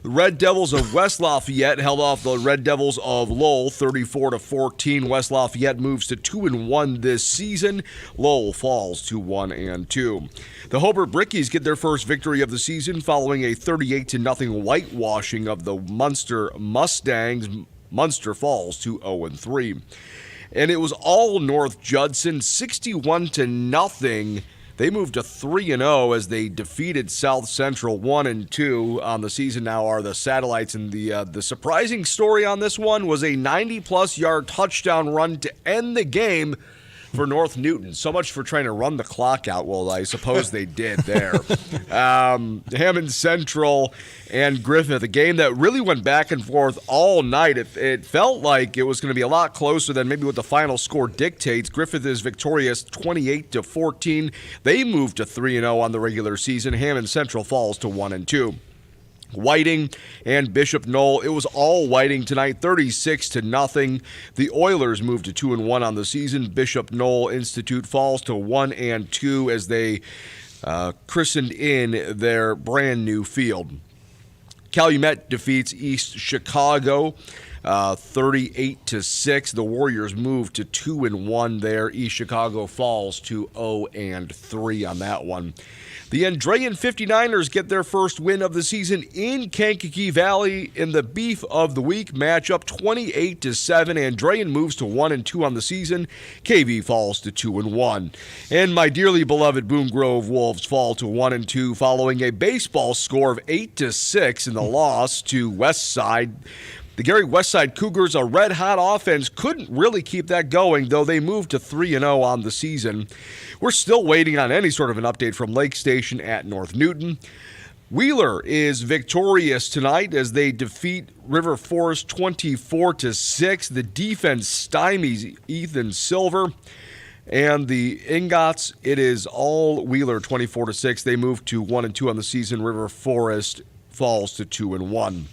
The Red Devils of West Lafayette held off the Red Devils of Lowell 34-14. West Lafayette moves to 2-1 this season. Lowell falls to 1-2. The Hobart Brickies get their first victory of the season following a 38-0 whitewashing of the Munster Mustangs. Munster falls to 0-3. And it was all North Judson, 61-0. They moved to 3-0 as they defeated South Central 1-2 on the season. Now are the Satellites, and the surprising story on this one was a 90-plus yard touchdown run to end the game for North Newton. So much for trying to run the clock out. Well, I suppose they did there. Hammond Central and Griffith, a game that really went back and forth all night. It felt like it was going to be a lot closer than maybe what the final score dictates. Griffith is victorious 28-14. They moved to 3-0 on the regular season. Hammond Central falls to 1-2. Whiting and Bishop Knoll. It was all Whiting tonight, 36-0. The Oilers moved to 2-1 on the season. Bishop Knoll Institute falls to 1-2 as they christened in their brand new field. Calumet defeats East Chicago 38-6. The Warriors move to 2-1 there. East Chicago falls to 0-3 on that one. The Andrean 59ers get their first win of the season in Kankakee Valley in the Beef of the Week matchup, 28-7. Andrean moves to 1-2 on the season. KV falls to 2-1. And my dearly beloved Boone Grove Wolves fall to 1-2 following a baseball score of 8-6 in the loss to Westside. The Gary Westside Cougars, a red-hot offense, couldn't really keep that going, though they moved to 3-0 on the season. We're still waiting on any sort of an update from Lake Station at North Newton. Wheeler is victorious tonight as they defeat River Forest 24-6. The defense stymies Ethan Silver. And the Ingots, it is all Wheeler 24-6. They move to 1-2 on the season. River Forest falls to 2-1.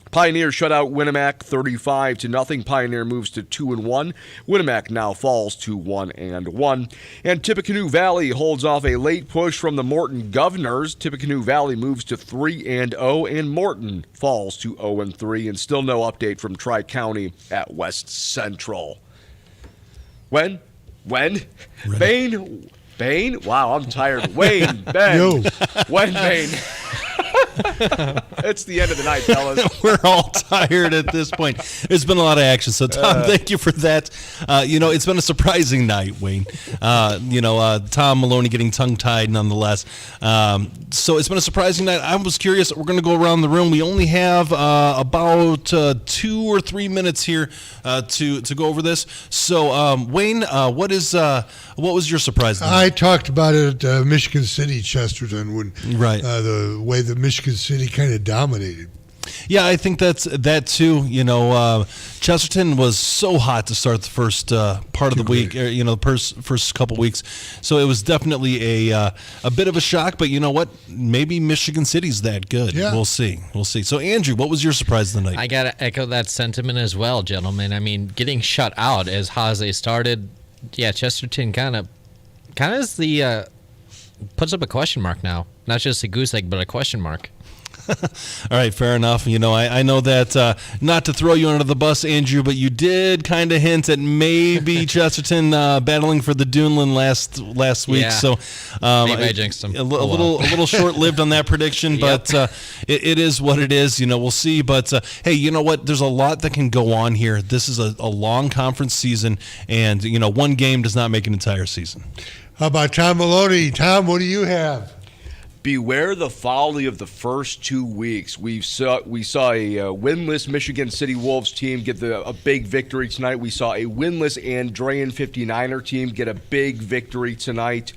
Pioneer shut out Winnemac 35-0. Pioneer moves to 2-1. Winnemac now falls to 1-1. And Tippecanoe Valley holds off a late push from the Morton Governors. Tippecanoe Valley moves to 3-0, and Morton falls to 0-3. And still no update from Tri-County at West Central. When? Bain? Wow, I'm tired. Wayne, Ben. Yo. When, Bain? It's the end of the night, fellas. We're all tired at this point. There's been a lot of action. So, Tom, thank you for that. It's been a surprising night, Wayne. Tom Maloney getting tongue-tied nonetheless. So it's been a surprising night. I was curious. We're going to go around the room. We only have about 2 or 3 minutes here to go over this. So, Wayne, what was your surprise? I talked about it at Michigan City, Chesterton, when the way that Michigan City kind of dominated. Yeah, I think that's that too. Chesterton was so hot to start the first part of the week. The first couple weeks. So it was definitely a bit of a shock. But you know what? Maybe Michigan City's that good. Yeah. We'll see. So Andrew, what was your surprise of the night? I gotta echo that sentiment as well, gentlemen. I mean, getting shut out as hot as they started. Yeah, Chesterton kind of is the puts up a question mark now. Not just a goose egg, but a question mark. All right, fair enough. I know that not to throw you under the bus, Andrew, but you did kind of hint at maybe Chesterton battling for the Duneland last week. Yeah. So maybe I jinxed him. A little short-lived on that prediction, but it is what it is. We'll see. But hey, you know what? There's a lot that can go on here. This is a long conference season, and one game does not make an entire season. How about Tom Maloney? Tom, what do you have? Beware the folly of the first 2 weeks. We saw a winless Michigan City Wolves team get a big victory tonight. We saw a winless Andrean 59er team get a big victory tonight.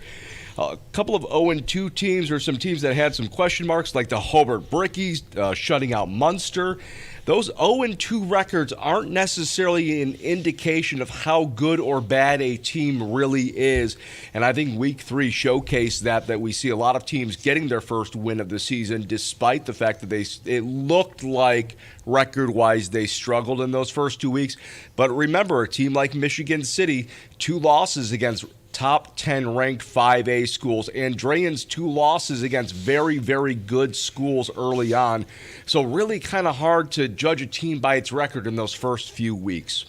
A couple of 0-2 teams, or some teams that had some question marks, like the Hobart Brickies shutting out Munster. Those 0-2 records aren't necessarily an indication of how good or bad a team really is. And I think Week 3 showcased that we see a lot of teams getting their first win of the season, despite the fact that it looked like record-wise they struggled in those first 2 weeks. But remember, a team like Michigan City, 2 losses against top 10 ranked 5A schools. Andreans 2 losses against very, very good schools early on. So really kind of hard to judge a team by its record in those first few weeks.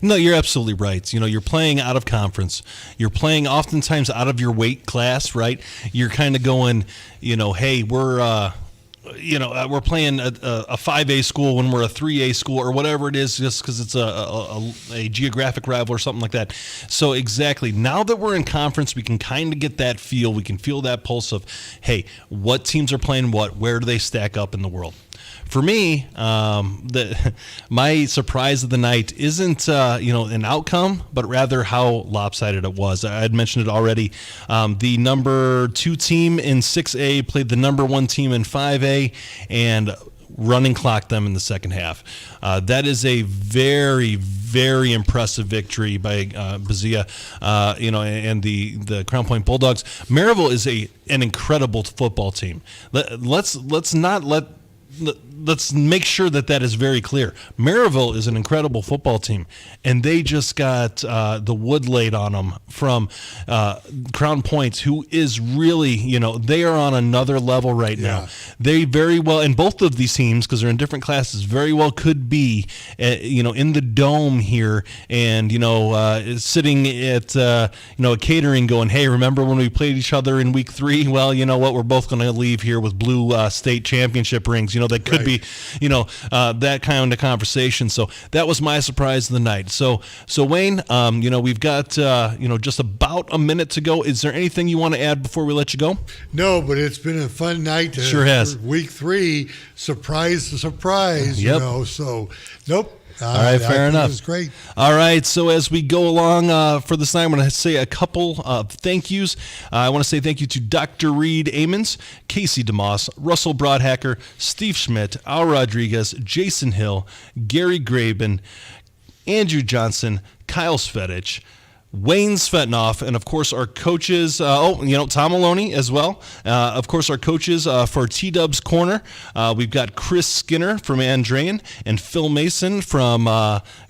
No, you're absolutely right. You're playing out of conference. You're playing oftentimes out of your weight class, right? You're kind of going, hey, we're playing a 5A school when we're a 3A school or whatever it is, just because it's a geographic rival or something like that. So exactly, now that we're in conference, we can kind of get that feel. We can feel that pulse of, hey, what teams are playing what? Where do they stack up in the world? For me, my surprise of the night isn't an outcome, but rather how lopsided it was. I had mentioned it already. The number 2 team in 6A played the number 1 team in 5A and running clocked them in the second half. That is a very, very impressive victory by Bazia, and the Crown Point Bulldogs. Maryville is an incredible football team. Let's make sure that is very clear. Maryville is an incredible football team, and they just got the wood laid on them from Crown Point, who is really, they are on another level right now. They very well, and both of these teams, because they're in different classes, very well could be, in the dome here, and sitting at a catering, going, hey, remember when we played each other in Week 3? Well, you know what? We're both going to leave here with blue state championship rings. That could be, that kind of conversation. So that was my surprise of the night. So Wayne, we've got, just about a minute to go. Is there anything you want to add before we let you go? No, but it's been a fun night. Sure has. Week 3, surprise to surprise, Yep. So, nope. All right, fair enough. It's great. All right, so as we go along for this night, I'm going to say a couple of thank yous. I want to say thank you to Dr. Reed Amons, Casey DeMoss, Russell Broadhacker, Steve Schmidt, Al Rodriguez, Jason Hill, Gary Graben, Andrew Johnson, Kyle Svetich, Wayne Svetanoff, and of course our coaches, Tom Maloney as well. Of course, our coaches for T-Dub's Corner. We've got Chris Skinner from Andrean and Phil Mason from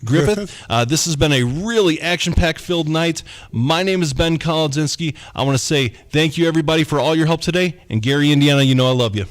Griffith. This has been a really action-packed filled night. My name is Ben Kolodzinski. I want to say thank you, everybody, for all your help today. And Gary, Indiana, you know I love you.